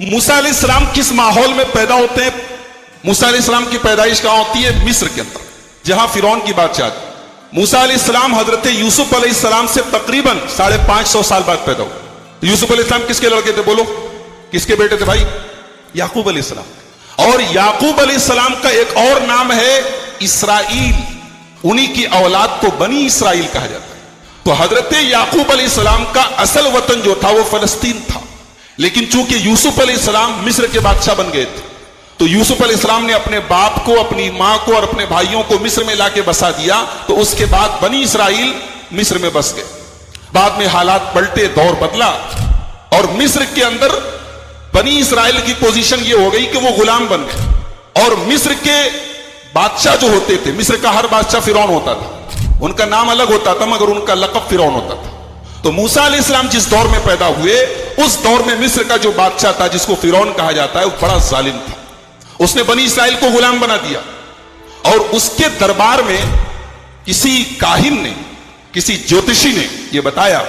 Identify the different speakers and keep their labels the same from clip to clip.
Speaker 1: موسیٰ علیہ السلام کس ماحول میں پیدا ہوتے ہیں؟ موسیٰ علیہ السلام کی پیدائش کہاں ہوتی ہے؟ مصر کے اندر، جہاں فرعون کی بادشاہ تھی۔ موسیٰ علیہ السلام حضرت یوسف علیہ السلام سے تقریباً 550 سال بعد پیدا ہوئے۔ یوسف علیہ السلام کس کے لڑکے تھے؟ بولو، کس کے بیٹے تھے بھائی؟ یعقوب علیہ السلام۔ اور یعقوب علیہ السلام کا ایک اور نام ہے اسرائیل، انہی کی اولاد کو بنی اسرائیل کہا جاتا ہے۔ تو حضرت یعقوب علیہ السلام کا اصل وطن جو تھا وہ فلسطین تھا، لیکن چونکہ یوسف علیہ السلام مصر کے بادشاہ بن گئے تھے تو یوسف علیہ السلام نے اپنے باپ کو، اپنی ماں کو اور اپنے بھائیوں کو مصر میں لا کے بسا دیا، تو اس کے بعد بنی اسرائیل مصر میں بس گئے۔ بعد میں حالات پلٹے، دور بدلا، اور مصر کے اندر بنی اسرائیل کی پوزیشن یہ ہو گئی کہ وہ غلام بن گئے، اور مصر کے بادشاہ جو ہوتے تھے، مصر کا ہر بادشاہ فرعون ہوتا تھا، ان کا نام الگ ہوتا تھا مگر ان کا لقب فرعون ہوتا تھا۔ تو موسیٰ علیہ السلام جس دور میں پیدا ہوئے، اس دور میں مصر کا جو بادشاہ تھا جس کو فرعون کہا جاتا ہے، وہ بڑا ظالم تھا، اس نے بنی اسرائیل کو غلام بنا دیا، اور اس کے دربار میں کسی کاہن نے، کسی جوتشی نے یہ بتایا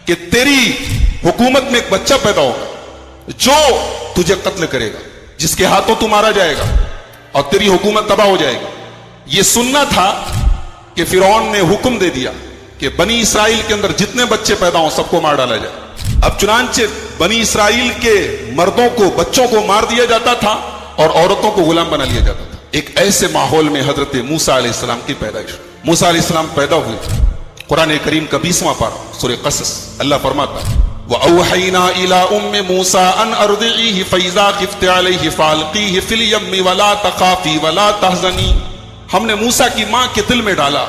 Speaker 1: کہ تیری حکومت میں ایک بچہ پیدا ہوگا جو تجھے قتل کرے گا، جس کے ہاتھوں تو مارا جائے گا اور تیری حکومت تباہ ہو جائے گی۔ یہ سننا تھا کہ فرعون نے حکم دے دیا کہ بنی اسرائیل کے اندر جتنے بچے پیدا ہوں سب کو مار ڈالا جائے۔ اب چنانچہ بنی اسرائیل کے مردوں کو، بچوں کو مار دیا جاتا تھا اور عورتوں کو غلام بنا لیا جاتا تھا۔ ایک ایسے ماحول میں حضرت موسیٰ علیہ السلام کی پیدائش۔ موسیٰ علیہ السلام پیدا ہوئے، قرآن کریم کا 20واں پارہ سورہ قصص، اللہ فرماتا ہے وَأَوْحَيْنَا إِلَىٰ أُمِّ مُوسَىٰ أَنْ أَرْضِعِيهِ فَإِذَا خِفْتِ عَلَيْهِ فَأَلْقِيهِ فِي الْيَمِّ وَلَا تَخَافِي وَلَا تَحْزَنِي۔ ہم نے موسیٰ کی ماں کے دل میں ڈالا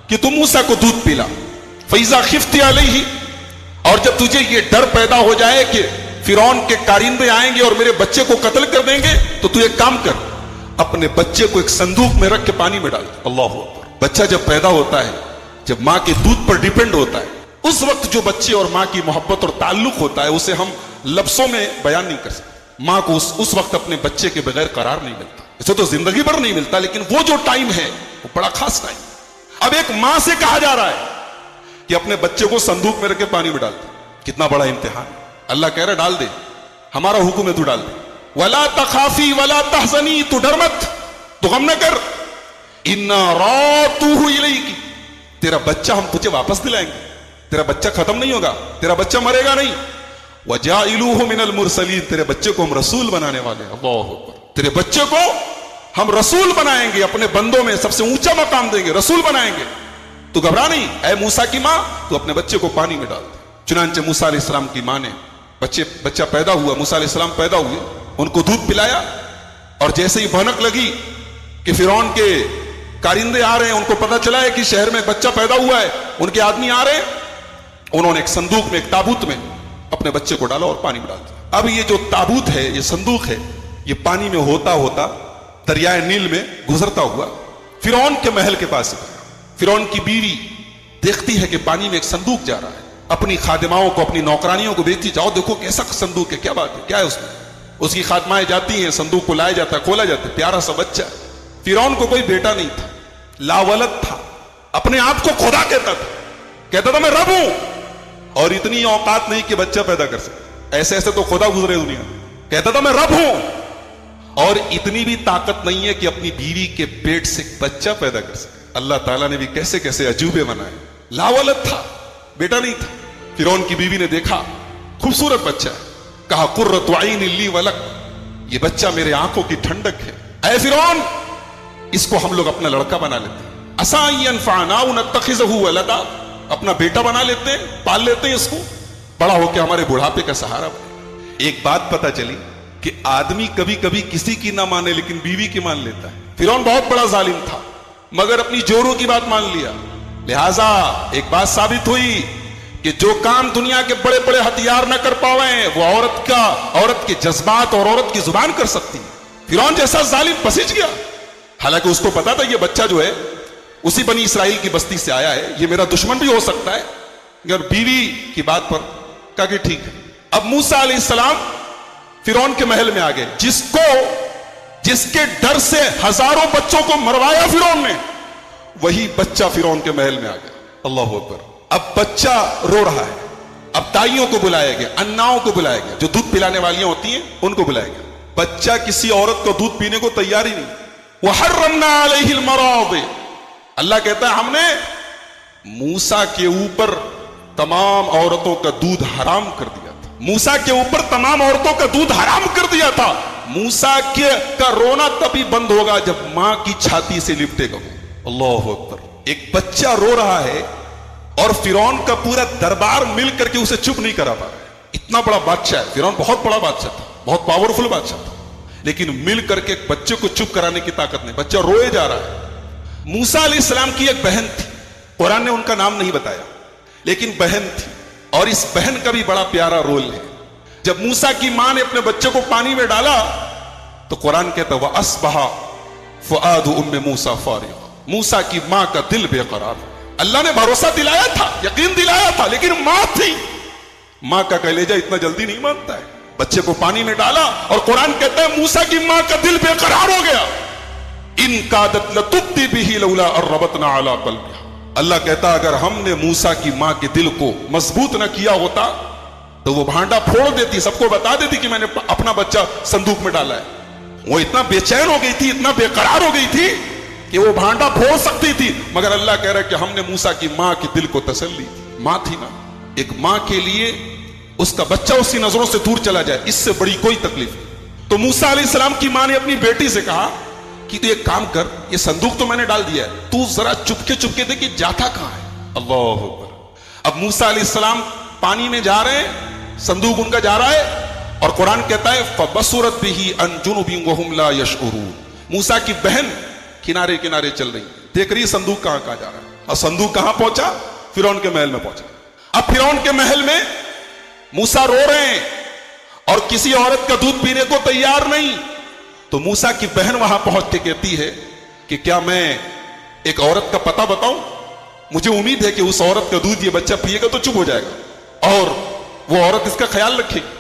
Speaker 1: کہ تم موسیٰ کو دودھ پلا، فَإِذَا خِفْتِ عَلَيْهِ، اور جب تجھے یہ ڈر پیدا ہو جائے کہ فرعون کے کارندے آئیں گے اور میرے بچے کو قتل کر دیں گے، تو تو ایک کام کر، اپنے بچے کو ایک صندوق میں رکھ کے پانی میں ڈال۔ اللہ اکبر۔ بچہ جب پیدا ہوتا ہے، جب ماں کے دودھ پر ڈیپینڈ ہوتا ہے، اس وقت جو بچے اور ماں کی محبت اور تعلق ہوتا ہے اسے ہم لفظوں میں بیان نہیں کر سکتے۔ ماں کو اس وقت اپنے بچے کے بغیر قرار نہیں ملتا، اسے تو زندگی بھر نہیں ملتا، لیکن وہ جو ٹائم ہے وہ بڑا خاص ٹائم۔ اب ایک ماں سے کہا جا رہا ہے کہ اپنے بچے کو صندوق میں رکھ کے پانی میں ڈال دے، کتنا بڑا امتحان۔ اللہ کہہ رہا ڈال دے، ہمارا حکم ہے تو ڈال دے۔ وَلَا تَخَافِي وَلَا تَحْزَنِي، تو ڈر مت، تو غم نہ کر، إِنَّا رَادُوهُ إِلَيْكِ، تیرا بچہ ہم تجھے واپس دلائیں گے، تیرا بچہ ختم نہیں ہوگا، تیرا بچہ مرے گا نہیں۔ وَجَاعِلُوهُ مِنَ الْمُرْسَلِينَ، تیرے بچے کو ہم رسول بنانے والے ہیں۔ اللہ اکبر۔ تیرے بچے کو ہم رسول بنائیں گے، اپنے بندوں میں سب سے اونچا مقام دیں گے، رسول بنائیں گے۔ تو گھبرا نہیں اے موسیٰ کی ماں، تو اپنے بچے کو پانی میں ڈال دے۔ چنانچہ موسیٰ علیہ السلام کی ماں نے بچہ پیدا ہوا، موسیٰ علیہ السلام پیدا ہوئے، ان کو دودھ پلایا، اور جیسے ہی بھنک لگی کہ فرعون کے کارندے آ رہے ہیں، ان کو پتہ چلا ہے کہ شہر میں بچہ پیدا ہوا ہے، ان کے آدمی آ رہے ہیں، انہوں نے ایک صندوق میں، ایک تابوت میں اپنے بچے کو ڈالا اور پانی میں ڈال دیا۔ اب یہ جو تابوت ہے، یہ صندوق ہے، یہ پانی میں ہوتا ہوتا دریائے نیل میں گزرتا ہوا فرعون کے محل کے پاس۔ فرعون کی بیوی دیکھتی ہے کہ پانی میں ایک صندوق جا رہا ہے، اپنی خادماؤں کو، اپنی نوکرانیوں کو بھیجتی، جاؤ دیکھو کیسا صندوق ہے، کیا بات ہے، کیا ہے اس میں۔ اس کی خادمائیں جاتی ہیں، صندوق کو لایا جاتا ہے، کھولا جاتا ہے، پیارا سا بچہ۔ فرعون کو کوئی بیٹا نہیں تھا، لاولد تھا، اپنے آپ کو خدا کہتا تھا میں رب ہوں، اور اتنی اوقات نہیں کہ بچہ پیدا کر سکے، ایسے ایسے تو خدا گزرے دنیا میں، کہتا تھا میں رب ہوں، اور اتنی بھی طاقت نہیں ہے کہ اپنی بیوی کے پیٹ سے بچہ پیدا کر سکے۔ اللہ تعالیٰ نے بھی کیسے کیسے عجوبے بنائے۔ لاولد تھا، بیٹا نہیں تھا۔ فرعون کی بیوی نے دیکھا خوبصورت بچہ ہے، کہا قرۃ عین لی ولک، یہ بچہ میرے آنکھوں کی ٹھنڈک ہے، اے فرعون اس کو ہم لوگ اپنا لڑکا بنا لیتے ہیں، عسیٰ ان ینفعنا او نتخذہ ولدا، اپنا بیٹا بنا لیتے ہیں، پال لیتے ہیں اس کو، بڑا ہو کے ہمارے بڑھاپے کا سہارا بنے۔ ایک بات پتہ چلی کہ آدمی کبھی کبھی کسی کی نہ مانے لیکن بیوی کی مان لیتا ہے۔ فرعون بہت بڑا ظالم تھا مگر اپنی جوروں کی بات مان لیا، لہٰذا ایک بات ثابت ہوئی کہ جو کام دنیا کے بڑے بڑے ہتھیار نہ کر پاویں وہ عورت کے جذبات اور عورت کی زبان کر سکتی۔ فرعون جیسا ظالم پسج گیا، حالانکہ اس کو پتا تھا یہ بچہ جو ہے اسی بنی اسرائیل کی بستی سے آیا ہے، یہ میرا دشمن بھی ہو سکتا ہے، مگر بیوی کی بات پر کہا کہ ٹھیک ہے۔ اب موسیٰ علیہ السلام فرعون کے محل میں آ گئے، جس کے ڈر سے ہزاروں بچوں کو مروایا فرعون نے، وہی بچہ فرعون کے محل میں آ گیا۔ اللہ اکبر۔ اب بچہ رو رہا ہے، اب تائیوں کو بلایا گیا, اناؤں کو بلایا گیا, جو دودھ پلانے والیاں ہوتی ہیں ان کو بلایا گیا. بچہ کسی عورت کو دودھ پینے کو تیار ہی نہیں. وَحَرَّمْنَا عَلَيْهِ الْمَرَاضِعَ, اللہ کہتا ہے ہم نے موسیٰ کے اوپر تمام عورتوں کا دودھ حرام کر دیا تھا. موسیٰ کے اوپر تمام عورتوں کا دودھ حرام کر دیا تھا. موسیٰ کا رونا تبھی بند ہوگا جب ماں کی چھاتی سے لپٹے گا. اللہ اکبر. ایک بچہ رو رہا ہے اور فرعون کا پورا دربار مل کر کے اسے چپ نہیں کرا پا رہا ہے. اتنا بڑا بادشاہ ہے فرعون, بہت بڑا بادشاہ تھا, بہت پاورفل بادشاہ تھا, لیکن مل کر کے ایک بچے کو چپ کرانے کی طاقت نہیں. بچہ روئے جا رہا ہے. موسیٰ علیہ السلام کی ایک بہن تھی, قرآن نے ان کا نام نہیں بتایا, لیکن بہن تھی, اور اس بہن کا بھی بڑا پیارا رول ہے. جب موسیٰ کی ماں نے اپنے بچے کو پانی میں ڈالا تو قرآن کہتا وَأَصْبَحَ فُؤَادُ أُمِّ مُوسَىٰ فَارِغًا, موسیٰ کی ماں کا دل بے قرار. اللہ نے بھروسہ دلایا تھا, یقین دلایا تھا, لیکن ماں تھی. ماں کا کلیجہ اتنا جلدی نہیں مانتا ہے. بچے کو پانی میں ڈالا اور قرآن کہتا ہے موسیٰ کی ماں کا دل بے قرار ہو گیا. ان کادت لتبدی بہ لولا ان ربطنا علی قلبها, اللہ کہتا اگر ہم نے موسیٰ کی ماں کے دل کو مضبوط نہ کیا ہوتا تو وہ بھانڈا پھوڑ دیتی, سب کو بتا دیتی کہ میں نے اپنا بچہ صندوق میں ڈالا ہے. وہ اتنا بے چین ہو گئی تھی, اتنا بے قرار ہو گئی تھی کہ وہ بھانڈا پھوڑ سکتی تھی, مگر اللہ کہہ رہا ہے کہ ہم نے موسیٰ کی ماں کے دل کو تسلی دی. ماں تھی نا, ایک ماں کے لیے اس کا بچہ اس کی نظروں سے دور چلا جائے اس سے بڑی کوئی تکلیف نہیں. تو موسیٰ علیہ السلام کی ماں نے اپنی بیٹی سے کہا کہ تو ایک کام کر, یہ صندوق تو میں نے ڈال دیا ہے, تو ذرا چپکے دیکھ کہ جاتا کہاں ہے. اللہ اکبر. اب موسیٰ علیہ السلام پانی میں جا رہے ہیں, صندوق ان کا جا رہا ہے, اور قرآن کہتا ہے فَبَصُرَتْ بِهِ عَنْ جُنُبٍ وَهُمْ لَا يَشْعُرُونَ, موسیٰ کی بہن کنارے کنارے چل رہی, دیکھ رہی صندوق کہاں جا رہا ہے. اور صندوق کہاں پہنچا؟ فرعون کے محل میں پہنچا. اب فرعون کے محل میں موسیٰ رو رہے ہیں اور کسی عورت کا دودھ پینے کو تیار نہیں. تو موسیٰ کی بہن وہاں پہنچ کے کہتی ہے کہ کیا میں ایک عورت کا پتہ بتاؤں, مجھے امید ہے کہ اس عورت کا دودھ یہ بچہ پیے گا تو چپ ہو جائے گا اور وہ عورت اس کا خیال رکھے گی.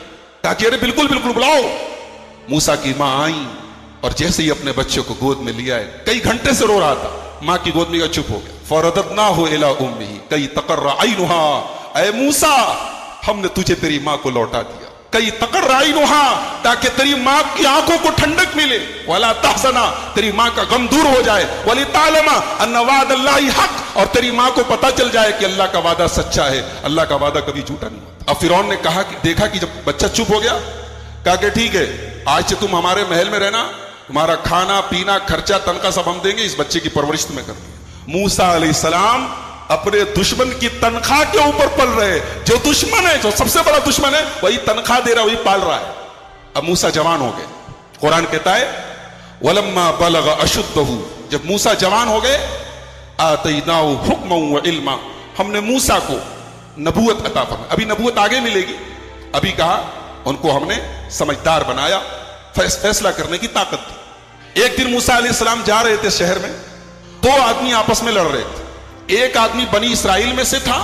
Speaker 1: کہا کہ ارے بالکل بلاؤ. موسیٰ کی ماں آئیں اور جیسے ہی اپنے بچے کو گود میں لیا ہے, کئی گھنٹے سے رو رہا تھا, ماں کی گود میں گیا, چپ ہو گیا. فَرَدَدْنَاهُ إِلَىٰ أُمِّهِ كَيْ تَقَرَّ عَيْنُهَا, اے موسیٰ ہم نے تجھے تیری ماں کو لوٹا دیا. کئی تقر عینها, تاکہ تیری ماں کی آنکھوں کو ٹھنڈک ملے. ولا تحزنا, تیری ماں کا غم دور ہو جائے. ولتعلم ان وعد اللہ حق, اور تیری ماں کو پتہ چل جائے کہ اللہ کا وعدہ سچا ہے, اللہ کا وعدہ کبھی جھوٹا نہیں ہوتا. اب فرعون نے کہا کہ دیکھا کہ جب بچہ چپ ہو گیا, کہا کہ ٹھیک ہے آج سے تم ہمارے محل میں رہنا, تمہارا کھانا پینا خرچہ تنخواہ سب ہم دیں گے, اس بچے کی پرورش تمہیں کرنی ہے. موسیٰ علیہ السلام اپنے دشمن کی تنخواہ کے اوپر پل رہے, جو دشمن ہے, جو سب سے بڑا دشمن ہے, وہی تنخواہ دے رہا, وہی پال رہا ہے. اب موسیٰ جوان ہو گئے. قرآن کہتا ہے وَلَمَّا بَلَغَ أَشُدَّهُ, جب موسیٰ جوان ہو گئے, آتَيْنَاهُ حُكْمًا وَعِلْمًا, ہم نے موسیٰ کو نبوت عطا فرمائی. ابھی نبوت آگے ملے گی, ابھی کہا ان کو ہم نے سمجھدار بنایا, فیصلہ کرنے کی طاقت دی. ایک دن موسیٰ علیہ السلام جا رہے تھے شہر میں, دو آدمی آپس میں لڑ رہے تھے. ایک آدمی بنی اسرائیل میں سے تھا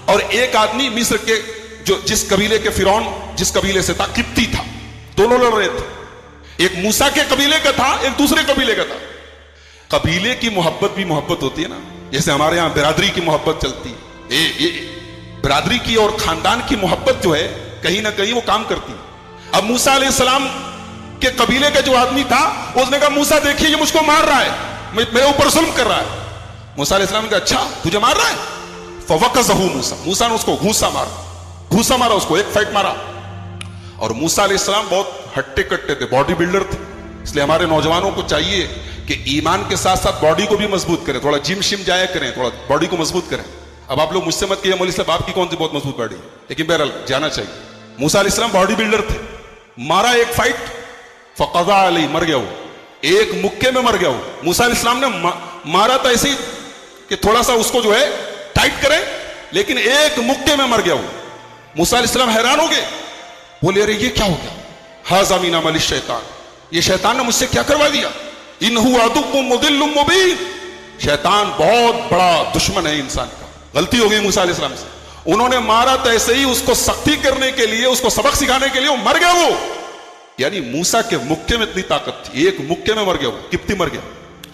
Speaker 1: اور ایک آدمی مصر کے جس قبیلے کے فرعون جس قبیلے سے تھا, قبطی تھا. دونوں لڑ رہے تھے. ایک موسیٰ کے قبیلے کا تھا, ایک دوسرے قبیلے کا تھا. قبیلے کی محبت بھی محبت ہوتی ہے نا, جیسے ہمارے یہاں برادری کی محبت چلتی ہے. برادری کی اور خاندان کی محبت جو ہے کہیں نہ کہیں وہ کام کرتی. اب موسیٰ علیہ السلام کے قبیلے کا جو آدمی تھا, اس نے کہا موسیٰ دیکھیے یہ مجھ کو مار رہا ہے, میرے اوپر ظلم کر رہا ہے. موسیٰ علیہ السلام نے کہا اچھا تجھے مار رہا ہے. فَوَقَذَهُ موسیٰ, موسیٰ نے اس کو گھوسا مارا, اس کو ایک فائٹ مارا. اور موسیٰ علیہ السلام بہت ہٹے کٹے تھے, باڈی بلڈر تھے. اس لیے ہمارے نوجوانوں کو چاہیے کہ ایمان کے ساتھ ساتھ باڈی کو بھی مضبوط کریں, تھوڑا جم شم جایا کریں, تھوڑا باڈی کو مضبوط کریں. اب آپ لوگ مجھ سے مت کہیے مولوی صاحب آپ کی کون سی بہت مضبوط باڈی, لیکن بہرحال جانا چاہیے. موسیٰ علیہ السلام باڈی بلڈر تھے. مارا ایک فائٹ, فقضا علیہ, مر گیا وہ, ایک مکے میں مر گیا وہ. موسیٰ علیہ السلام نے مارا تھا ایسے کہ تھوڑا سا اس کو جو ہے ٹائٹ کریں, لیکن ایک مکے میں مر گیا وہ. موسیٰ علیہ السلام حیران ہو گئے, بولے ارے یہ کیا ہو گیا؟ ھذا من عمل الشیطان, یہ شیطان نے مجھ سے کیا کروا دیا. انہ عدو مضل مبین, شیطان بہت بڑا دشمن ہے انسان کا. غلطی ہو گئی موسیٰ علیہ السلام سے, انہوں نے مارا تو ایسے ہی اس کو سختی کرنے کے لیے, اس کو سبق سکھانے کے لیے, وہ مر گیا وہ. یعنی موسیٰ کے مکے میں اتنی طاقت تھی, ایک مکے میں مر گیا وہ, قبطی مر گیا.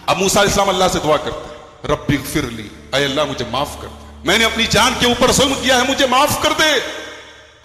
Speaker 1: اب موسیٰ علیہ السلام اللہ سے دعا کرتے ہیں رب اغفر لی, اے اللہ مجھے معاف کر دے, میں نے اپنی جان کے اوپر ظلم کیا ہے, مجھے معاف کر دے.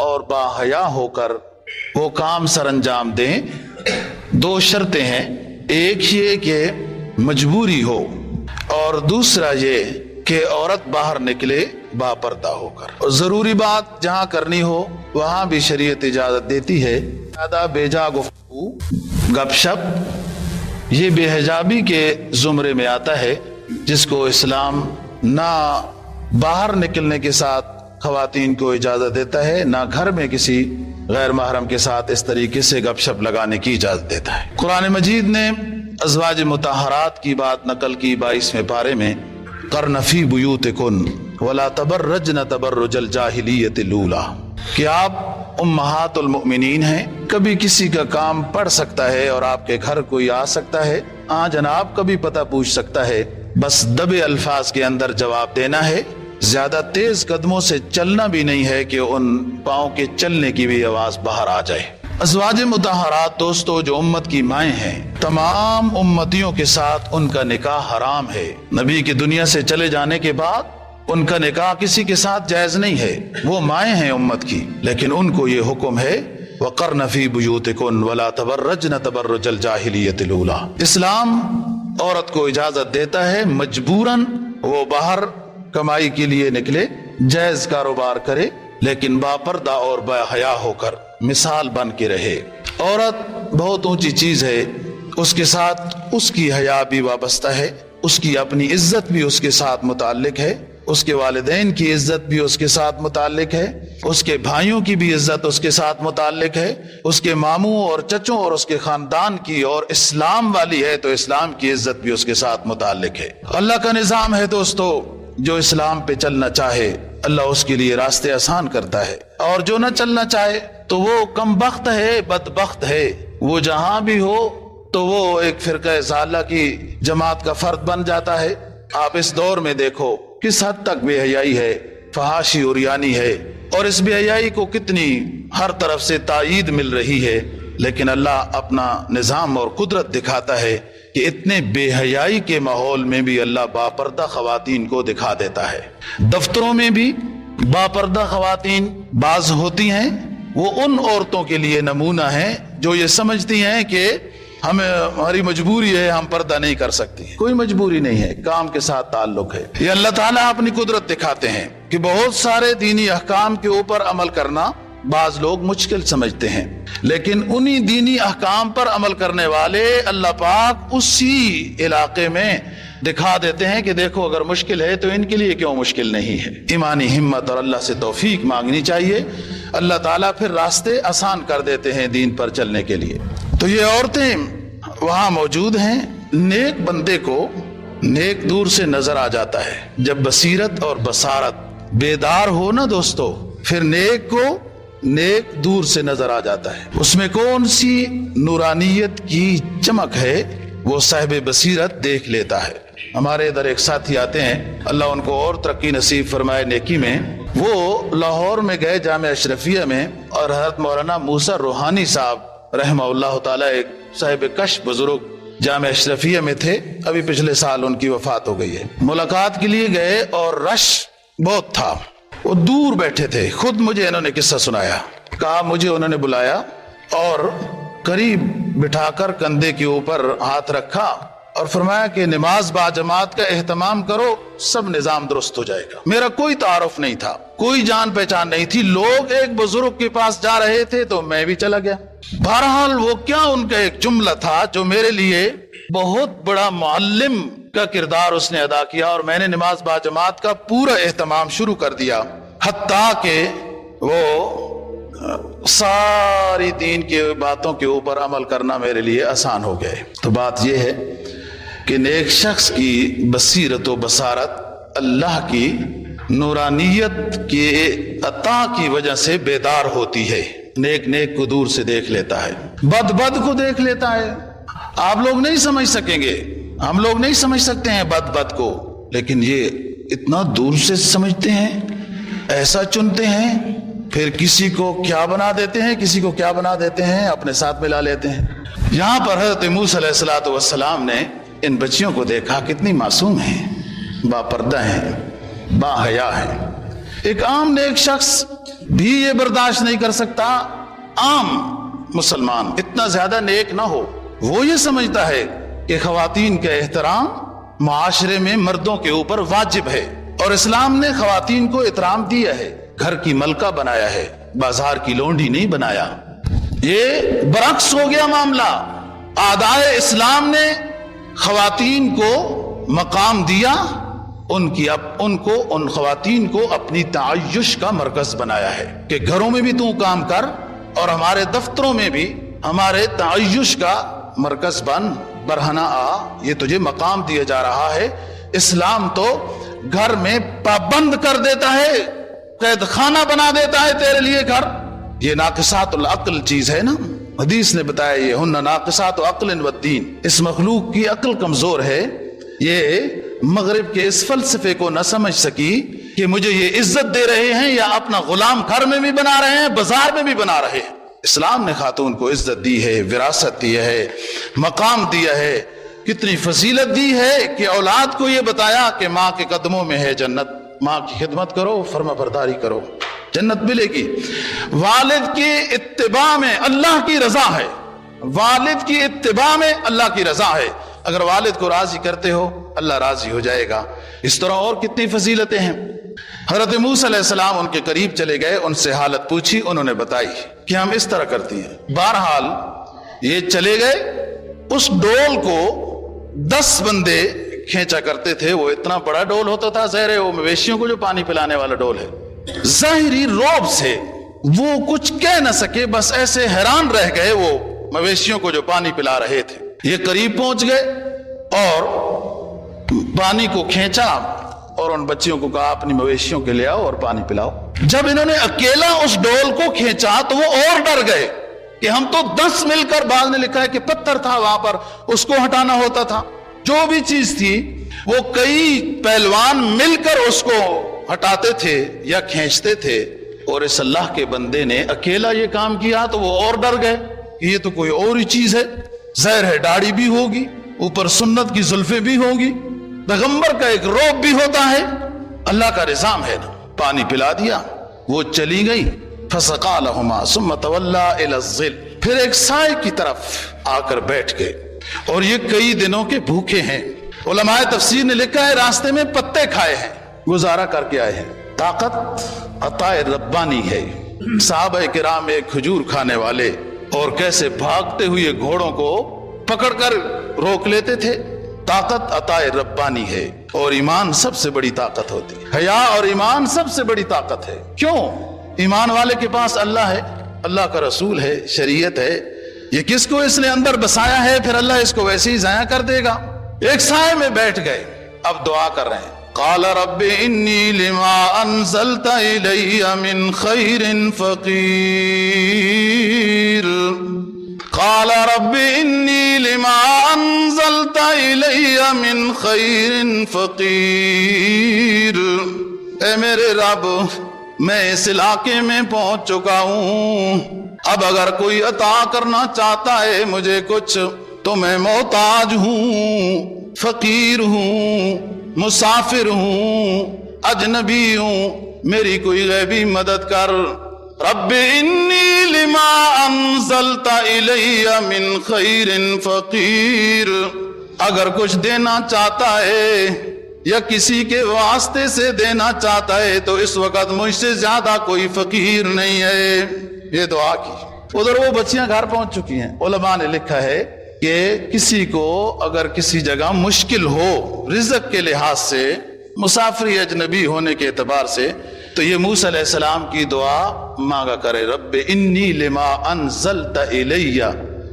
Speaker 2: اور باحیا ہو کر وہ کام سر انجام دیں، دو شرطیں ہیں، ایک یہ کہ مجبوری ہو اور دوسرا یہ کہ عورت باہر نکلے با پردہ ہو کر. اور ضروری بات جہاں کرنی ہو وہاں بھی شریعت اجازت دیتی ہے. زیادہ بیجا گفتگو، گپ شپ، یہ بے حجابی کے زمرے میں آتا ہے، جس کو اسلام نہ باہر نکلنے کے ساتھ خواتین کو اجازت دیتا ہے، نہ گھر میں کسی غیر محرم کے ساتھ اس طریقے سے گپ شپ لگانے کی اجازت دیتا ہے. قرآن مجید نے ازواج مطہرات کی بات نقل کی 22ویں پارے میں، قرن فی بیوتکن ولا تبرجن تبرج الجاہلیت الاولی، کہ آپ امہات المؤمنین ہیں، کبھی کسی کا کام پڑ سکتا ہے اور آپ کے گھر کوئی آ سکتا ہے، ہاں جناب کبھی پتہ پوچھ سکتا ہے، بس دبے الفاظ کے اندر جواب دینا ہے. زیادہ تیز قدموں سے چلنا بھی نہیں ہے کہ ان پاؤں کے چلنے کی بھی آواز باہر آ جائے. ازواج مطہرات دوستو جو امت کی مائیں ہیں، تمام امتیوں کے ساتھ ان کا نکاح حرام ہے. نبی کی دنیا سے چلے جانے کے بعد ان کا نکاح کسی کے ساتھ جائز نہیں ہے. وہ مائیں ہیں امت کی، لیکن ان کو یہ حکم ہے وَقَرْنَ فِي بُيُوتِكُنَّ وَلَا تَبَرَّجْنَ تَبَرُّجَ الْجَاهِلِيَّةِ الْأُولَىٰ. اسلام عورت کو اجازت دیتا ہے مجبوراً وہ باہر کمائی کے لیے نکلے، جائز کاروبار کرے، لیکن باپردہ اور باحیا ہو کر مثال بن کے رہے. عورت بہت اونچی چیز ہے، اس کے ساتھ اس کی حیا بھی وابستہ ہے، اس کی اپنی عزت بھی اس کے ساتھ متعلق ہے، اس کے والدین کی عزت بھی اس کے ساتھ متعلق ہے، اس کے بھائیوں کی بھی عزت اس کے ساتھ متعلق ہے، اس کے ماموں اور چچوں اور اس کے خاندان کی، اور اسلام والی ہے تو اسلام کی عزت بھی اس کے ساتھ متعلق ہے. اللہ کا نظام ہے دوستو، جو اسلام پہ چلنا چاہے اللہ اس کے لیے راستے آسان کرتا ہے، اور جو نہ چلنا چاہے تو وہ کم بخت ہے، بدبخت ہے. وہ جہاں بھی ہو تو وہ ایک فرقہ ضالہ کی جماعت کا فرد بن جاتا ہے. آپ اس دور میں دیکھو کس حد تک بے حیائی ہے، فحاشی عریانی ہے، اور اس بے حیائی کو کتنی ہر طرف سے تائید مل رہی ہے. لیکن اللہ اپنا نظام اور قدرت دکھاتا ہے کہ اتنے بے حیائی کے ماحول میں بھی اللہ باپردہ خواتین کو دکھا دیتا ہے. دفتروں میں بھی باپردہ خواتین بعض ہوتی ہیں، وہ ان عورتوں کے لیے نمونہ ہیں جو یہ سمجھتی ہیں کہ ہماری مجبوری ہے، ہم پردہ نہیں کر سکتی. کوئی مجبوری نہیں ہے، کام کے ساتھ تعلق ہے. یہ اللہ تعالیٰ اپنی قدرت دکھاتے ہیں کہ بہت سارے دینی احکام کے اوپر عمل کرنا بعض لوگ مشکل سمجھتے ہیں، لیکن انہی دینی احکام پر عمل کرنے والے اللہ پاک اسی علاقے میں دکھا دیتے ہیں کہ دیکھو اگر مشکل ہے تو ان کے لیے کیوں مشکل نہیں ہے. ایمانی ہمت اور اللہ سے توفیق مانگنی چاہیے، اللہ تعالیٰ پھر راستے آسان کر دیتے ہیں دین پر چلنے کے لیے. تو یہ عورتیں وہاں موجود ہیں. نیک بندے کو نیک دور سے نظر آ جاتا ہے. جب بصیرت اور بصارت بیدار ہو نا دوستو، پھر نیک کو نیک دور سے نظر آ جاتا ہے. اس میں کون سی نورانیت کی چمک ہے وہ صاحب بصیرت دیکھ لیتا ہے. ہمارے ادھر ایک ساتھی آتے ہیں، اللہ ان کو اور ترقی نصیب فرمائے نیکی میں. وہ لاہور میں گئے جامعہ اشرفیہ میں، اور حضرت مولانا موسیٰ روحانی صاحب رحمہ اللہ تعالیٰ ایک صاحب کشف بزرگ جامعہ اشرفیہ میں تھے. ابھی پچھلے سال ان کی وفات ہو گئی ہے. ملاقات کے لیے گئے اور رش بہت تھا، وہ دور بیٹھے تھے. خود مجھے انہوں نے قصہ سنایا، کہا مجھے انہوں نے بلایا اور قریب بٹھا کر کندھے کے اوپر ہاتھ رکھا اور فرمایا کہ نماز با جماعت کا اہتمام کرو، سب نظام درست ہو جائے گا. میرا کوئی تعارف نہیں تھا، کوئی جان پہچان نہیں تھی. لوگ ایک بزرگ کے پاس جا رہے تھے تو میں بھی چلا گیا. بہرحال وہ کیا ان کا ایک جملہ تھا جو میرے لیے بہت بڑا معلم کا کردار اس نے ادا کیا، اور میں نے نماز با جماعت کا پورا اہتمام شروع کر دیا، حتیٰ کہ وہ ساری دین کے باتوں کے اوپر عمل کرنا میرے لیے آسان ہو گئے. تو بات یہ ہے کہ نیک شخص کی بصیرت و بصارت اللہ کی نورانیت کے عطا کی وجہ سے بیدار ہوتی ہے. نیک نیک کو دور سے دیکھ لیتا ہے، بد بد کو دیکھ لیتا ہے. آپ لوگ نہیں سمجھ سکیں گے، ہم لوگ نہیں سمجھ سکتے ہیں بد بد کو، لیکن یہ اتنا دور سے سمجھتے ہیں، ایسا چنتے ہیں، پھر کسی کو کیا بنا دیتے ہیں، کسی کو کیا بنا دیتے ہیں، اپنے ساتھ ملا لیتے ہیں. یہاں پر حضرت موسیٰ علیہ الصلوۃ والسلام نے ان بچیوں کو دیکھا، کتنی معصوم ہیں، با پردہ ہیں، با حیا ہیں. ایک عام نیک شخص بھی یہ برداشت نہیں کر سکتا عام مسلمان اتنا زیادہ نیک نہ ہو. وہ یہ سمجھتا ہے کہ خواتین کا احترام معاشرے میں مردوں کے اوپر واجب ہے، اور اسلام نے خواتین کو احترام دیا ہے، گھر کی ملکہ بنایا ہے، بازار کی لونڈی نہیں بنایا. یہ برعکس ہو گیا معاملہ. اعدائے اسلام نے خواتین کو مقام دیا، ان خواتین کو اپنی تعیش کا مرکز بنایا ہے کہ گھروں میں بھی تو کام کر اور ہمارے دفتروں میں بھی ہمارے تعیش کا مرکز بن، برہنہ آ، یہ تجھے مقام دیا جا رہا ہے. اسلام تو گھر میں پابند کر دیتا ہے، قید خانہ بنا دیتا ہے تیرے لیے گھر. یہ ناقصات العقل چیز ہے نا. حدیث نے بتایا یہ ہن ناقصات عقل والدین. اس مخلوق کی عقل کمزور ہے. یہ مغرب کے اس فلسفے کو نہ سمجھ سکی کہ مجھے یہ عزت دے رہے ہیں یا اپنا غلام گھر میں بھی بنا رہے ہیں، بازار میں بھی بنا رہے ہیں. اسلام نے خاتون کو عزت دی ہے، وراثت دی ہے، مقام دیا ہے، کتنی فضیلت دی ہے کہ اولاد کو یہ بتایا کہ ماں کے قدموں میں ہے جنت. ماں کی خدمت کرو، فرما برداری کرو، جنت ملے گی. والد کی اتباع میں اللہ کی رضا ہے، والد کی اتباع میں اللہ کی رضا ہے. اگر والد کو راضی کرتے ہو اللہ راضی ہو جائے گا. اس طرح اور کتنی فضیلتیں ہیں. حضرت موسیٰ علیہ السلام ان کے قریب چلے گئے، ان سے حالت پوچھی، انہوں نے بتائی کہ ہم اس طرح کرتی ہیں. بہرحال یہ چلے گئے. اس ڈول کو 10 بندے کھینچا کرتے تھے. وہ اتنا بڑا ڈول ہوتا تھا، ظاہر ہے وہ مویشیوں کو جو پانی پلانے والا ڈول ہے. ظاہری رعب سے وہ کچھ کہہ نہ سکے، بس ایسے حیران رہ گئے وہ مویشیوں کو جو پانی پلا رہے تھے. یہ قریب پہنچ گئے اور پانی کو کھینچا اور ان بچیوں کو کہا اپنی مویشیوں کے لے آؤ اور پانی پلاؤ. جب انہوں نے اکیلا اس ڈول کو کھینچا تو وہ اور ڈر گئے کہ ہم تو 10 مل کر، بعض نے لکھا ہے کہ پتھر تھا وہاں پر، اس کو ہٹانا ہوتا تھا. جو بھی چیز تھی وہ کئی پہلوان مل کر اس کو ہٹاتے تھے یا کھینچتے تھے، اور اس اللہ کے بندے نے اکیلا یہ کام کیا تو وہ اور ڈر گئے کہ یہ تو کوئی اور ہی چیز ہے. ظاہر ہے داڑھی بھی ہوگی، اوپر سنت کی زلفیں بھی ہوگی، پیغمبر کا ایک روب بھی ہوتا ہے، اللہ کا نظام ہے نا. پانی پلا دیا، وہ چلی گئی. فسقا لهما ثم تولى الى الظل. پھر ایک سائے کی طرف آ کر بیٹھ گئے، اور یہ کئی دنوں کے بھوکے ہیں. علماء تفسیر نے لکھا ہے راستے میں پتے کھائے ہیں، گزارا کر کے آئے ہیں. طاقت عطا ربانی ہے. صحابہ کرام ایک کھجور کھانے والے اور کیسے بھاگتے ہوئے گھوڑوں کو پکڑ کر روک لیتے تھے. طاقت عطا ربانی ہے، اور ایمان سب سے بڑی طاقت ہوتی ہے. حیا اور ایمان سب سے بڑی طاقت ہے. کیوں؟ ایمان والے کے پاس اللہ ہے، اللہ کا رسول ہے، شریعت ہے. یہ کس کو اس نے اندر بسایا ہے، پھر اللہ اس کو ویسے ہی ضائع کر دے گا. ایک سائے میں بیٹھ گئے، اب دعا کر رہے ہیں. قال رب انی لما انزلت الی من خیر فقیر. قال رب انی لما انزلت الی من خیر فقیر. اے میرے رب، میں اس علاقے میں پہنچ چکا ہوں، اب اگر کوئی عطا کرنا چاہتا ہے مجھے کچھ تو میں محتاج ہوں، فقیر ہوں، مسافر ہوں، اجنبی ہوں، میری کوئی غیبی مدد کر. رب انی لما انزلت الی من خیر فقیر. اگر کچھ دینا چاہتا ہے یا کسی کے واسطے سے دینا چاہتا ہے تو اس وقت مجھ سے زیادہ کوئی فقیر نہیں ہے. یہ دعا کی. ادھر وہ بچیاں گھر پہنچ چکی ہیں. علماء نے لکھا ہے کہ کسی کو اگر کسی جگہ مشکل ہو رزق کے لحاظ سے، مسافری اجنبی ہونے کے اعتبار سے، تو یہ موسیٰ علیہ السلام کی دعا مانگا کرے. رب انی لما انزلت الی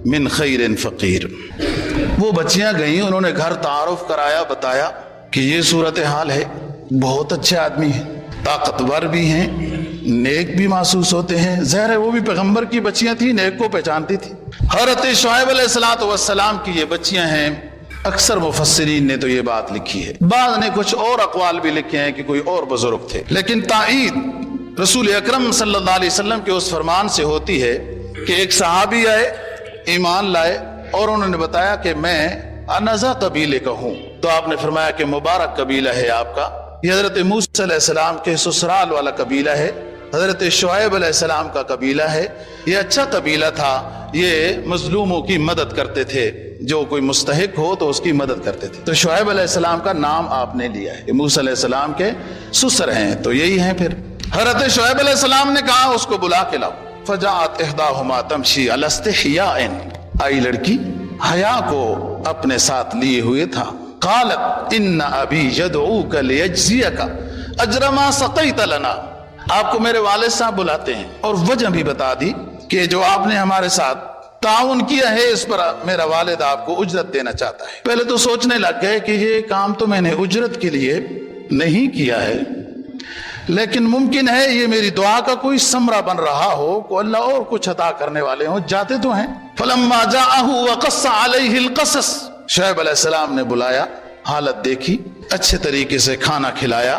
Speaker 2: من خیر فقیر. وہ بچیاں گئیں، انہوں نے گھر تعارف کرایا، بتایا کہ یہ صورتحال ہے. بہت اچھے آدمی ہیں، طاقتور بھی ہیں، نیک بھی محسوس ہوتے ہیں. ظاہر ہے وہ بھی پیغمبر کی بچیاں تھیں، نیک کو پہچانتی تھی. حضرت شعیب علیہ السلام کی یہ بچیاں ہیں. اکثر مفسرین نے تو یہ بات لکھی ہے، بعض نے کچھ اور اقوال بھی لکھے ہیں کہ کوئی اور بزرگ تھے، لیکن تائید رسول اکرم صلی اللہ علیہ وسلم کے اس فرمان سے ہوتی ہے کہ ایک صحابی آئے، ایمان لائے، اور انہوں نے بتایا کہ میں انزا قبیلے کا ہوں. تو آپ نے فرمایا کہ مبارک قبیلہ ہے آپ کا، یہ حضرت موسیٰ علیہ السلام کے سسرال والا قبیلہ ہے، حضرت شعیب علیہ السلام کا قبیلہ ہے. یہ اچھا قبیلہ تھا، یہ مظلوموں کی مدد کرتے تھے، جو کوئی مستحق ہو تو اس کی مدد کرتے تھے. تو شعیب علیہ السلام کا نام آپ نے لیا ہے، موسیٰ علیہ السلام کے سسر ہیں، تو یہی ہیں. پھر حضرت شعیب علیہ السلام نے کہا اس کو بلا کے لاؤ. فجاءت احداہما تمشی علی استحیاء، آئی لڑکی حیا کو اپنے ساتھ لیے ہوئے تھا. قالت ان ابی یدعوک لیجزیک اجر ما سقیت لنا، آپ کو میرے والد صاحب بلاتے ہیں، اور وجہ بھی بتا دی کہ جو آپ نے ہمارے ساتھ تعاون کیا ہے اس پر میرا والد آپ کو اجرت دینا چاہتا ہے. پہلے تو سوچنے لگ گئے کہ یہ کام تو میں نے اجرت کے لیے نہیں کیا ہے، لیکن ممکن ہے یہ میری دعا کا کوئی ثمرہ بن رہا ہو، کو اللہ اور کچھ عطا کرنے والے ہوں. جاتے تو ہیں. فلما جاءہ وقص علیہ القصص، شعیب علیہ السلام نے بلایا، حالت دیکھی، اچھے طریقے سے کھانا کھلایا،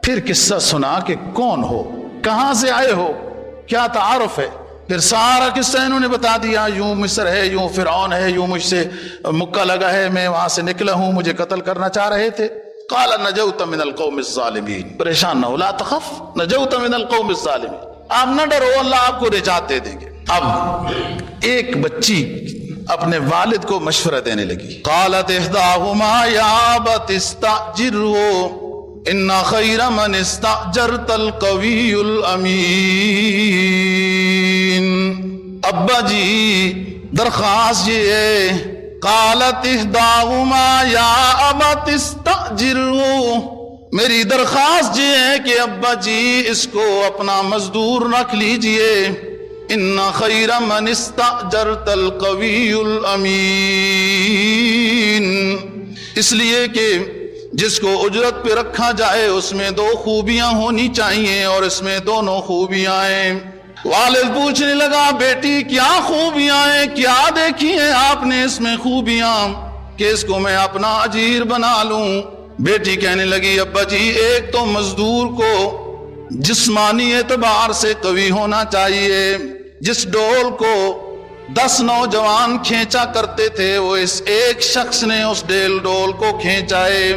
Speaker 2: پھر قصہ سنا کہ کون ہو، کہاں سے آئے ہو، کیا تعارف ہے. پھر سارا قصہ انہوں نے بتا دیا، یوں مصر ہے، یوں فرعون ہے، یوں مجھ سے مکہ لگا ہے، میں وہاں سے نکلا ہوں، مجھے قتل کرنا چاہ رہے تھے. قال نجوت من القوم الظالمین، پریشان نہ ہو، لا تخف نجوت من القوم الظالمین، آپ نہ ڈرو، اللہ آپ کو نجات دے دیں گے. اب ایک بچی اپنے والد کو مشورہ دینے لگی. قالت احداہما یا ابت استاجرہ ان خیر من استاجرت القوی الامین، ابا جی درخواست یہ ہے. قالت احداہما یا ابت استاجرہ، میری درخواست یہ ہے کہ ابا جی اس کو اپنا مزدور رکھ لیجئے. ان خیر من استاجرت القوی الامین، اس لیے کہ جس کو اجرت پہ رکھا جائے اس میں دو خوبیاں ہونی چاہیے، اور اس میں دونوں خوبیاں ہیں. والد پوچھنے لگا بیٹی کیا خوبیاں ہیں، کیا دیکھی ہیں آپ نے اس میں خوبیاں کہ اس کو میں اپنا اجیر بنا لوں. بیٹی کہنے لگی ابا جی ایک تو مزدور کو جسمانی اعتبار سے قوی ہونا چاہیے. جس ڈول کو 10 نوجوان کھینچا کرتے تھے وہ اس ایک شخص نے اس ڈول کو کھینچا ہے.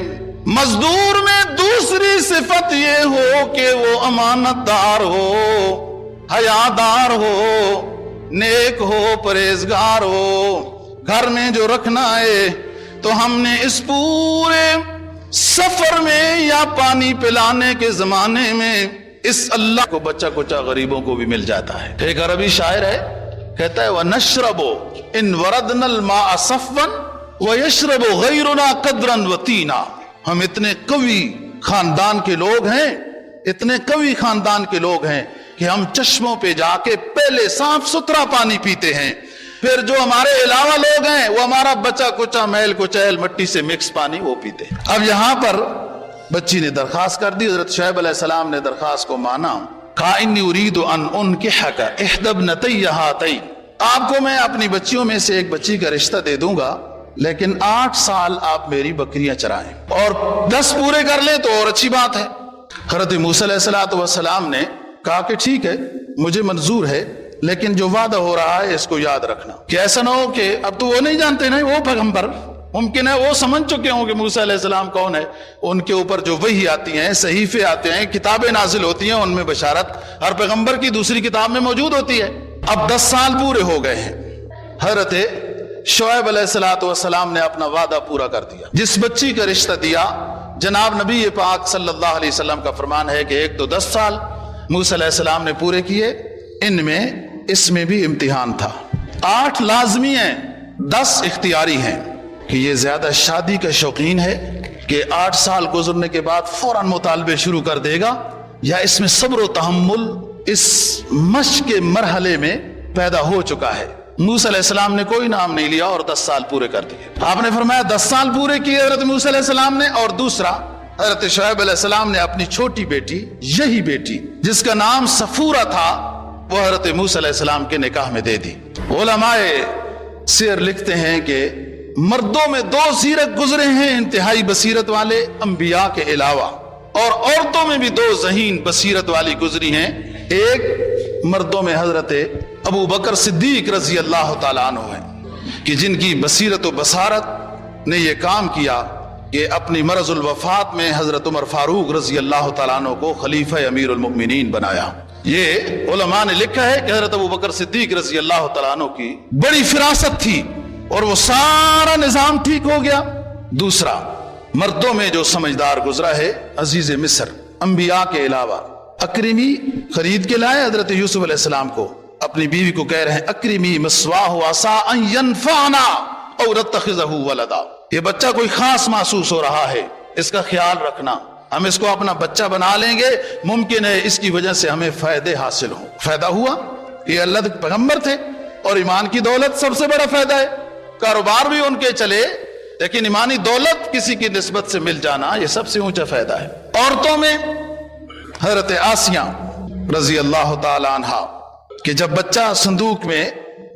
Speaker 2: مزدور میں دوسری صفت یہ ہو کہ وہ امانت دار ہو، حیادار ہو، نیک ہو، پرہیزگار ہو. گھر میں جو رکھنا ہے تو ہم نے اس پورے سفر میں یا پانی پلانے کے زمانے میں اس اللہ کو بچہ کچا غریبوں کو بھی مل جاتا ہے. ایک عربی شاعر ہے کہتا ہے وَنَشْرَبُ إِنْ وَرَدْنَا الْمَاءَ صَفًّا وَيَشْرَبُ غَيْرُنَا قَدْرًا وَتِينًا. ہم اتنے قوی خاندان کے لوگ ہیں، اتنے قوی خاندان کے لوگ ہیں کہ ہم چشموں پہ جا کے پہلے صاف ستھرا پانی پیتے ہیں، پھر جو ہمارے علاوہ لوگ ہیں وہ ہمارا بچا کچا میل کچیل مٹی سے مکس پانی وہ پیتے ہیں. اب یہاں پر بچی نے درخواست کر دی. حضرت شعیب علیہ السلام نے درخواست کو مانا. کہا انی ارید ان انکحک احدی ابنتی ہاتین، آپ کو میں اپنی بچیوں میں سے ایک بچی کا رشتہ دے دوں گا، لیکن 8 سال آپ میری بکریاں چرائیں، اور 10 پورے کر لیں تو اور اچھی بات ہے. حضرت موسیٰ علیہ السلام نے کہا کہ ٹھیک ہے مجھے منظور ہے، لیکن جو وعدہ ہو رہا ہے اس کو یاد رکھنا کہ ایسا نہ ہو کہ اب تو وہ نہیں جانتے نا وہ پیغمبر، ممکن ہے وہ سمجھ چکے ہوں کہ موسیٰ علیہ السلام کون ہے. ان کے اوپر جو وحی آتی ہیں، صحیفے آتے ہیں، کتابیں نازل ہوتی ہیں، ان میں بشارت ہر پیغمبر کی دوسری کتاب میں موجود ہوتی ہے. اب 10 سال پورے ہو گئے ہیں. حضرت شعیب علیہ السلام نے اپنا وعدہ پورا کر دیا. جس بچی کا رشتہ دیا، جناب نبی پاک صلی اللہ علیہ وسلم کا فرمان ہے کہ ایک تو 10 سال موسیٰ علیہ السلام نے پورے کیے. ان میں اس میں بھی امتحان تھا. 8 لازمی ہیں، 10 اختیاری ہیں. کہ یہ زیادہ شادی کا شوقین ہے کہ 8 سال گزرنے کے بعد فوراً مطالبے شروع کر دے گا، یا اس میں صبر و تحمل اس مشق کے مرحلے میں پیدا ہو چکا ہے. موسیٰ علیہ السلام نے کوئی نام نہیں لیا اور 10 سال پورے کر دیے. آپ نے فرمایا 10 سال پورے کیے حضرت موسیٰ علیہ السلام نے. اور دوسرا حضرت شعیب علیہ السلام نے اپنی چھوٹی بیٹی، یہی بیٹی جس کا نام صفورہ تھا، وہ حضرت موسیٰ علیہ السلام کے نکاح میں دے دی. علماء سیر لکھتے ہیں کہ مردوں میں 2 سیرت گزرے ہیں انتہائی بصیرت والے انبیاء کے علاوہ، اور عورتوں میں بھی 2 ذہین بصیرت والی گزری ہیں. ایک مردوں میں حضرت ابو بکر صدیق رضی اللہ تعالیٰ عنہ ہیں کہ جن کی بصیرت و بصارت نے یہ کام کیا کہ اپنی مرض الوفات میں حضرت عمر فاروق رضی اللہ تعالیٰ عنہ کو خلیفہ امیر المؤمنین بنایا۔ یہ علماء نے لکھا ہے کہ حضرت ابو بکر صدیق رضی اللہ تعالیٰ عنہ کی بڑی فراست تھی اور وہ سارا نظام ٹھیک ہو گیا۔ دوسرا، مردوں میں جو سمجھدار گزرا ہے عزیز مصر، انبیاء کے علاوہ اکرمی خرید کے لائے حضرت یوسف علیہ السلام کو، اپنی بیوی کو کہہ رہے ہیں اکرمی مثواہ عسیٰ ان ینفعنا او نتخذہ ولدا، یہ بچہ کوئی خاص محسوس ہو رہا ہے، اس کا خیال رکھنا، ہم اس کو اپنا بچہ بنا لیں گے، ممکن ہے اس کی وجہ سے ہمیں فائدے حاصل ہوں۔ فائدہ ہوا، یہ اللہ کے پیغمبر تھے اور ایمان کی دولت سب سے بڑا فائدہ ہے۔ کاروبار بھی ان کے چلے لیکن ایمانی دولت کسی کی نسبت سے مل جانا یہ سب سے اونچا فائدہ ہے۔ عورتوں میں حضرت آسیہ رضی اللہ تعالی عنہا کہ جب بچہ صندوق میں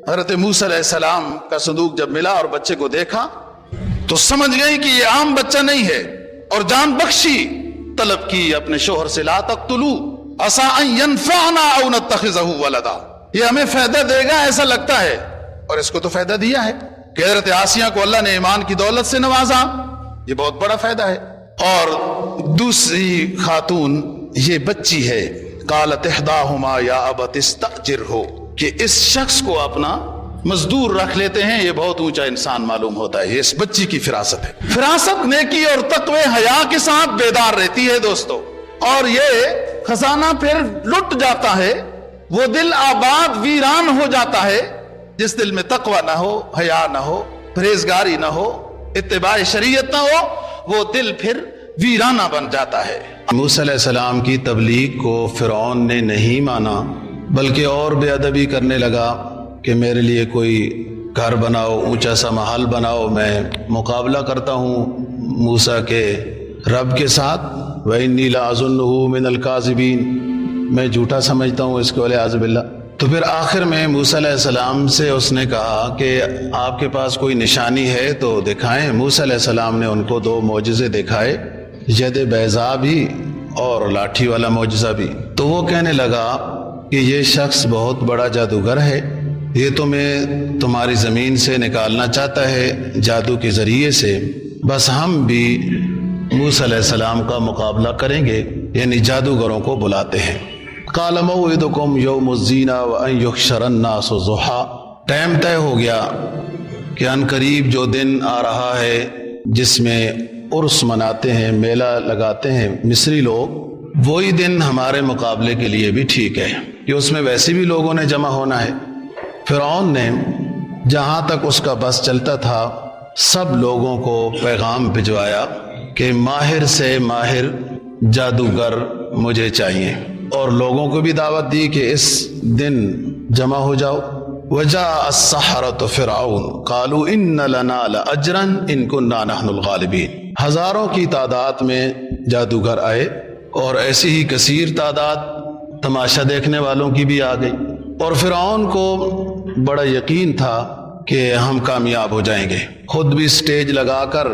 Speaker 2: حضرت موسیٰ علیہ السلام کا صندوق جب ملا اور بچے کو دیکھا تو سمجھ گئی کہ یہ عام بچہ نہیں ہے اور جان بخشی طلب کی اپنے شوہر سے، لا تقتلوا عسیٰ ان ینفعنا او نتخذہ ولدا، یہ ہمیں فائدہ دے گا ایسا لگتا ہے، اور اس کو تو فائدہ دیا ہے کہ حضرت آسیہ کو اللہ نے ایمان کی دولت سے نوازا، یہ بہت بڑا فائدہ ہے۔ اور دوسری خاتون یہ بچی ہے، قالت احداہما یا ابت استاجرہ، کہ اس شخص کو اپنا مزدور رکھ لیتے ہیں، یہ بہت اونچا انسان معلوم ہوتا ہے۔ یہ اس بچی کی فراست ہے۔ فراست نیکی اور تقوی حیا کے ساتھ بیدار رہتی ہے دوستو، اور یہ خزانہ پھر لٹ جاتا ہے، وہ دل آباد ویران ہو جاتا ہے جس دل میں تقوی نہ ہو، حیا نہ ہو، پرہیزگاری نہ ہو، اتباع شریعت نہ ہو، وہ دل پھر ویرانہ بن جاتا ہے۔
Speaker 3: موسیٰ علیہ السلام کی تبلیغ کو فرعون نے نہیں مانا، بلکہ اور بے ادبی کرنے لگا کہ میرے لیے کوئی گھر بناؤ، اونچا سا محل بناؤ، میں مقابلہ کرتا ہوں موسیٰ کے رب کے ساتھ، وَإِنِّي لَأَظُنُّهُ مِنَ الْكَاذِبِينَ، میں جھوٹا سمجھتا ہوں اس کو، والعیاذ باللہ۔ تو پھر آخر میں موسیٰ علیہ السلام سے اس نے کہا کہ آپ کے پاس کوئی نشانی ہے تو دکھائیں۔ موسیٰ علیہ السلام نے ان کو 2 معجزے دکھائے، ید بیضاء بھی اور لاٹھی والا معجزہ بھی۔ تو وہ کہنے لگا کہ یہ شخص بہت بڑا جادوگر ہے، یہ تمہیں تمہاری زمین سے نکالنا چاہتا ہے جادو کے ذریعے سے، بس ہم بھی موسیٰ علیہ السلام کا مقابلہ کریں گے، یعنی جادوگروں کو بلاتے ہیں۔ قال موعدکم یوم الزینہ وان یحشر الناس ضحیٰ، ٹائم طے ہو گیا کہ ان قریب جو دن آ رہا ہے جس میں عرس مناتے ہیں، میلہ لگاتے ہیں مصری لوگ، وہی دن ہمارے مقابلے کے لیے بھی ٹھیک ہے کہ اس میں ویسے بھی لوگوں نے جمع ہونا ہے۔ فرعون نے جہاں تک اس کا بس چلتا تھا سب لوگوں کو پیغام بھجوایا کہ ماہر سے ماہر جادوگر مجھے چاہیے، اور لوگوں کو بھی دعوت دی کہ اس دن جمع ہو جاؤ۔ وجاء السحرة فرعون قالوا ان لنا لاجرا ان كنا نحن الغالبین، ہزاروں کی تعداد میں جادوگر آئے اور ایسی ہی کثیر تعداد تماشا دیکھنے والوں کی بھی آ گئی، اور فرعون کو بڑا یقین تھا کہ ہم کامیاب ہو جائیں گے، خود بھی سٹیج لگا کر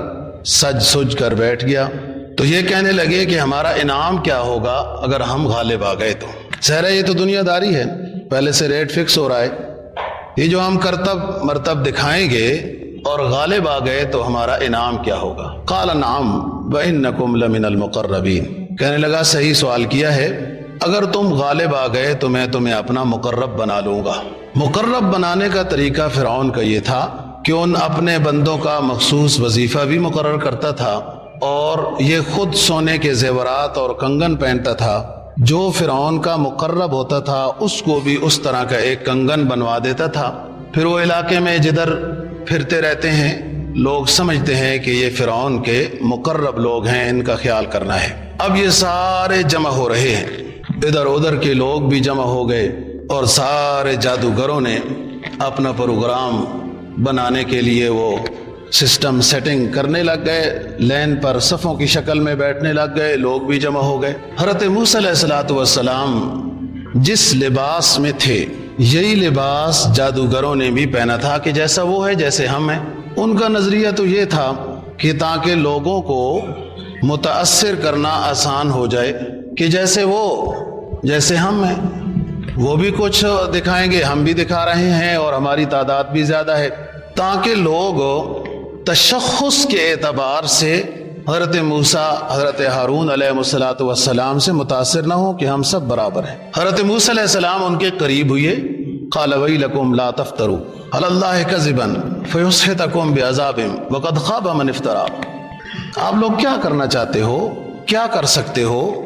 Speaker 3: سج سج کر بیٹھ گیا۔ تو یہ کہنے لگے کہ ہمارا انعام کیا ہوگا اگر ہم غالب آ گئے تو۔ ظاہر ہے یہ تو دنیا داری ہے، پہلے سے ریٹ فکس ہو رہا ہے، یہ جو ہم کرتب مرتب دکھائیں گے اور غالب آ گئے تو ہمارا انعام کیا ہوگا۔ قال نعم وانکم لمن المقربین، کہنے لگا صحیح سوال کیا ہے، اگر تم غالب آ گئے تو میں تمہیں اپنا مقرب بنا لوں گا۔ مقرب بنانے کا طریقہ فرعون کا یہ تھا کہ ان اپنے بندوں کا مخصوص وظیفہ بھی مقرر کرتا تھا، اور یہ خود سونے کے زیورات اور کنگن پہنتا تھا، جو فرعون کا مقرب ہوتا تھا اس کو بھی اس طرح کا ایک کنگن بنوا دیتا تھا۔ پھر وہ علاقے میں جدھر پھرتے رہتے ہیں لوگ سمجھتے ہیں کہ یہ فرعون کے مقرب لوگ ہیں، ان کا خیال کرنا ہے۔ اب یہ سارے جمع ہو رہے ہیں، ادھر ادھر کے لوگ بھی جمع ہو گئے، اور سارے جادوگروں نے اپنا پروگرام بنانے کے لیے وہ سسٹم سیٹنگ کرنے لگ گئے، لین پر صفوں کی شکل میں بیٹھنے لگ گئے، لوگ بھی جمع ہو گئے۔ حضرت موسیٰ علیہ السلام جس لباس میں تھے یہی لباس جادوگروں نے بھی پہنا تھا کہ جیسا وہ ہے جیسے ہم ہیں۔ ان کا نظریہ تو یہ تھا کہ تاکہ لوگوں کو متاثر کرنا آسان ہو جائے کہ جیسے وہ جیسے ہم ہیں، وہ بھی کچھ دکھائیں گے، ہم بھی دکھا رہے ہیں، اور ہماری تعداد بھی زیادہ ہے، تاکہ لوگ تشخص کے اعتبار سے حضرت موسیٰ حضرت ہارون علیہ السلام سے متاثر نہ ہو کہ ہم سب برابر ہیں۔ حضرت موسیٰ علیہ السلام ان کے قریب ہوئے، قال ویلکم لا تفتروا علی اللہ کذبا فیسحتکم بعذاب وقد خاب من افترا۔ آپ لوگ کیا کرنا چاہتے ہو، کیا کر سکتے ہو؟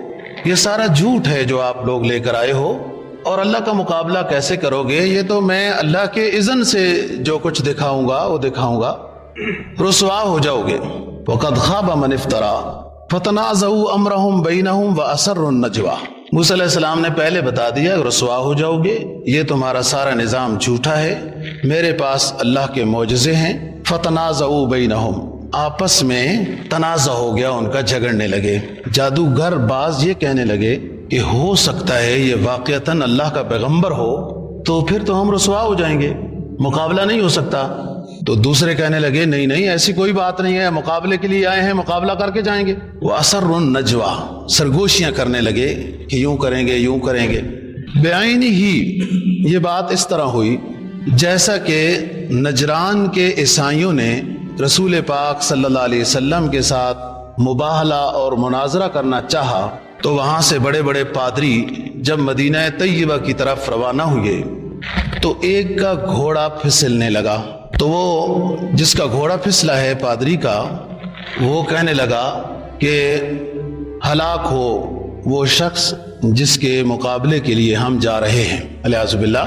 Speaker 3: یہ سارا جھوٹ ہے جو آپ لوگ لے کر آئے ہو، اور اللہ کا مقابلہ کیسے کرو گے؟ یہ تو میں اللہ کے اذن سے جو کچھ دکھاؤں گا وہ دکھاؤں گا، رسوا ہو جاؤ گے۔ وقد خاب من افترا فتنازعوا امرهم بینہم واسروا النجوى۔ موسیٰ علیہ السلام نے پہلے بتا دیا رسوا ہو جاؤ گے، یہ تمہارا سارا نظام جھوٹا ہے، میرے پاس اللہ کے معجزے ہیں۔ فتنازعوا بینہم، آپس میں تنازع ہو گیا، ان کا جھگڑنے لگے۔ جادوگر باز یہ کہنے لگے کہ ہو سکتا ہے یہ واقعتاً اللہ کا پیغمبر ہو، تو پھر تو ہم رسوا ہو جائیں گے، مقابلہ نہیں ہو سکتا۔ تو دوسرے کہنے لگے نہیں نہیں، ایسی کوئی بات نہیں ہے، مقابلے کے لیے آئے ہیں، مقابلہ کر کے جائیں گے۔ وہ اسروا النجوى، سرگوشیاں کرنے لگے کہ یوں کریں گے یوں کریں گے۔ بعین ہی یہ بات اس طرح ہوئی جیسا کہ نجران کے عیسائیوں نے رسول پاک صلی اللہ علیہ وسلم کے ساتھ مباہلہ اور مناظرہ کرنا چاہا، تو وہاں سے بڑے بڑے پادری جب مدینہ طیبہ کی طرف روانہ ہوئے تو ایک کا گھوڑا پھسلنے لگا، تو وہ جس کا گھوڑا پھسلا ہے پادری کا، وہ کہنے لگا کہ ہلاک ہو وہ شخص جس کے مقابلے کے لیے ہم جا رہے ہیں۔ الیاذ باللہ،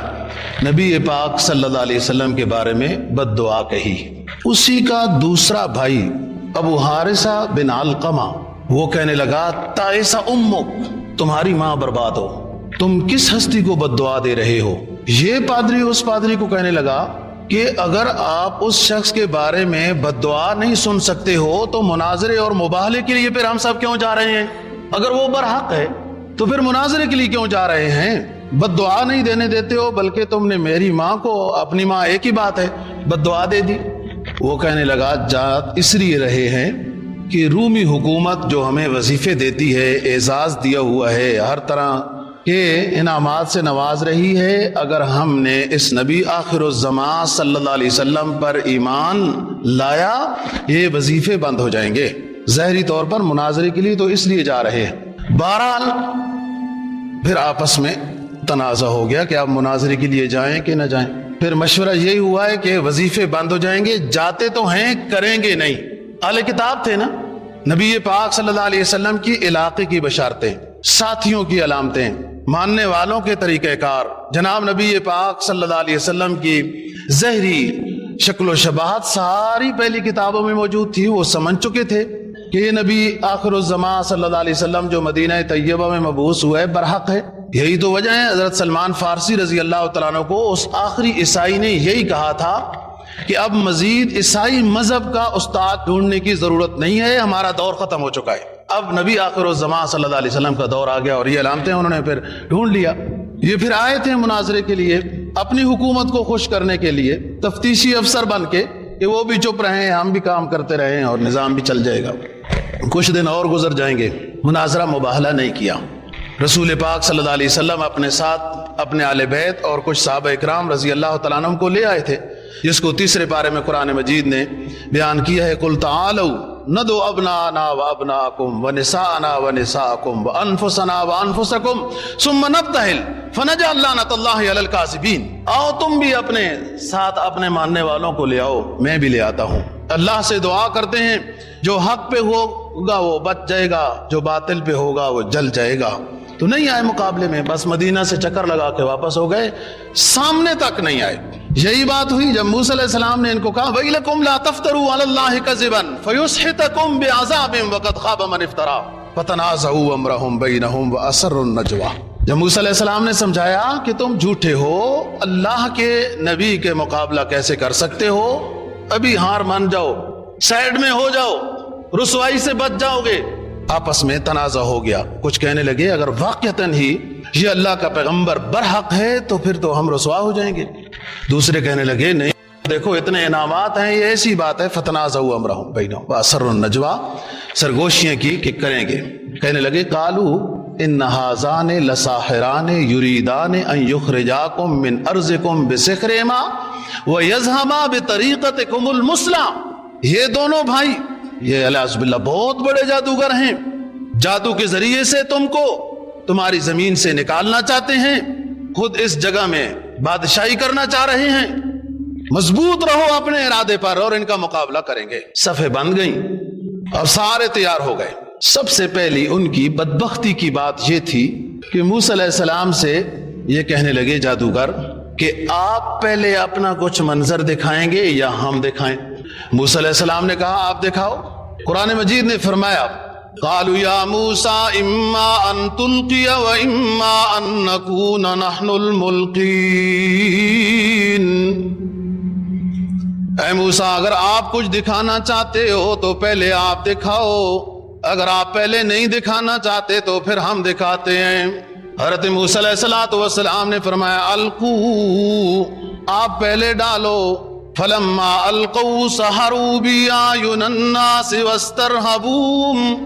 Speaker 3: نبی پاک صلی اللہ علیہ وسلم کے بارے میں بد دعا کہی۔ اسی کا دوسرا بھائی ابو حارثہ بن علقمہ وہ کہنے لگا تائس امک، تمہاری ماں برباد ہو، تم کس ہستی کو بد دعا دے رہے ہو؟ یہ پادری اس پادری کو کہنے لگا کہ اگر آپ اس شخص کے بارے میں بد دعا نہیں سن سکتے ہو تو مناظرے اور مباہلے کے لیے پھر ہم سب کیوں جا رہے ہیں؟ اگر وہ برحق ہے تو پھر مناظرے کے لیے کیوں جا رہے ہیں؟ بد دعا نہیں دینے دیتے ہو، بلکہ تم نے میری ماں کو، اپنی ماں ایک ہی بات ہے، بد دعا دے دی۔ وہ کہنے لگا جات اس لیے رہے ہیں کہ رومی حکومت جو ہمیں وظیفے دیتی ہے، اعزاز دیا ہوا ہے، ہر طرح کے انعامات سے نواز رہی ہے، اگر ہم نے اس نبی آخر الزمان صلی اللہ علیہ وسلم پر ایمان لایا یہ وظیفے بند ہو جائیں گے۔ ظاہری طور پر مناظرے کے لیے تو اس لیے جا رہے ہیں۔ بہرحال پھر آپس میں تنازع ہو گیا کہ آپ مناظرے کے لیے جائیں کہ نہ جائیں۔ پھر مشورہ یہی ہوا ہے کہ وظیفے بند ہو جائیں گے، جاتے تو ہیں کریں گے نہیں۔ اہل کتاب تھے نا، نبی پاک صلی اللہ علیہ وسلم کی علاقے کی بشارتیں، ساتھیوں کی علامتیں، ماننے والوں کے طریقہ کار، جناب نبی پاک صلی اللہ علیہ وسلم کی ظاہری شکل و شباہت ساری پہلی کتابوں میں موجود تھی۔ وہ سمجھ چکے تھے کہ یہ نبی آخر الزمان صلی اللہ علیہ وسلم جو مدینہ طیبہ میں مبعوث ہوا ہے برحق ہے۔ یہی تو وجہ ہے حضرت سلمان فارسی رضی اللہ تعالیٰ عنہ کو اس آخری عیسائی نے یہی کہا تھا کہ اب مزید عیسائی مذہب کا استاد ڈھونڈنے کی ضرورت نہیں ہے، ہمارا دور ختم ہو چکا ہے، اب نبی آخر الزمان صلی اللہ علیہ وسلم کا دور آ گیا۔ اور یہ علامتیں انہوں نے پھر ڈھونڈ لیا۔ یہ پھر آئے تھے مناظرے کے لیے، اپنی حکومت کو خوش کرنے کے لیے، تفتیشی افسر بن کے کہ وہ بھی چپ رہیں، ہم بھی کام کرتے رہیں اور نظام بھی چل جائے گا۔ کچھ دن اور گزر جائیں گے، مناظرہ مباہلہ نہیں کیا۔ رسول پاک صلی اللہ علیہ وسلم اپنے ساتھ اپنے اہل بیت اور کچھ صحابہ اکرام رضی اللہ تعالیٰ عنہم کو لے آئے تھے، جس کو تیسرے پارے میں قرآن مجید نے بیان کیا ہے، قل تعالوا ندعو ابناءنا وابناءکم ونساءنا ونساءکم وانفسنا وانفسکم ثم نبتہل فنجعل لعنۃ اللہ علی الکاذبین۔ آؤ تم بھی اپنے ساتھ اپنے ماننے والوں کو لے آؤ، میں بھی لے آتا ہوں۔ اللہ سے دعا کرتے ہیں جو حق پہ ہوگا وہ بچ جائے گا، جو باطل پہ ہوگا وہ جل جائے گا۔ تو نہیں آئے مقابلے میں، بس مدینہ سے چکر لگا کے واپس ہو گئے، سامنے تک نہیں آئے۔ یہی بات ہوئی جب موسیٰ علیہ السلام نے ان کو کہا وَإِلَكُمْ لَا تَفْتَرُوا عَلَى اللَّهِ كَذِبًا فَيُسْحِتَكُمْ بِعَذَابٍ وَقَدْ خَابَ مَنِ افْتَرَىٰ فَتَنَازَعُوا أَمْرَهُمْ بَيْنَهُمْ وَأَسَرُّوا النَّجْوَىٰ۔ جب موسیٰ علیہ السلام نے سمجھایا کہ تم جھوٹے ہو، اللہ کے نبی کے مقابلہ کیسے کر سکتے ہو، ابھی ہار مان جاؤ، سائیڈ میں ہو جاؤ، رسوائی سے بچ جاؤ گے۔ آپس میں تنازع ہو گیا۔ کچھ کہنے لگے اگر واقعتاً ہی یہ اللہ کا پیغمبر برحق ہے تو پھر تو ہم رسوا ہو جائیں گے۔ دوسرے کہنے لگے نہیں، دیکھو اتنے انعامات ہیں، یہ ایسی بات ہے، فتنازعوا امرهم بینہم واسروا النجویٰ، سرگوشیاں کی کہ کریں گے۔ کہنے لگے قالوا ان ھذان لساحران یریدان ان یخرجاکم من ارضکم بسحرہما ویذھبا بطریقتکم المثلی۔ یہ دونوں بھائی یہ الیاذ باللہ بہت بڑے جادوگر ہیں، جادو کے ذریعے سے تم کو تمہاری زمین سے نکالنا چاہتے ہیں، خود اس جگہ میں بادشاہی کرنا چاہ رہے ہیں، مضبوط رہو اپنے ارادے پر اور ان کا مقابلہ کریں گے۔ صفیں بند گئیں اور سارے تیار ہو گئے۔ سب سے پہلی ان کی بدبختی کی بات یہ تھی کہ موسیٰ علیہ السلام سے یہ کہنے لگے جادوگر کہ آپ پہلے اپنا کچھ منظر دکھائیں گے یا ہم دکھائیں؟ موسیٰ علیہ السلام نے کہا آپ دکھاؤ۔ قرآن مجید نے فرمایا قالوا یا موسیٰ اما ان تلقی و اما ان نکون نحن الملقین، اے موسیٰ اگر آپ کچھ دکھانا چاہتے ہو تو پہلے آپ دکھاؤ، اگر آپ پہلے نہیں دکھانا چاہتے تو پھر ہم دکھاتے ہیں۔ حضرت موسیٰ علیہ السلام نے فرمایا القو، آپ پہلے ڈالو۔ فلما القوا سحروا بأعین الناس واسترہبوهم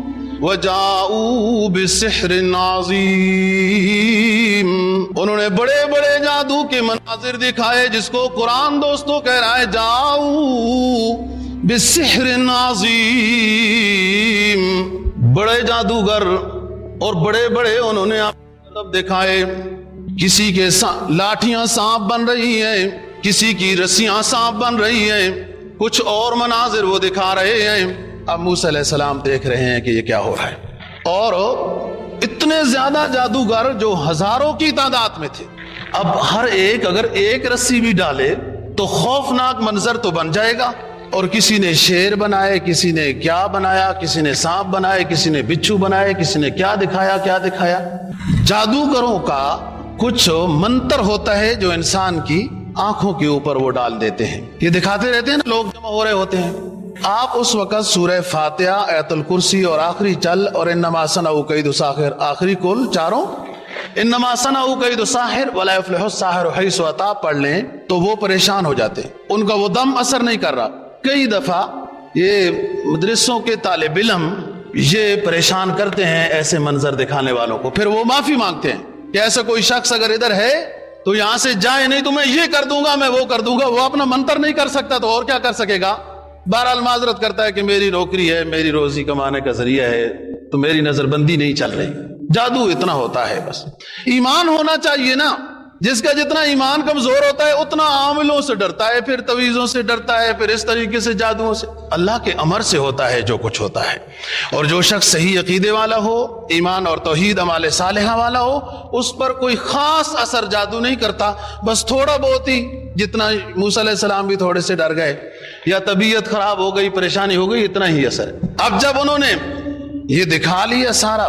Speaker 3: وجاؤوا بسحر عظیم، انہوں نے بڑے بڑے جادو کے مناظر دکھائے جس کو قرآن دوستوں کہہ رہا ہے جاؤ بسحر عظیم، بڑے جادوگر اور بڑے بڑے انہوں نے دکھائے، کسی کے لاٹھیاں سانپ بن رہی ہیں، کسی کی رسیاں سانپ بن رہی ہیں، کچھ اور مناظر وہ دکھا رہے ہیں۔ اب موسیٰ علیہ السلام دیکھ رہے ہیں کہ یہ کیا ہو رہا ہے، اور اتنے زیادہ جادوگر جو ہزاروں کی تعداد میں تھے، اب ہر ایک اگر ایک رسی بھی ڈالے تو خوفناک منظر تو بن جائے گا، اور کسی نے شیر بنائے، کسی نے کیا بنایا، کسی نے سانپ بنائے، کسی نے بچھو بنائے، کسی نے کیا دکھایا۔ جادوگروں کا کچھ منتر ہوتا ہے جو انسان کی آنکھوں کے اوپر وہ ڈال دیتے ہیں، یہ دکھاتے رہتے ہیں نا، لوگ جمع ہو رہے ہوتے ہیں، آپ اس وقت سورہ فاتحہ، آیت الکرسی اور آخری چل اور انما صنعوا کید ساحر، آخری کل چاروں انما صنعوا کید ساحر ولا یفلح الساحر حیث اتی پڑھ لیں تو وہ پریشان ہو جاتے ہیں، ان کا وہ دم اثر نہیں کر رہا۔ کئی دفعہ یہ مدرسوں کے طالب علم یہ پریشان کرتے ہیں ایسے منظر دکھانے والوں کو، پھر وہ معافی مانگتے ہیں کہ ایسا کوئی شخص اگر ادھر ہے تو یہاں سے جائے نہیں، تو میں یہ کر دوں گا، میں وہ کر دوں گا۔ وہ اپنا منتر نہیں کر سکتا تو اور کیا کر سکے گا؟ بہرحال معذرت کرتا ہے کہ میری نوکری ہے، میری روزی کمانے کا ذریعہ ہے، تو میری نظر بندی نہیں چل رہی۔ جادو اتنا ہوتا ہے، بس ایمان ہونا چاہیے نا، جس کا جتنا ایمان کمزور ہوتا ہے اتنا عاملوں سے ڈرتا ہے، پھر تویزوں سے ڈرتا ہے، پھر اس طریقے سے جادوؤں سے۔ اللہ کے امر سے ہوتا ہے جو کچھ ہوتا ہے، اور جو شخص صحیح عقیدے والا ہو، ایمان اور توحید اعمال صالحہ والا ہو، اس پر کوئی خاص اثر جادو نہیں کرتا، بس تھوڑا بہت ہی، جتنا موسیٰ علیہ السلام بھی تھوڑے سے ڈر گئے یا طبیعت خراب ہو گئی، پریشانی ہو گئی، اتنا ہی اثر ہے۔ اب جب انہوں نے یہ دکھا لیا سارا،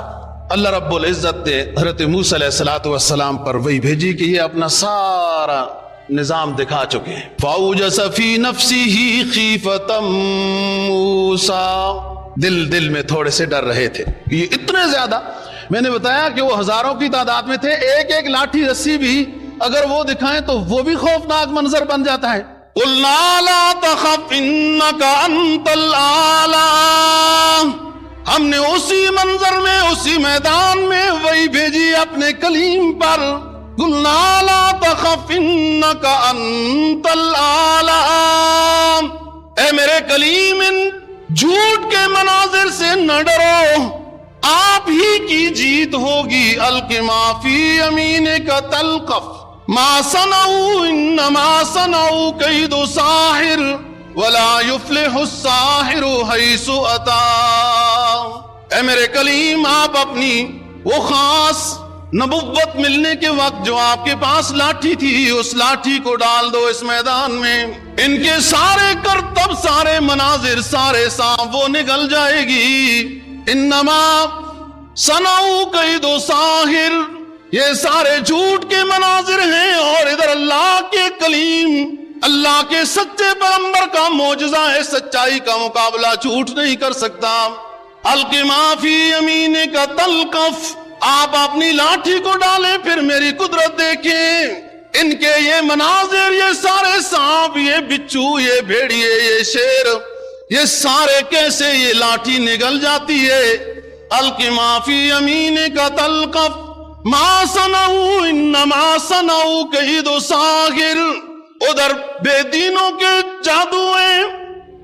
Speaker 3: اللہ رب العزت نے حضرت موسیٰ علیہ السلام پر وہی بھیجی کہ یہ اپنا سارا نظام دکھا چکے ہیں۔ فَأَوْجَسَ فِي نَفْسِهِ خِيفَةً مُوسَىٰ، دل میں تھوڑے سے ڈر رہے تھے، یہ اتنے زیادہ، میں نے بتایا کہ وہ ہزاروں کی تعداد میں تھے، ایک ایک لاٹھی رسی بھی اگر وہ دکھائیں تو وہ بھی خوفناک منظر بن جاتا ہے۔ قُلْنَا لَا تَخَفْ إِنَّكَ أَنْتَ الْأَعْلَىٰ، ہم نے اسی منظر میں، اسی میدان میں وہی بھیجی اپنے کلیم پر۔ قُلْنَا لَا تَخَفْ إِنَّكَ أَنْتَ الْأَعْلَىٰ، اے میرے کلیم ان جھوٹ کے مناظر سے نہ ڈرو، آپ ہی کی جیت ہوگی۔ الْقِ مَا فِي يَمِينِكَ تَلْقَفْ مَا صَنَعُوا إِنَّمَا صَنَعُوا كَيْدُ سَاحِرٍ وَلَا يُفْلِحُ السَّاحِرُ حَيْثُ أَتَىٰ، اے میرے کلیم آپ اپنی وہ خاص نبوت ملنے کے وقت جو آپ کے پاس لاٹھی تھی، اس لاٹھی کو ڈال دو اس میدان میں، ان کے سارے کرتب، سارے مناظر، سارے سانپ وہ نگل جائے گی۔ انما صنعوا کید ساحر، یہ سارے جھوٹ کے مناظر ہیں، اور ادھر اللہ کے کلیم، اللہ کے سچے پیغمبر کا معجزہ ہے، سچائی کا مقابلہ جھوٹ نہیں کر سکتا۔ الق ما فی یمینک تلقف، آپ اپنی لاٹھی کو ڈالیں پھر میری قدرت دیکھیں۔ ان کے یہ مناظر، یہ سارے سانپ، یہ بچھو، یہ بھیڑیے، یہ شیر، یہ سارے کیسے یہ لاٹھی نگل جاتی ہے۔ الق ما فی یمینک تلقف ما صنعوا انما صنعوا کید ساحر، ادھر بے دینوں کے جادو ہیں،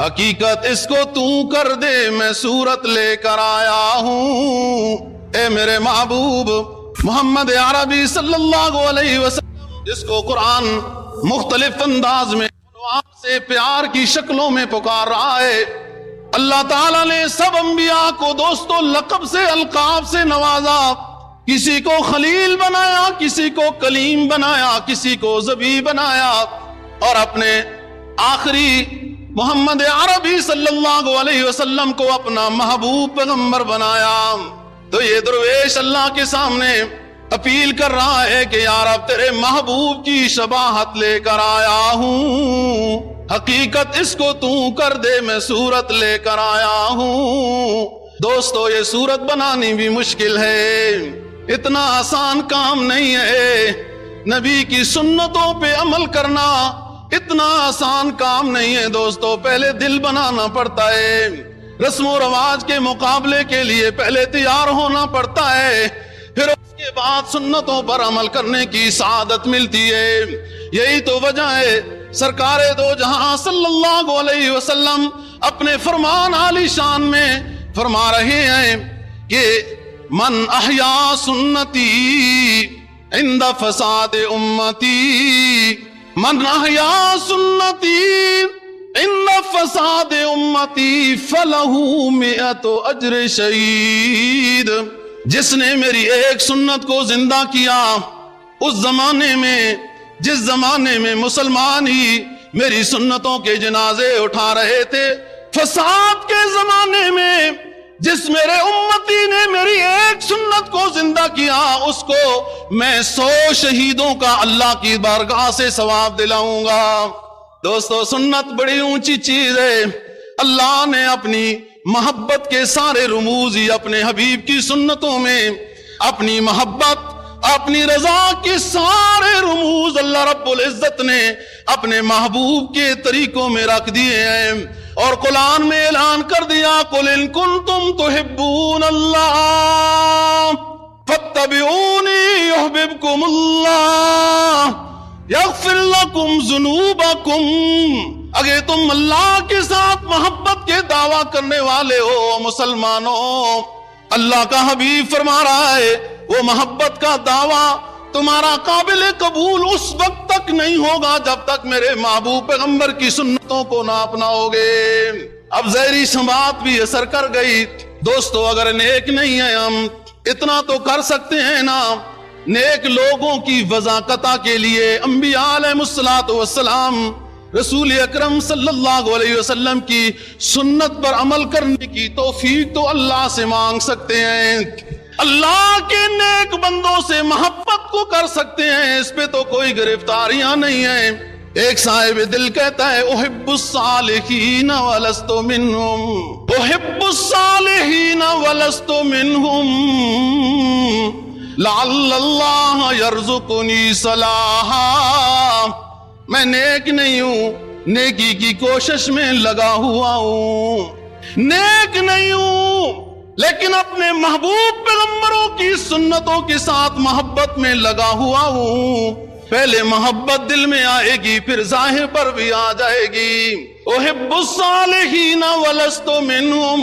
Speaker 3: حقیقت اس کو تو کر دے میں صورت لے کر آیا ہوں. اے میرے محبوب محمد عربی صلی اللہ علیہ وسلم، جس کو قرآن مختلف انداز میں سے پیار کی شکلوں میں پکار رہا ہے، اللہ تعالیٰ نے سب انبیاء کو دوستو لقب سے، القاب سے نوازا. کسی کو خلیل بنایا، کسی کو کلیم بنایا، کسی کو ذبیح بنایا، اور اپنے آخری محمد عربی صلی اللہ علیہ وسلم کو اپنا محبوب پیغمبر بنایا. تو یہ درویش اللہ کے سامنے اپیل کر رہا ہے کہ یا رب تیرے محبوب کی شباہت لے کر آیا ہوں، حقیقت اس کو تو کر دے میں صورت لے کر آیا ہوں. دوستو یہ صورت بنانی بھی مشکل ہے، اتنا آسان کام نہیں ہے. نبی کی سنتوں پہ عمل کرنا اتنا آسان کام نہیں ہے دوستو، پہلے دل بنانا پڑتا ہے. رسم و رواج کے مقابلے کے لیے پہلے تیار ہونا پڑتا ہے، پھر اس کے بعد سنتوں پر عمل کرنے کی سعادت ملتی ہے. یہی تو وجہ ہے سرکار دو جہاں صلی اللہ علیہ وسلم اپنے فرمان عالی شان میں فرما رہے ہیں کہ من احیا سنتی عند فساد امتی، من احیا سنتی عند فساد امتی فلہ مئت اجر شہید. جس نے میری ایک سنت کو زندہ کیا، اس زمانے میں جس زمانے میں مسلمان ہی میری سنتوں کے جنازے اٹھا رہے تھے، فساد کے زمانے میں جس میرے امتی نے میری ایک سنت کو زندہ کیا، اس کو میں 100 شہیدوں کا اللہ کی بارگاہ سے ثواب دلاؤں گا. دوستو سنت بڑی اونچی چیز ہے. اللہ نے اپنی محبت کے سارے رموز ہی اپنے حبیب کی سنتوں میں، اپنی محبت اپنی رضا کے سارے رموز اللہ رب العزت نے اپنے محبوب کے طریقوں میں رکھ دیے ہیں. اور قرآن میں اعلان کر دیا قل ان کنتم تحبون اللہ فاتبعونی یحببکم اللہ یغفر لکم ذنوبکم. اگر تم اللہ کے ساتھ محبت کے دعویٰ کرنے والے ہو مسلمانوں، اللہ کا حبیب فرما رہا ہے وہ محبت کا دعویٰ تمہارا قابل قبول اس وقت تک نہیں ہوگا جب تک میرے محبوب پیغمبر کی سنتوں کو نہ اپناؤ گے. اب ظاہری سماعت بھی اثر کر گئی. دوستو اگر نیک نہیں ہے ہم اتنا تو کر سکتے ہیں نا، نیک لوگوں کی وضاقتہ کے لیے انبیاء علیہ الصلوۃ والسلام رسول اکرم صلی اللہ علیہ وسلم کی سنت پر عمل کرنے کی توفیق تو اللہ سے مانگ سکتے ہیں. اللہ کے نیک بندوں سے محبت کو کر سکتے ہیں، اس پہ تو کوئی گرفتاریاں نہیں ہیں. ایک صاحب دل کہتا ہے احب الصالحین ولست منہم، احب الصالحین ولست منہم لعل اللہ یرزقنی صلاحا. میں نیک نہیں ہوں، نیکی کی کوشش میں لگا ہوا ہوں. نیک نہیں ہوں لیکن اپنے محبوب پیغمبروں کی سنتوں کے ساتھ محبت میں لگا ہوا ہوں. پہلے محبت دل میں آئے گی پھر ظاہر پر بھی آ جائے گی. احب الصالحین ولست منہم،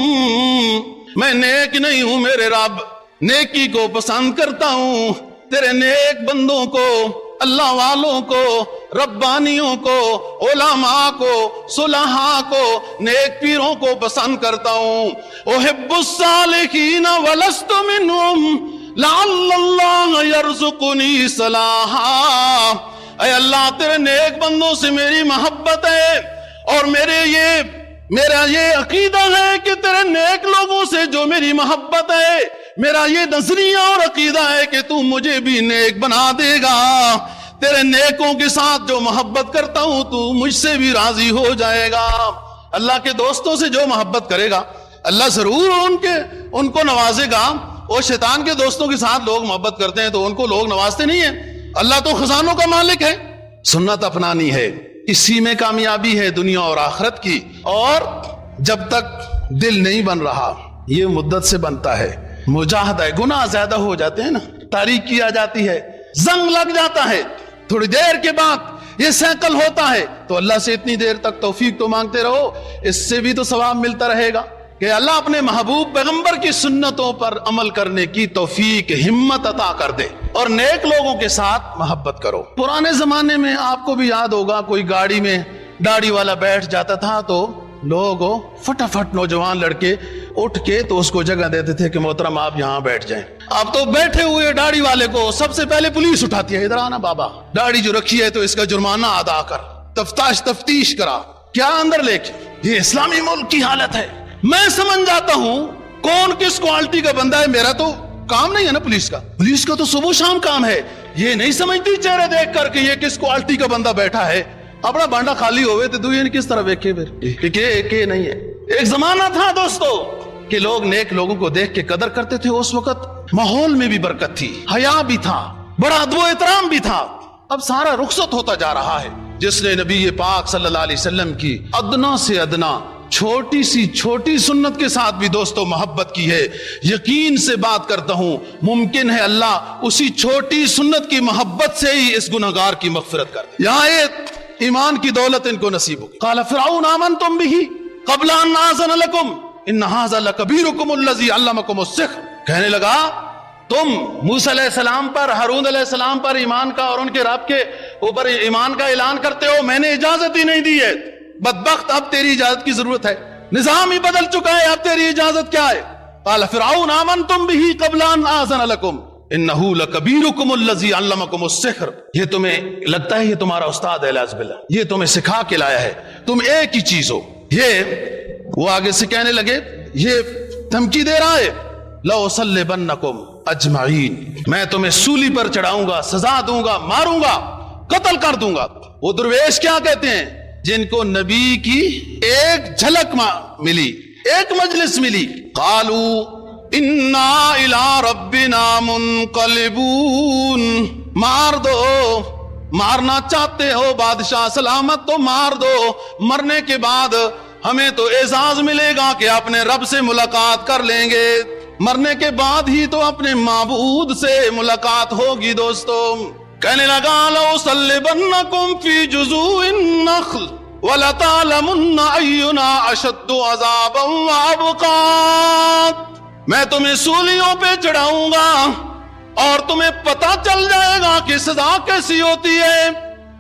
Speaker 3: میں نیک نہیں ہوں میرے رب، نیکی کو پسند کرتا ہوں. تیرے نیک بندوں کو، اللہ والوں کو، ربانیوں کو، علماء کو، صلحاء کو، نیک پیروں کو پسند کرتا ہوں. احب الصالحین ولست منہم لعل اللہ یرزقنی صلاحا. اے اللہ تیرے نیک بندوں سے میری محبت ہے اور میرا یہ عقیدہ ہے کہ تیرے نیک لوگوں سے جو میری محبت ہے، میرا یہ نظریہ اور عقیدہ ہے کہ تو مجھے بھی نیک بنا دے گا. تیرے نیکوں کے ساتھ جو محبت کرتا ہوں تو مجھ سے بھی راضی ہو جائے گا. اللہ کے دوستوں سے جو محبت کرے گا اللہ ضرور ان کو نوازے گا. اور شیطان کے دوستوں کے ساتھ لوگ محبت کرتے ہیں تو ان کو لوگ نوازتے نہیں ہیں. اللہ تو خزانوں کا مالک ہے. سنت اپنانی ہے، اسی میں کامیابی ہے دنیا اور آخرت کی. اور جب تک دل نہیں بن رہا، یہ مدت سے بنتا ہے. مجاہدہ ہے، گناہ زیادہ ہو جاتے ہیں نا، تاریکی آ جاتی ہے، زنگ لگ جاتا ہے، تھوڑی دیر کے بعد یہ سائیکل ہوتا ہے تو اللہ سے اتنی دیر تک توفیق تو مانگتے رہو، اس سے بھی تو ثواب ملتا رہے گا کہ اللہ اپنے محبوب پیغمبر کی سنتوں پر عمل کرنے کی توفیق ہمت عطا کر دے، اور نیک لوگوں کے ساتھ محبت کرو۔ پرانے زمانے میں آپ کو بھی یاد ہوگا، کوئی گاڑی میں داڑھی والا بیٹھ جاتا تھا تو لوگ فٹافٹ نوجوان لڑکے اٹھ کے تو اس کو جگہ دیتے تھے کہ محترم آپ یہاں بیٹھ جائیں۔ اب تو بیٹھے ہوئے داڑھی والے کو سب سے پہلے پولیس اٹھاتی ہے، ادھر آنا بابا، داڑھی جو رکھی ہے تو اس کا جرمانہ ادا کر، تفتیش کرا، کیا اندر لے کے۔ یہ اسلامی ملک کی حالت ہے۔ میں سمجھ جاتا ہوں کون کس کوالٹی کا بندہ ہے، میرا تو کام نہیں ہے نا پولیس کا، پولیس کا تو صبح شام کام ہے۔ یہ نہیں سمجھتی چہرے دیکھ کر کہ یہ کس کوالٹی کا بندہ بیٹھا ہے، اپنا بانڈا خالی ہوئے تو دوسرے کس طرح دیکھے پھر کہ نہیں ہے۔ ایک زمانہ تھا دوستو کہ لوگ نیک لوگوں کو دیکھ کے قدر کرتے تھے، اس وقت ماحول میں بھی برکت تھی، حیا بھی تھا، بڑا ادب و احترام بھی تھا۔ اب سارا رخصت ہوتا جا رہا ہے۔ جس نے نبی پاک صلی اللہ علیہ وسلم کی ادنا سے ادنا چھوٹی سی چھوٹی سنت کے ساتھ بھی دوستو محبت کی ہے، یقین سے بات کرتا ہوں ممکن ہے اللہ اسی چھوٹی سنت کی محبت سے ہی اس گنہگار کی مغفرت کر دے۔ یہاں ایمان کی دولت ان کو نصیب ہوگی۔ قال فرعون آمنتم به قبل ان آذن لكم ان هذا لكبيركم الذي علمكم السحر۔ کہنے لگا تم موسیٰ علیہ السلام پر، ہارون علیہ السلام پر ایمان کا اور ان کے رب کے اوپر ایمان کا اعلان کرتے ہو، میں نے اجازت ہی نہیں دی ہے۔ بدبخت، اب تیری اجازت کی ضرورت ہے، نظام ہی بدل چکا ہے، اب تیری اجازت کیا ہے؟ قال فرعون آمنتم به قبل ان آذن لكم انه لکبیرکم الذی علمکم السحر۔ یہ تمہیں لگتا ہے یہ تمہارا استاد ہے، اعوذ باللہ، یہ تمہیں سکھا کے لایا ہے، تم ایک ہی چیز ہو۔ یہ وہ آگے سے کہنے لگے، یہ دھمکی دے رہا ہے، لأصلبنکم اجمعین، میں تمہیں سولی پر چڑھاؤں گا، سزا دوں گا، ماروں گا، قتل کر دوں گا۔ وہ درویش کیا کہتے ہیں؟ جن کو نبی کی ایک جھلک ملی، ایک مجلس ملی، قالوا انا الی ربنا منقلبون، مار دو، مارنا چاہتے ہو بادشاہ سلامت تو مار دو، مرنے کے بعد ہمیں تو اعزاز ملے گا کہ اپنے رب سے ملاقات کر لیں گے، مرنے کے بعد ہی تو اپنے معبود سے ملاقات ہوگی۔ دوستو کہنے لگا لأصلبنکم فی جذوع النخل وَلَتَعْلَمُنَّ أَيُّنَا أَشَدُّ عَذَابًا وَأَبْقَىٰ، میں تمہیں سولیوں پہ چڑھاؤں گا اور تمہیں پتہ چل جائے گا کہ سزا کیسی ہوتی ہے۔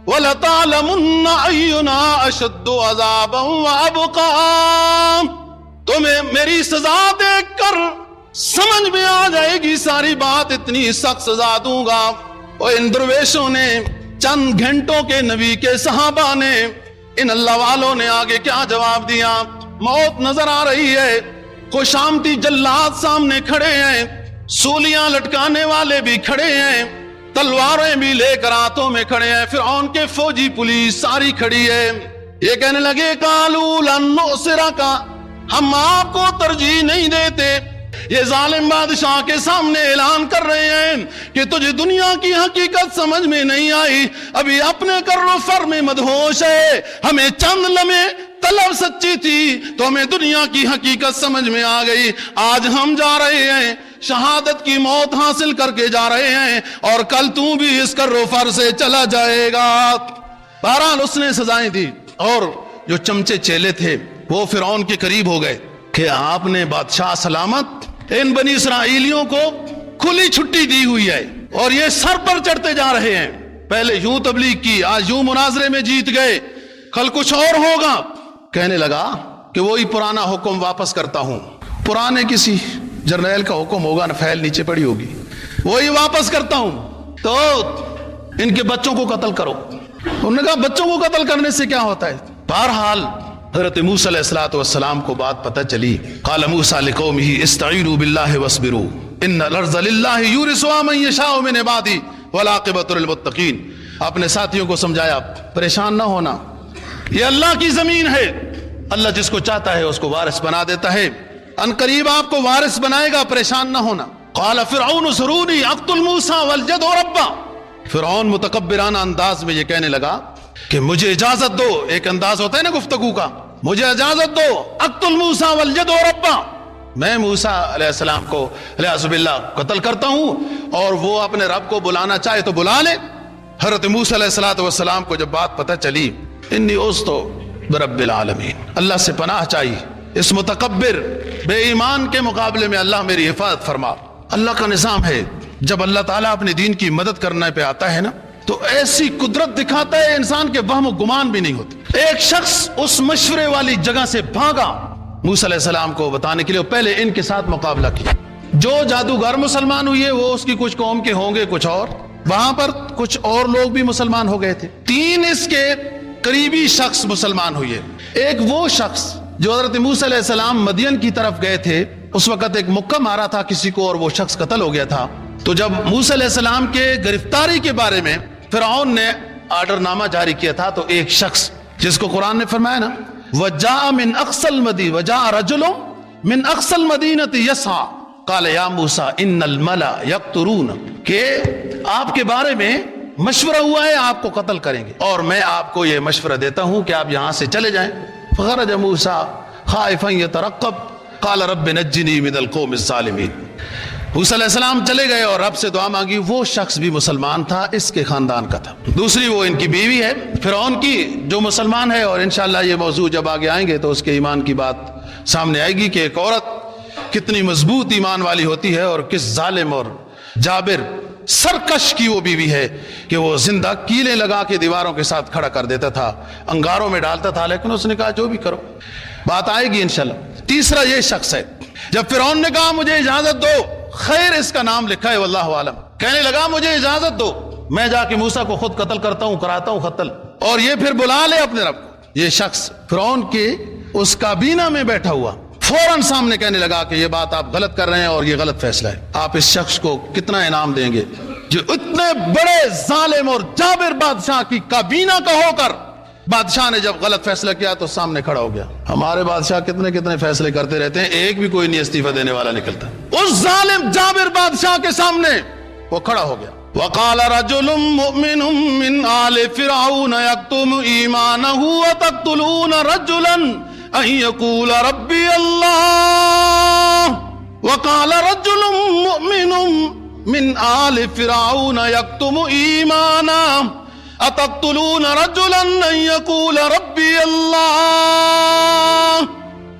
Speaker 3: وَلَتَعْلَمُنَّ أَيُّنَا أَشَدُّ عَذَابًا وَأَبْقَىٰ، تمہیں میری سزا دیکھ کر سمجھ میں آ جائے گی ساری بات، اتنی سخت سزا دوں گا۔ اور ان درویشوں نے، چند گھنٹوں کے نبی کے صحابہ نے، ان اللہ والوں نے آگے کیا جواب دیا؟ موت نظر آ رہی ہے، خوشامتی جلاد سامنے کھڑے ہیں، سولیاں لٹکانے والے بھی کھڑے ہیں، تلواریں بھی لے کر ہاتھوں میں کھڑے ہیں، فرعون کے فوجی پولیس ساری کھڑی ہے۔ یہ کہنے لگے قالوا لن نؤثرک، ہم آپ کو ترجیح نہیں دیتے۔ یہ ظالم بادشاہ کے سامنے اعلان کر رہے ہیں کہ تجھے دنیا کی حقیقت سمجھ میں نہیں آئی، ابھی اپنے کر و فر میں مدہوش ہے، ہمیں چند لمحے طلب سچی تھی تو ہمیں دنیا کی حقیقت سمجھ میں آ گئی، آج ہم جا رہے ہیں شہادت کی موت حاصل کر کے جا رہے ہیں، اور کل تو بھی اس کر و فر سے چلا جائے گا۔ بہرحال اس نے سزائیں دی، اور جو چمچے چیلے تھے وہ فرعون کے قریب ہو گئے کہ آپ نے بادشاہ سلامت ان بنی اسرائیلیوں کو کھلی چھٹی دی ہوئی ہے اور یہ سر پر چڑھتے جا رہے ہیں، پہلے یوں تبلیغ کی، آج یوں مناظرے میں جیت گئے، کل کچھ اور ہوگا۔ کہنے لگا کہ وہی پرانا حکم واپس کرتا ہوں، پرانے کسی جرنیل کا حکم ہوگا نا، فائل نیچے پڑی ہوگی، وہی واپس کرتا ہوں، تو ان کے بچوں کو قتل کرو۔ انہوں نے کہا بچوں کو قتل کرنے سے کیا ہوتا ہے؟ بہرحال حضرت موسیٰ علیہ السلام کو بات پتہ چلی۔ قال موسیٰ لقومہ استعینوا باللہ واصبروا ان الارض للہ یورثها من یشاء من عبادہ والعاقبۃ للمتقین۔ اپنے ساتھیوں کو سمجھایا پریشان نہ ہونا، یہ اللہ کی زمین ہے، اللہ جس کو چاہتا ہے اس کو وارث بنا دیتا ہے، ان قریب آپ کو وارث بنائے گا، پریشان نہ ہونا۔ قال فرعون ذرونی اقتل موسیٰ والجدع ربہ، فرعون متکبرانہ انداز میں یہ کہنے لگا کہ مجھے اجازت دو، ایک انداز ہوتا ہے نا گفتگو کا، مجھے اجازت دو، اقتل موسیٰ والجدع ربہ، میں موسیٰ علیہ السلام کو علیہ باللہ قتل کرتا ہوں، اور وہ اپنے رب کو بلانا چاہے تو بلا لے،
Speaker 2: حضرت موسیٰ علیہ السلام کو جب بات پتہ چلی، انی اوستو برب العالمین، اللہ سے پناہ چاہیے، اس متکبر بے ایمان کے مقابلے میں اللہ میری حفاظت فرما۔ اللہ کا نظام ہے، جب اللہ تعالیٰ اپنے دین کی مدد کرنے پہ آتا ہے نا تو ایسی قدرت دکھاتا ہے انسان کے وہم و گمان بھی نہیں ہوتے۔ ایک شخص اس مشورے والی جگہ سے بھاگا موسیٰ علیہ السلام کو بتانے کے لیے، پہلے ان کے ساتھ مقابلہ کیا۔ جو جادوگر مسلمان ہوئے وہ اس کی کچھ قوم کے ہوں گے کچھ اور، وہاں پر کچھ اور لوگ بھی مسلمان ہو گئے تھے۔ 3 اس کے قریبی شخص مسلمان ہوئے۔ ایک وہ شخص جو حضرت موسیٰ علیہ السلام مدین کی طرف گئے تھے، اس وقت ایک مکہ مارا تھا کسی کو اور وہ شخص قتل ہو گیا تھا۔ تو جب موسیٰ علیہ السلام کے گرفتاری کے بارے میں فرعون نے آرڈر نامہ جاری کیا تھا، تو ایک شخص جس کو قرآن نے فرمایا نا وَجَاءَ مِنْ أَقْصَى الْمَدِينَةِ وَجَاءَ رَجُلٌ مِنْ أَقْصَى الْمَدِينَةِ يَسْعَىٰ قَالَ يَا مُوسَىٰ إِنَّ الْمَلَأَ يَقْتُلُونَ، کہ آپ کے بارے میں مشورہ ہوا ہے، آپ کو قتل کریں گے، اور میں آپ کو یہ مشورہ دیتا ہوں کہ آپ یہاں سے چلے جائیں۔ فخرج موسیٰ خائفا يترقب قال رب نجنی من القوم الظالمین۔ موسیٰ علیہ السلام چلے گئے اور رب سے دعا مانگی۔ وہ شخص بھی مسلمان تھا، اس کے خاندان کا تھا۔ دوسری وہ ان کی بیوی ہے فرعون کی جو مسلمان ہے، اور انشاءاللہ یہ موضوع جب آگے آئیں گے تو اس کے ایمان کی بات سامنے آئے گی کہ ایک عورت کتنی مضبوط ایمان والی ہوتی ہے اور کس ظالم اور جابر سرکش کی وہ بیوی ہے کہ وہ زندہ کیلیں لگا کے دیواروں کے ساتھ کھڑا کر دیتا تھا، انگاروں میں ڈالتا تھا، لیکن اس نے کہا جو بھی کرو، بات آئے گی انشاءاللہ۔ تیسرا یہ شخص ہے، جب فرعون نے کہا مجھے اجازت دو، خیر اس کا نام لکھا ہے واللہ عالم، کہنے لگا مجھے اجازت دو، میں جا کے موسیٰ کو خود قتل کرتا ہوں، کراتا ہوں قتل، اور یہ پھر بلا لے اپنے رب کو۔ یہ شخص فرعون کے اس کابینہ میں بیٹھا ہوا فوراً سامنے کہنے لگا کہ یہ بات آپ غلط کر رہے ہیں اور یہ غلط فیصلہ ہے۔ آپ اس شخص کو کتنا انعام دیں گے جو اتنے بڑے ظالم اور جابر بادشاہ کی کابینہ کا ہو کر بادشاہ نے جب غلط فیصلہ کیا تو سامنے کھڑا ہو گیا۔ ہمارے بادشاہ کتنے فیصلے کرتے رہتے ہیں، ایک بھی کوئی نہیں استعفیٰ دینے والا نکلتا۔ اس ظالم جابر بادشاہ کے سامنے وہ کھڑا ہو گیا۔ وقال رجل مؤمن من آل فرعون يكتم ایمانه وتقتلون رجلا ان يقول ربي الله وقال رجل مؤمن من آل فرعون يكتم ایمانه اتقتلون رجلا ان يقول ربي الله۔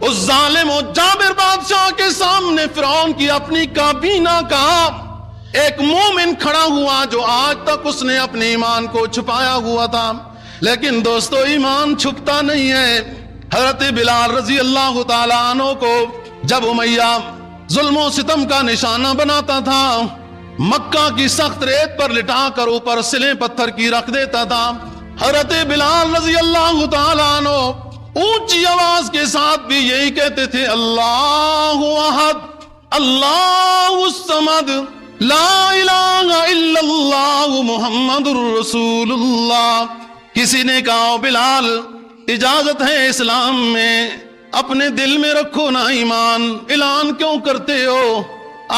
Speaker 2: اس ظالم و جابر بادشاہ کے سامنے فرعون کی اپنی کابینہ کا ایک مومن کھڑا ہوا جو آج تک اس نے اپنے ایمان کو چھپایا ہوا تھا، لیکن دوستو ایمان چھپتا نہیں ہے۔ حضرت بلال رضی اللہ تعالیٰ عنہ کو جب امیہ ظلم و ستم کا نشانہ بناتا تھا، مکہ کی سخت ریت پر لٹا کر اوپر سلیں پتھر کی رکھ دیتا تھا، حضرت بلال رضی اللہ تعالیٰ عنہ اونچی آواز کے ساتھ بھی یہی کہتے تھے، اللہ احد اللہ الصمد لا الہ الا اللہ محمد الرسول اللہ۔ کسی نے کہا بلال اجازت ہے اسلام میں، اپنے دل میں رکھو نا ایمان، اعلان کیوں کرتے ہو؟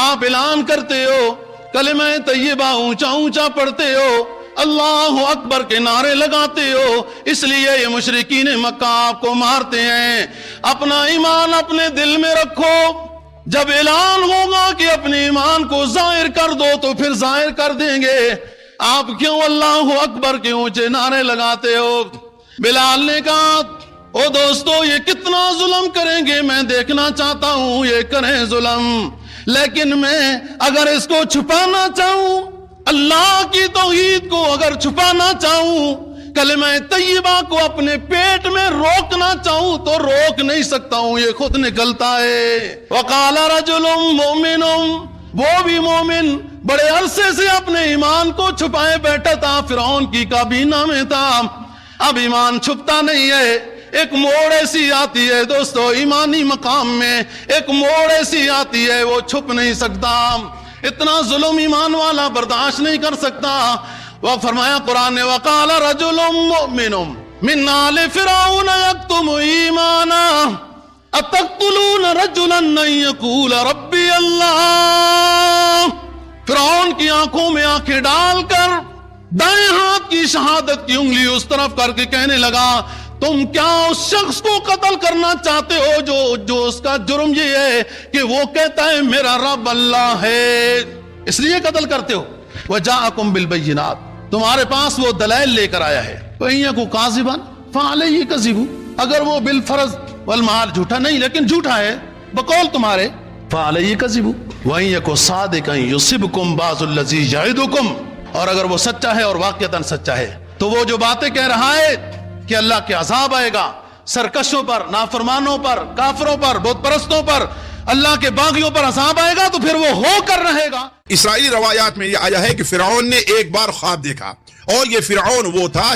Speaker 2: آپ اعلان کرتے ہو، کلمہ طیبہ اونچا اونچا پڑھتے ہو، اللہ اکبر کے نعرے لگاتے ہو، اس لیے یہ مشرکین مکہ آپ کو مارتے ہیں۔ اپنا ایمان اپنے دل میں رکھو، جب اعلان ہوگا کہ اپنے ایمان کو ظاہر کر دو تو پھر ظاہر کر دیں گے۔ آپ کیوں اللہ اکبر کے اونچے نعرے لگاتے ہو؟ بلال نے کہا او دوستو یہ کتنا ظلم کریں گے، میں دیکھنا چاہتا ہوں یہ کریں ظلم، لیکن میں اگر اس کو چھپانا چاہوں، اللہ کی توحید کو اگر چھپانا چاہوں، کلمہ طیبہ کو اپنے پیٹ میں روکنا چاہوں تو روک نہیں سکتا ہوں، یہ خود نکلتا ہے۔ وقال رجل مومن، وہ بھی مومن بڑے عرصے سے اپنے ایمان کو چھپائے بیٹھا تھا، فرعون کی کابینہ میں تھا، اب ایمان چھپتا نہیں ہے۔ ایک موڑ ایسی آتی ہے دوستو ایمانی مقام میں، ایک موڑ ایسی آتی ہے وہ چھپ نہیں سکتا، اتنا ظلم ایمان والا برداشت نہیں کر سکتا۔ وہ فرمایا قرآن نے وقال رجل مؤمن من آل فرعون يكتم ایمانا اتقتلون رجلا ان يقول ربي اللہ۔ فرعون کی آنکھوں میں آنکھیں ڈال کر دائیں ہاتھ کی شہادت کی انگلی اس طرف کر کے کہنے لگا تم کیا اس شخص کو قتل کرنا چاہتے ہو جو اس کا جرم یہ ہے کہ وہ کہتا ہے میرا رب اللہ ہے، اس لیے قتل کرتے ہو۔ وَجَاءَكُمْ بِالْبَيِّنَاتِ،
Speaker 3: تمہارے پاس وہ دلائل لے کر آیا ہے. وَإِن يَكُ كَاذِبًا فَعَلَيْهِ كَذِبُهُ، اگر وہ بالفرض والمحال جھوٹا نہیں لیکن جھوٹا ہے بقول تمہارے، فَعَلَيْهِ كَذِبُهُ وَإِن يَكُ صَادِقًا يُصِبْكُم بَعْضُ الَّذِي يَعِدُكُم، اور اگر وہ سچا ہے اور واقعتاً سچا ہے تو وہ جو باتیں کہہ رہا ہے کہ اللہ کے عذاب آئے گا سرکشوں پر، نافرمانوں پر، کافروں پر، بت پرستوں پر، اللہ کے باغیوں پر عذاب آئے گا تو پھر وہ ہو کر رہے گا.
Speaker 4: اسرائیلی روایات میں یہ آیا ہے کہ فرعون نے ایک بار خواب دیکھا، اور یہ فرعون وہ تھا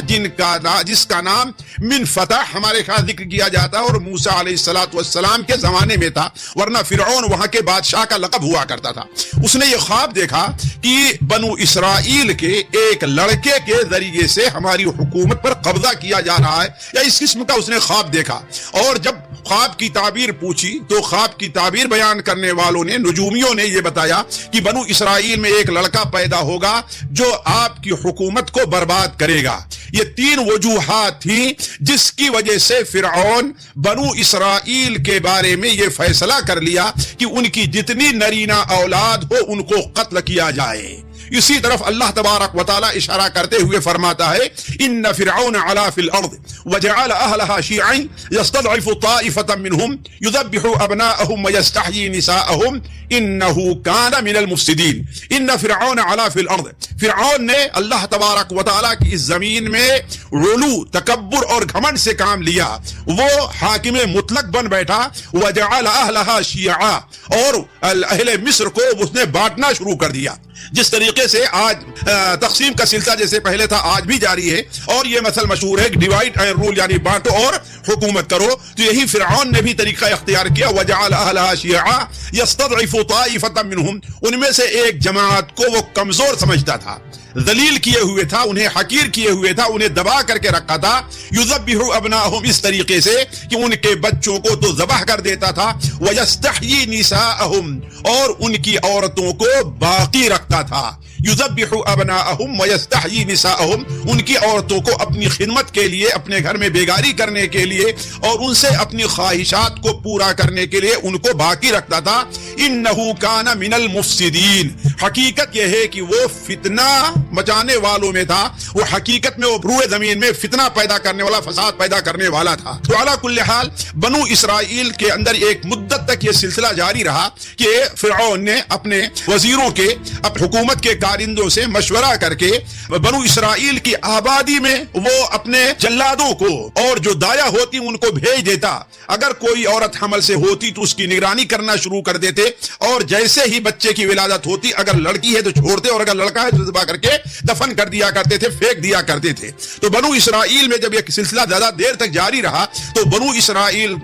Speaker 4: جس کا نام من فتح ہمارے خاص ذکر کیا جاتا اور موسیٰ علیہ السلام کے زمانے میں تھا، ورنہ فرعون وہاں کے بادشاہ کا لقب ہوا کرتا تھا. اس نے یہ خواب دیکھا کہ بنو اسرائیل کے ایک لڑکے کے ذریعے سے ہماری حکومت پر قبضہ کیا جا رہا ہے، یا اس قسم کا اس نے خواب دیکھا. اور جب خواب کی تعبیر پوچھی تو خواب کی تعبیر بیان کرنے والوں نے، نجومیوں نے یہ بتایا کہ بنو اسرائیل میں ایک لڑکا پیدا ہوگا جو آپ کی حکومت کو برباد کرے گا. یہ 3 وجوہات تھیں جس کی وجہ سے فرعون بنو اسرائیل کے بارے میں یہ فیصلہ کر لیا کہ ان کی جتنی نرینہ اولاد ہو ان کو قتل کیا جائے. اسی طرف اللہ تبارک و تعالی اشارہ کرتے ہوئے فرماتا ہے ان فرعون علا فی الارض وجعل اہلها شیعا یستضعف طائفة منهم یذبح ابناءهم ویستحیی نساءهم انه کان من المفسدین. ان فرعون علا فی الارض، فرعون نے اللہ تبارک و تعالی کی اس زمین میں علو، تکبر اور گھمنڈ سے کام لیا. وہ حاکم مطلق بن بیٹھا. وجعل اہلها شیعا، اور اہل مصر کو اس نے بانٹنا شروع کر دیا. جس طریقے سے آج تقسیم کا سلسلہ جیسے پہلے تھا آج بھی جاری ہے، اور یہ مثل مشہور ہے ڈیوائڈ اینڈ رول، یعنی بانٹو اور حکومت کرو. تو یہی فرعون نے بھی طریقہ اختیار کیا. وجعل اہلها شیعا یستضعف طائفة منهم، ان میں سے ایک جماعت کو وہ کمزور سمجھتا تھا، ذلیل کیے ہوئے تھا، انہیں حقیر کیے ہوئے تھا، انہیں دبا کر کے رکھا تھا. یذبح ابناءهم، اس طریقے سے کہ ان کے بچوں کو تو ذبح کر دیتا تھا. ویستحیی نساءهم، اور ان کی عورتوں کو باقی رکھتا تھا. یذبح ابناءهم ویستحیی نساءهم، ان کی عورتوں کو اپنی خدمت کے لیے، اپنے گھر میں بیگاری کرنے کے لیے اور ان سے اپنی خواہشات کو پورا کرنے کے لیے ان کو باقی رکھتا تھا. انه کان من المفسدین، حقیقت یہ ہے کہ وہ فتنہ مچانے والوں میں تھا. وہ حقیقت میں وہ روئے زمین میں فتنہ پیدا کرنے والا، فساد پیدا کرنے والا تھا. تو علی کل حال بنو اسرائیل کے اندر ایک مدت تک یہ سلسلہ جاری رہا کہ فرعون نے اپنے وزیروں کے، حکومت کے کارندوں سے مشورہ کر کے بنو اسرائیل کی آبادی میں وہ اپنے جلادوں کو اور جو دایا ہوتی ان کو بھیج دیتا. اگر کوئی عورت حمل سے ہوتی تو اس کی نگرانی کرنا شروع کر دیتے، اور جیسے ہی بچے کی ولادت ہوتی اگر لڑکی ہے تو چھوڑتے اور اگر لڑکا ہے تو ذبح کر کے دفن کر دیا کرتے تھے، پھینک دیا کرتے تھے. تو بنو اسرائیل میں جب یہ سلسلہ زیادہ دیر تک جاری رہا تو بنو اسرائیل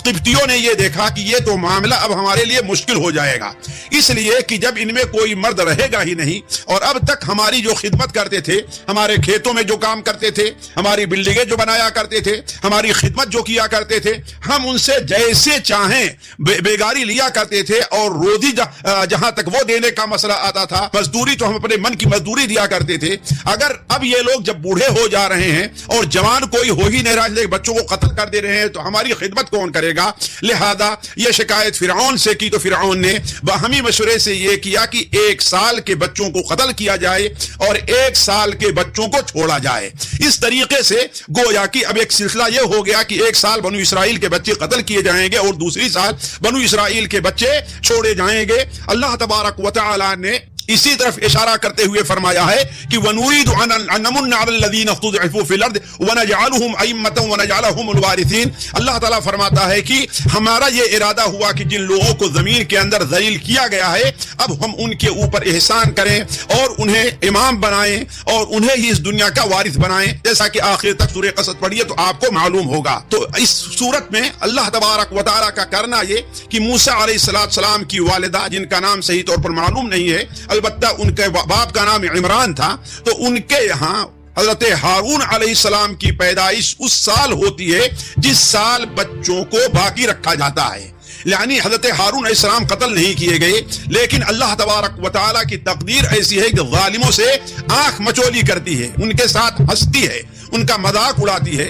Speaker 4: قبطیوں نے یہ دیکھا کہ یہ تو معاملہ اب ہمارے لیے مشکل ہو جائے گا، اس لیے کہ جب ان میں کوئی مرد رہے گا ہی نہیں، اور اب تک ہماری جو خدمت کرتے تھے، ہمارے کھیتوں میں جو کام کرتے تھے، ہماری بلڈنگیں جو بنایا کرتے تھے، ہماری خدمت جو کیا کرتے تھے، ہم ان سے جیسے چاہیں بیگاری لیا کرتے تھے، اور روزی جہاں تک وہ دینے کا مسئلہ آتا تھا، مزدوری تو ہم اپنے من کی مزدوری دیا کرتے تھے. اگر اب یہ لوگ جب بوڑھے ہو جا رہے ہیں اور جوان کوئی ہو ہی نہیں رہا، بچوں کو قتل کر دے رہے ہیں، تو ہماری خدمت کون کرے گا؟ لہذا یہ شکایت فرعون سے کی تو فرعون نے باہمی مشورے سے یہ کیا کہ 1 سال کے بچوں کو قتل کیا جائے اور 1 سال کے بچوں کو چھوڑا جائے. اس طریقے سے گویا کہ اب ایک سلسلہ یہ ہو گیا کہ 1 سال بنو اسرائیل کے بچے قتل کیے جائیں گے اور دوسری سال بنو اسرائیل کے بچے چھوڑے جائیں گے. اللہ تبارک و تعالی نے اسی طرف اشارہ کرتے ہوئے فرمایا ہے کہ وَنُرِيدُ أَن نَّمُنَّ عَلَى الَّذِينَ اسْتُضْعِفُوا فِي الْأَرْضِ وَنَجْعَلُهُمْ أَئِمَّةً وَنَجْعَلَهُمُ الْوَارِثِينَ. اللہ تعالیٰ فرماتا ہے کہ ہمارا یہ ارادہ ہوا کہ جن لوگوں کو زمین کے اندر ذلیل کیا گیا ہے اب ہم ان کے اوپر احسان کریں اور انہیں امام بنائیں اور انہیں ہی اس دنیا کا وارث بنائیں، جیسا کہ آخر تک سورہ قصص پڑھیے تو آپ کو معلوم ہوگا. تو اس صورت میں اللہ تبارک و تعالیٰ کا کرنا یہ کہ موسیٰ علیہ السلام کی والدہ، جن کا نام صحیح طور پر معلوم نہیں ہے، البتہ ان کے باپ کا نام عمران تھا، تو ان کے یہاں حضرت ہارون علیہ السلام کی پیدائش اس سال ہوتی ہے جس سال بچوں کو باقی رکھا جاتا ہے. یعنی حضرت ہارون علیہ السلام قتل نہیں کیے گئے، لیکن اللہ تبارک و تعالیٰ کی تقدیر ایسی ہے کہ ظالموں سے آنکھ مچولی کرتی ہے، ان کے ساتھ ہنستی ہے، ان کا مذاق اڑاتی ہے.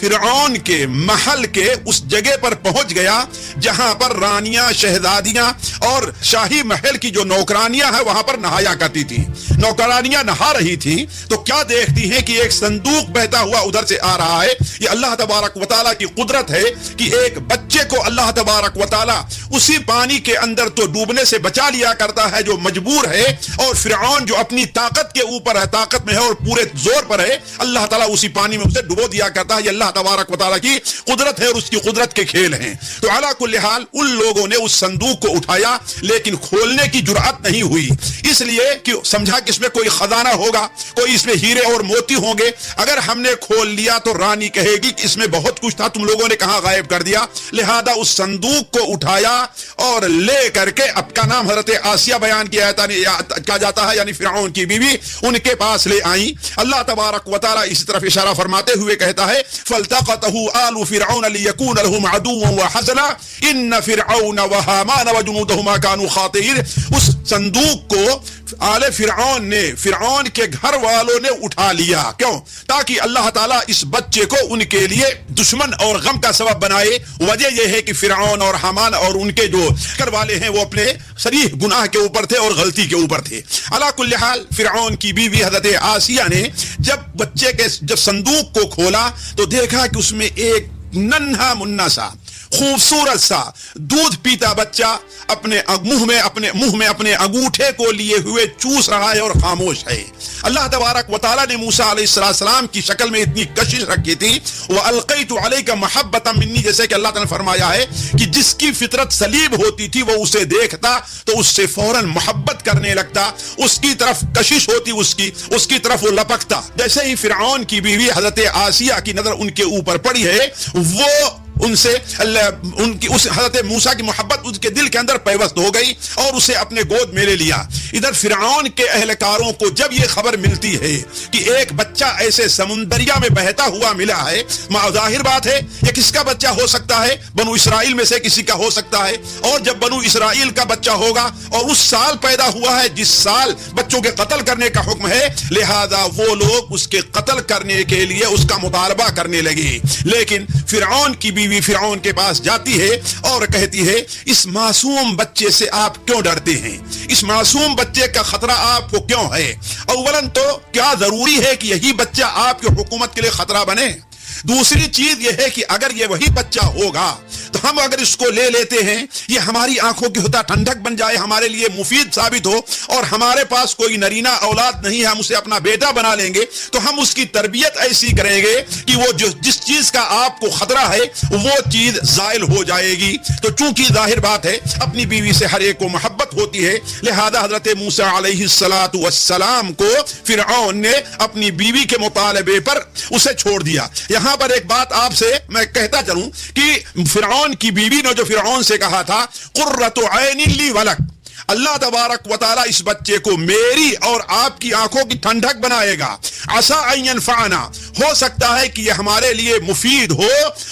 Speaker 4: فرعون کے محل کے اس جگہ پر پہنچ گیا جہاں پر رانیاں، شہزادیاں اور شاہی محل کی جو نوکرانیاں ہیں وہاں پر نہایا کرتی تھی. نوکرانیاں نہا رہی تھیں تو کیا دیکھتی ہیں کہ ایک صندوق بہتا ہوا ادھر سے آ رہا ہے. یہ اللہ تبارک و تعالیٰ کی قدرت ہے کہ ایک بچے کو اللہ تبارک و تعالیٰ اسی پانی کے اندر تو ڈوبنے سے بچا لیا کرتا ہے جو مجبور ہے، اور فرعون جو اپنی طاقت کے اوپر ہے، طاقت میں ہے اور پورے زور پر ہے، اللہ تعالیٰ اسی پانی میں اسے ڈبو دیا کرتا ہے. یہ اللہ تبارک و تعالیٰ کی قدرت ہے اور اس کی قدرت کے کھیل ہیں. تو علی کل حال ان لوگوں نے اس صندوق کو اٹھایا لیکن کھولنے کی جرأت نہیں ہوئی، اس لیے کہ سمجھا کہ اس میں کوئی خزانہ ہوگا، کوئی اس میں ہیرے اور موتی ہوں گے. اگر ہم نے کھول لیا تو رانی کہے گی کہ اس میں بہت کچھ تھا، تم لوگوں نے کہاں غائب کر دیا. لہذا اس صندوق کو اٹھایا اور لے کر کے، اب کا نام حضرت آسیہ بیان کیا جاتا ہے، یعنی فرعون کی بیوی، ان کے پاس لے آئیں. اللہ تبارک و تعالیٰ اس طرف اشارہ فرماتے ہوئے کہتا ہے فَالْتَقَطَهُ آلُ فِرْعَوْنَ لِيَكُونَ لَهُمْ عَدُوًّا وَحَزَنًا إِنَّ فِرْعَوْنَ وَهَامَانَ وَجُنُودَهُمَا كَانُوا خَاطِئِينَ. اس صندوق کو آل فرعون نے، فرعون کے گھر والوں نے اٹھا لیا. کیوں؟ تاکہ اللہ تعالیٰ اس بچے کو ان کے لیے دشمن اور غم کا سبب بنائے. وجہ یہ ہے کہ فرعون اور حامان اور ان کے جو گھر والے ہیں وہ اپنے صریح گناہ کے اوپر تھے اور غلطی کے اوپر تھے. علی کل حال فرعون کی بیوی حضرت آسیہ نے جب صندوق کو کھولا تو دیکھا کہ اس میں ایک ننھا مننا سا خوبصورت سا دودھ پیتا بچہ اپنے منہ میں اپنے انگوٹھے کو لیے ہوئے چوس رہا ہے اور خاموش ہے. اللہ تبارک و تعالیٰ نے موسیٰ علیہ السلام کی شکل میں اتنی کشش رکھی تھی. وَأَلْقَيْتُ عَلَيْكَ مَحَبَّةً مِّنِّي، جیسے کہ اللہ تعالیٰ نے فرمایا ہے کہ جس کی فطرت سلیم ہوتی تھی وہ اسے دیکھتا تو اس سے فوراً محبت کرنے لگتا، اس کی طرف کشش ہوتی، اس کی طرف وہ لپکتا. جیسے ہی فرعون کی بیوی حضرت آسیہ کی نظر ان کے اوپر پڑی ہے، وہ ان سے اس حضرت موسیٰ کی محبت اس کے دل کے اندر پیوست ہو گئی اور اسے اپنے گود میں لے لیا. ادھر فرعون کے اہلکاروں کو جب یہ خبر ملتی ہے کہ ایک بچہ ایسے سمندریا میں بہتا ہوا ملا ہے، ظاہر بات ہے یہ کس کا بچہ ہو سکتا ہے؟ بنو اسرائیل میں سے کسی کا ہو سکتا ہے. اور جب بنو اسرائیل کا بچہ ہوگا اور اس سال پیدا ہوا ہے جس سال بچوں کے قتل کرنے کا حکم ہے، لہذا وہ لوگ اس کے قتل کرنے کے لیے اس کا مطالبہ کرنے لگے. لیکن فرعون کی بیوی فرعون کے پاس جاتی ہے اور کہتی ہے اس معصوم بچے سے آپ کیوں ڈرتے ہیں؟ اس معصوم بچے کا خطرہ آپ کو کیوں ہے؟ اولاً تو کیا ضروری ہے کہ یہی بچہ آپ کی حکومت کے لیے خطرہ بنے؟ دوسری چیز یہ ہے کہ اگر یہ وہی بچہ ہوگا تو ہم اگر اس کو لے لیتے ہیں، یہ ہماری آنکھوں کی ہوتا ٹھنڈک بن جائے، ہمارے لیے مفید ثابت ہو، اور ہمارے پاس کوئی نرینہ اولاد نہیں ہے، ہم اسے اپنا بیٹا بنا لیں گے تو ہم اس کی تربیت ایسی کریں گے کہ وہ جس چیز کا آپ کو خطرہ ہے وہ چیز زائل ہو جائے گی. تو چونکہ ظاہر بات ہے اپنی بیوی سے ہر ایک کو محبت ہوتی ہے، لہذا حضرت موسیٰ علیہ السلام کو فرعون نے اپنی بیوی کے مطالبے پر اسے چھوڑ دیا. یہاں پر ایک بات آپ سے میں کہتا چلوں کہ فرعون کی بیوی نے جو فرعون سے کہا تھا قرۃ عین لی ولک، اللہ تبارک و تعالیٰ اس بچے کو میری اور آپ کی آنکھوں کی ٹھنڈک بنائے گا. عسیٰ ان ینفعنا، ہو سکتا ہے کہ یہ ہمارے لیے مفید ہو،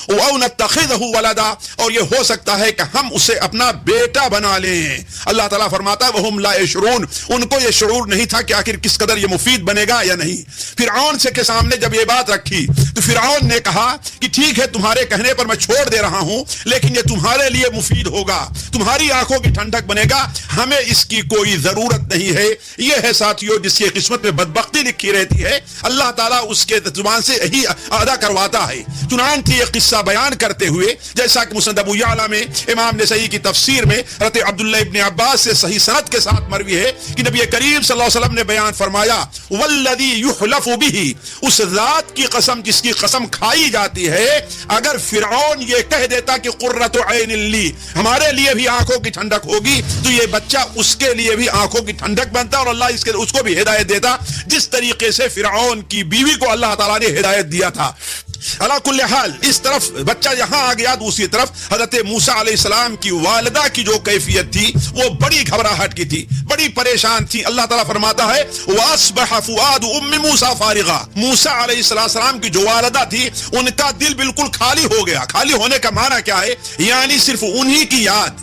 Speaker 4: او نتخذہ ولدا، اور یہ ہو سکتا ہے کہ ہم اسے اپنا بیٹا بنا لیں. اللہ تعالیٰ فرماتا ہے وہم لا یشعرون، ان کو یہ شعور نہیں تھا کہ آخر کس قدر یہ مفید بنے گا یا نہیں. فرعون سے کے سامنے جب یہ بات رکھی تو فرعون نے کہا کہ ٹھیک ہے تمہارے کہنے پر میں چھوڑ دے رہا ہوں، لیکن یہ تمہارے لیے مفید ہوگا، تمہاری آنکھوں کی ٹھنڈک بنے گا، ہمیں اس کی کوئی ضرورت نہیں ہے. یہ ہے ساتھیوں جس کی قسمت میں بدبختی لکھی رہتی ہے، اللہ تعالیٰ اس کے زبان سے یہی ادا کرواتا ہے. چنانچہ یہ قصہ بیان کرتے ہوئے جیسا کہ مسند ابو یعلا میں امام نسائی کی تفسیر میں حضرت عبداللہ ابن عباس سے صحیح سند کے ساتھ مروی ہے کہ نبی کریم صلی اللہ علیہ وسلم نے بیان فرمایا والذی یحلف بہ، اس ذات کی قسم جس کی قسم کھائی جاتی ہے، اگر فرعون یہ کہہ دیتا کہ قرۃ عین لی، ہمارے لیے بھی آنکھوں کی ٹھنڈک ہوگی، تو یہ بچہ اس کے لیے بھی آنکھوں کی ٹھنڈک بنتا اور اللہ اس کو بھی ہدایت دیتا جس طریقے سے فرعون کی بیوی کو اللہ تعالیٰ نے ہدایت دیا تھا. علی کل حال اس طرف بچہ یہاں آ گیا، دوسری طرف حضرت موسیٰ علیہ السلام کی والدہ کی جو کیفیت تھی وہ بڑی گھبراہٹ کی تھی، بڑی پریشان تھی. اللہ تعالیٰ فرماتا ہے وَأَصْبَحَ فُؤَادُ أُمِّ مُوسَىٰ فَارِغًا، موسیٰ علیہ السلام کی جو والدہ تھی ان کا دل بالکل خالی ہو گیا. خالی ہونے کا معنی کیا ہے؟ یعنی صرف انہی کی یاد،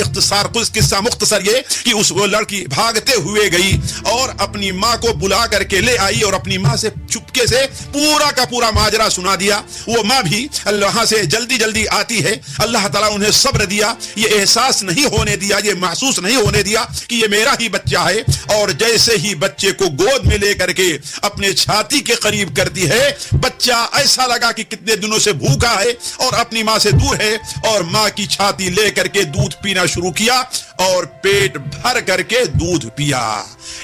Speaker 4: اختصار قصہ مختصر یہ کہ وہ لڑکی بھاگتے ہوئے گئی اور اپنی ماں کو بلا کر کے لے آئی اور اپنی ماں سے چپکے سے پورا کا پورا ماجرا سنا دیا. وہ ماں بھی وہاں سے جلدی آتی ہے. اللہ تعالیٰ انہیں صبر دیا, یہ احساس نہیں ہونے دیا, یہ محسوس نہیں ہونے دیا کہ یہ میرا ہی بچہ ہے. اور جیسے ہی بچے کو گود میں لے کر کے اپنے چھاتی کے قریب کرتی ہے, بچہ ایسا لگا کہ کتنے دنوں سے بھوکا ہے اور اپنی ماں سے دور ہے, اور ماں کی چھاتی لے کر کے دودھ پینا شروع کیا اور پیٹ بھر کر کے دودھ پیا.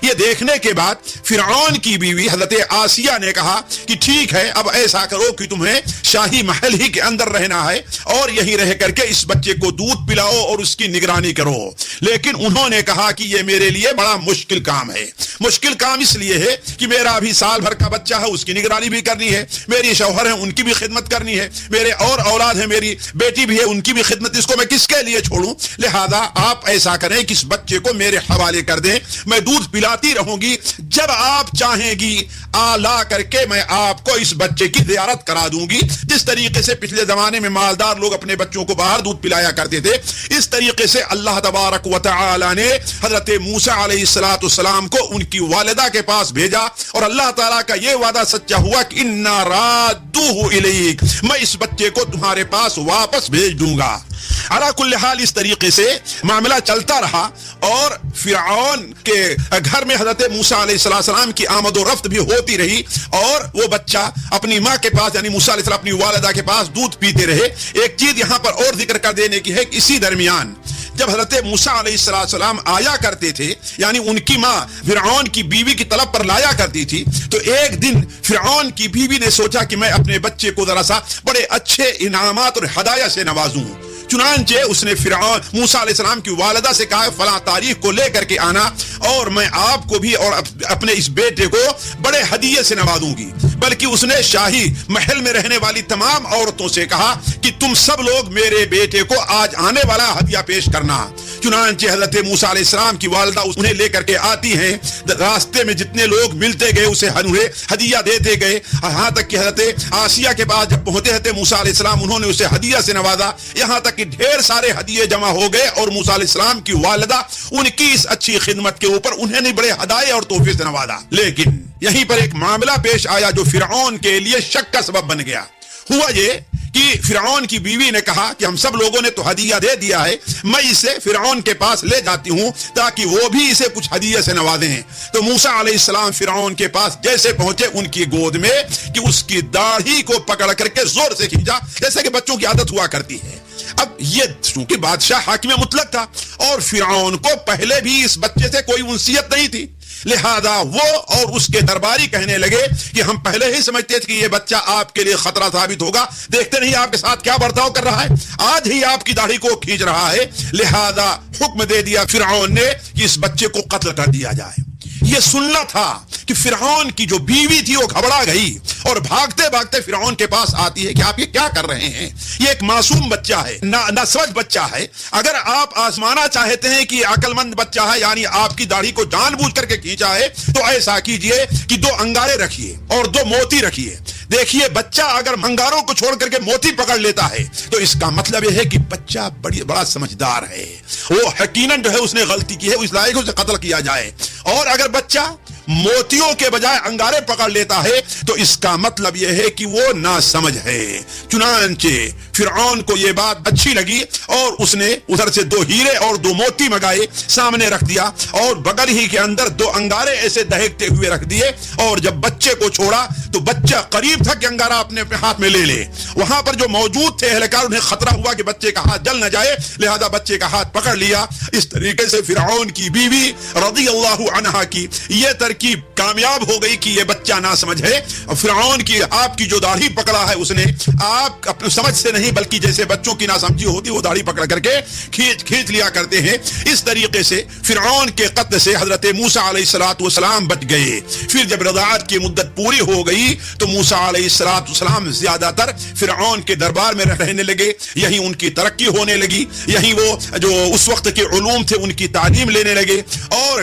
Speaker 4: یہ دیکھنے کے بعد فرعون کی بیوی حضرت آسیہ نے کہا کہ ٹھیک ہے, اب ایسا کرو کہ تمہیں شاہی محل ہی کے اندر رہنا ہے اور یہیں رہ کر کے اس بچے کو دودھ پلاؤ اور اس کی نگرانی کرو. لیکن انہوں نے کہا کہ یہ میرے لیے بڑا مشکل کام ہے. مشکل کام اس لیے ہے کہ میرا ابھی سال بھر کا بچہ ہے, اس کی نگرانی بھی کرنی ہے, میری شوہر ہیں ان کی بھی خدمت کرنی ہے, میرے اور اولاد ہیں, میری بیٹی بھی ہے ان کی بھی خدمت, اس کو میں کس کے لیے چھوڑوں؟ لہذا آپ ایسا کریں کہ اس بچے کو میرے حوالے کر دیں, میں دودھ پلاتی رہوں گی, جب آپ چاہیں گی لا کر کے میں آپ کو اس بچے کی زیارت کرا دوں گی. جس طریقے سے پچھلے زمانے میں مالدار لوگ اپنے بچوں کو باہر دودھ پلایا کرتے تھے, اس طریقے سے اللہ تبارک و تعالی نے حضرت موسیٰ علیہ السلام کو ان کی والدہ کے پاس بھیجا, اور اللہ تعالیٰ کا یہ وعدہ سچا ہوا کہ انا رادوہ الیک, میں اس بچے کو تمہارے پاس واپس بھیج دوں گا. علی کل حال اس طریقے سے معاملہ چلتا رہا, اور فرعون کے گھر میں حضرت موسیٰ علیہ السلام کی آمد و رفت بھی ہوتی رہی, اور وہ بچہ اپنی ماں کے پاس یعنی موسیٰ علیہ السلام اپنی والدہ کے پاس دودھ پیتے رہے. ایک چیز یہاں پر اور ذکر کر دینے کی ہے کہ اسی درمیان جب حضرت موسیٰ علیہ السلام آیا کرتے تھے, یعنی ان کی ماں فرعون کی بیوی کی طلب پر لایا کرتی تھی, تو ایک دن فرعون کی بیوی نے سوچا کہ میں اپنے بچے کو ذرا سا بڑے اچھے انعامات اور ہدایہ سے نوازوں. چنانچہ اس نے فرعون موسیٰ علیہ السلام کی والدہ سے کہا فلاں تاریخ کو لے کر کے آنا, اور میں آپ کو بھی اور اپنے اس بیٹے کو بڑے ہدیے سے نوازوں گی. بلکہ اس نے شاہی محل میں رہنے والی تمام عورتوں سے کہا کہ تم سب لوگ میرے بیٹے کو آج آنے والا ہدیہ پیش کرنا. چنانچہ حضرت موسیٰ علیہ السلام کی والدہ انہیں لے کر کے آتی ہیں, راستے میں جتنے لوگ ملتے گئے اسے ہدیہ دیتے گئے, یہاں تک کہ حضرت آسیہ کے پاس جب پہنچے حضرت موسیٰ علیہ السلام انہوں نے اسے ہدیہ سے نوازا, یہاں تک کہ ڈھیر سارے ہدیے جمع ہو گئے, اور موسیٰ علیہ السلام کی والدہ ان کی اس اچھی خدمت کے اوپر انہیں نے بڑے ہدایے اور تحفے سے نوازا. لیکن یہیں پر ایک معاملہ پیش آیا جو فرعون کے لیے شک کا سبب بن گیا. ہوا یہ کہ فرعون کی بیوی نے کہا کہ ہم سب لوگوں نے تو ہدیہ دے دیا ہے, میں اسے فرعون کے پاس لے جاتی ہوں تاکہ وہ بھی اسے کچھ ہدیہ سے نوازیں. تو موسیٰ علیہ السلام فرعون کے پاس جیسے پہنچے, ان کی گود میں کہ اس کی داڑھی کو پکڑ کر کے زور سے کھینچا, جیسے کہ بچوں کی عادت ہوا کرتی ہے. اب یہ چونکہ بادشاہ حاکم مطلق تھا, اور فرعون کو پہلے بھی اس بچے سے کوئی انسیت نہیں تھی, لہذا وہ اور اس کے درباری کہنے لگے کہ ہم پہلے ہی سمجھتے تھے کہ یہ بچہ آپ کے لیے خطرہ ثابت ہوگا, دیکھتے نہیں آپ کے ساتھ کیا برتاؤ کر رہا ہے, آج ہی آپ کی داڑھی کو کھینچ رہا ہے. لہذا حکم دے دیا فرعون نے کہ اس بچے کو قتل کر دیا جائے. یہ سننا تھا کہ فرعون کی جو بیوی تھی وہ گھبرا گئی اور بھاگتے بھاگتے فرعون کے پاس آتی ہے کہ آپ یہ کیا کر رہے ہیں, یہ ایک معصوم بچہ ہے, نہ سمجھ بچہ ہے, اگر آپ آزمانا چاہتے ہیں کہ عقل مند بچہ ہے یعنی آپ کی داڑھی کو جان بوجھ کر کے کھینچا ہے, تو ایسا کیجئے کہ 2 انگارے رکھیے اور 2 موتی رکھیے. دیکھیے بچہ اگر انگاروں کو چھوڑ کر کے موتی پکڑ لیتا ہے تو اس کا مطلب یہ ہے کہ بچہ بڑا سمجھدار ہے, وہ یقیناً جو ہے اس نے غلطی کی ہے, اس لائق اسے قتل کیا جائے. اور اگر بچہ موتیوں کے بجائے انگارے پکڑ لیتا ہے تو اس کا مطلب یہ ہے کہ وہ ناسمجھ ہے. چنانچہ فرعون کو یہ بات اچھی لگی اور اس نے ادھر سے 2 ہیرے اور 2 موتی منگائے, سامنے رکھ دیا, اور بغل ہی کے اندر 2 انگارے ایسے دہکتے ہوئے رکھ دیے. اور جب بچے کو چھوڑا تو بچہ قریب تھا کہ انگارہ اپنے ہاتھ میں لے لے. وہاں پر جو موجود تھے اہلکار, انہیں خطرہ ہوا کہ بچے کا ہاتھ جل نہ جائے, لہذا بچے کا ہاتھ پکڑ لیا. اس طریقے سے فرعون کی بیوی رضی اللہ عنہا کی یہ ترکیب کامیاب ہو گئی کہ یہ بچہ نہ سمجھ ہے. فرعون کی آپ کی جو داڑھی پکڑا ہے اس نے آپ اپنے سمجھ سے نہیں بلکہ جیسے بچوں کی ناسمجھی ہوتی وہ داڑھی پکڑ کر کے کھینچ لیا کرتے ہیں. اس طریقے سے فرعون کے قتل سے حضرت موسیٰ علیہ السلام بچ گئے. پھر جب رضاعت کی مدت پوری ہو گئی تو موسیٰ علیہ السلام زیادہ تر فرعون کے دربار میں رہنے لگے, یہیں ان کی ترقی ہونے لگی, یہیں وہ جو اس وقت کے علوم تھے ان کی تعلیم لینے لگے, اور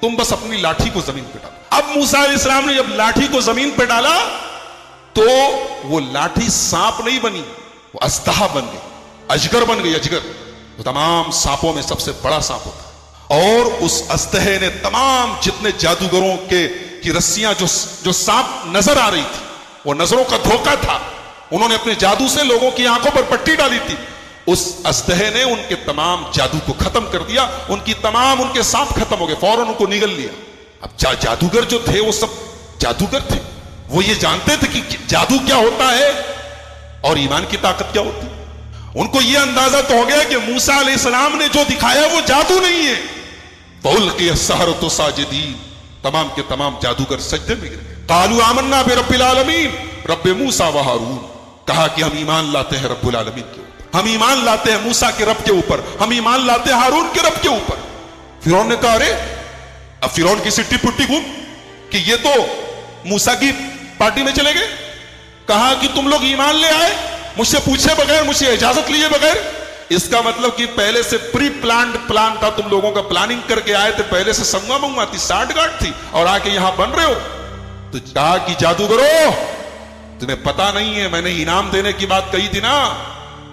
Speaker 1: تم بس اپنی لاٹھی کو زمین پہ ڈالو. اب موسیٰ علیہ السلام نے جب لاٹھی کو زمین پہ ڈالا تو وہ لاٹھی سانپ نہیں بنی, وہ اژدہا بن گئی, اجگر بن گئی. اجگر تو تمام سانپوں میں سب سے بڑا سانپ ہوتا ہے, اور اس اژدہے نے تمام جتنے جادوگروں کی رسیاں جو سانپ نظر آ رہی تھی, وہ نظروں کا دھوکہ تھا, انہوں نے اپنے جادو سے لوگوں کی آنکھوں پر پٹی ڈالی تھی, اس اژدہے نے ان کے تمام جادو کو ختم کر دیا, ان کے سانپ ختم ہو گئے, فوراً ان کو نگل لیا. اب جادوگر جو تھے وہ سب جادوگر تھے, وہ یہ جانتے تھے کہ جادو کیا ہوتا ہے اور ایمان کی طاقت کیا ہوتی ہے. ان کو یہ اندازہ تو ہو گیا کہ موسیٰ علیہ السلام نے جو دکھایا وہ جادو نہیں ہے. فَأُلْقِيَ السَّحَرَةُ سَاجِدِينَ, تمام کے تمام جادوگر سجدے میں گر گئے. قَالُوا آمَنَّا بِرَبِّ الْعَالَمِينَ رب موسیٰ و ہارون, کہا کہ ہم ایمان لاتے ہیں رب العالمین کے اوپر, ہم ایمان لاتے ہیں موسیٰ کے رب کے اوپر, ہم ایمان لاتے ہیں ہارون کے رب کے اوپر. فرعون نے کہا ارے, اب فرعون کی سٹی پٹی گھوم کہ یہ تو موسیٰ کی پارٹی میں چلے گئے. کہا کہ تم لوگ ایمان لے آئے مجھ سے پوچھے بغیر, مجھ سے اجازت لیے بغیر. اس کا مطلب کہ پہلے سے پری پلانڈ پلان تھا, تم لوگوں کا پلاننگ کر کے آئے تھے, پہلے سے سنگا منگوا تھی, ساٹھ گاٹ تھی, اور آ کے یہاں بن رہے ہو. تو کہا کہ جادوگرو تمہیں پتا نہیں ہے, میں نے انعام دینے کی بات کہی تھی نا,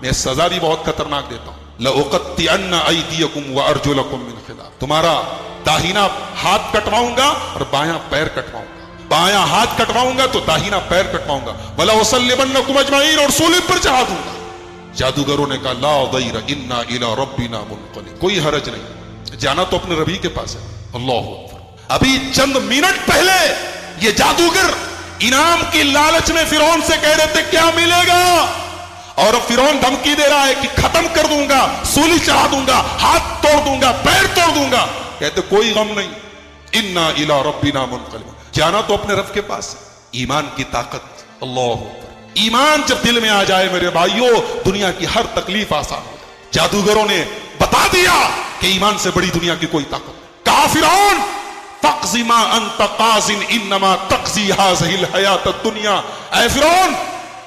Speaker 1: میں سزا بھی بہت خطرناک دیتا ہوں. لَأُقَطِّعَنَّ أَيْدِيَكُمْ وَأَرْجُلَكُمْ مِنْ خِلَافٍ, تمہارا داہنا ہاتھ کٹواؤں گا اور بایاں پیر کٹواؤں گا, بایاں ہاتھ کٹواؤں گا تو داہنا پیر کٹواؤں گا. وَلَأُصَلِّبَنَّكُمْ أَجْمَعِينَ, اور صلیب پر چڑھا دوں گا. جادوگروں نے کہا لا ضیر انا الی ربنا منقلب, کوئی حرج نہیں, جانا تو اپنے ربی کے پاس ہے. اللہ اکبر. ابھی چند منٹ پہلے یہ جادوگر انعام کی لالچ میں فرعون سے کہہ رہے تھے کیا ملے گا, اور اب فرعون دھمکی دے رہا ہے کہ ختم کر دوں گا, سولی چڑھا دوں گا, ہاتھ توڑ دوں گا, پیر توڑ دوں گا. کہتے کوئی غم نہیں, انا الی ربنا منقلب, جانا تو اپنے رب کے پاس ہے. ایمان کی طاقت, اللہ اکبر. ایمان جب دل میں آ جائے میرے بھائیوں, دنیا کی ہر تکلیف آسان ہو جائے. جادوگروں نے بتا دیا کہ ایمان سے بڑی دنیا کی کوئی طاقت نہیں. کہا فرعون فَاقْضِ مَا أَنْتَ قَاضٍ إِنَّمَا تَقْضِي هَٰذِهِ الْحَيَاةَ الدُّنْيَا, اے فرعون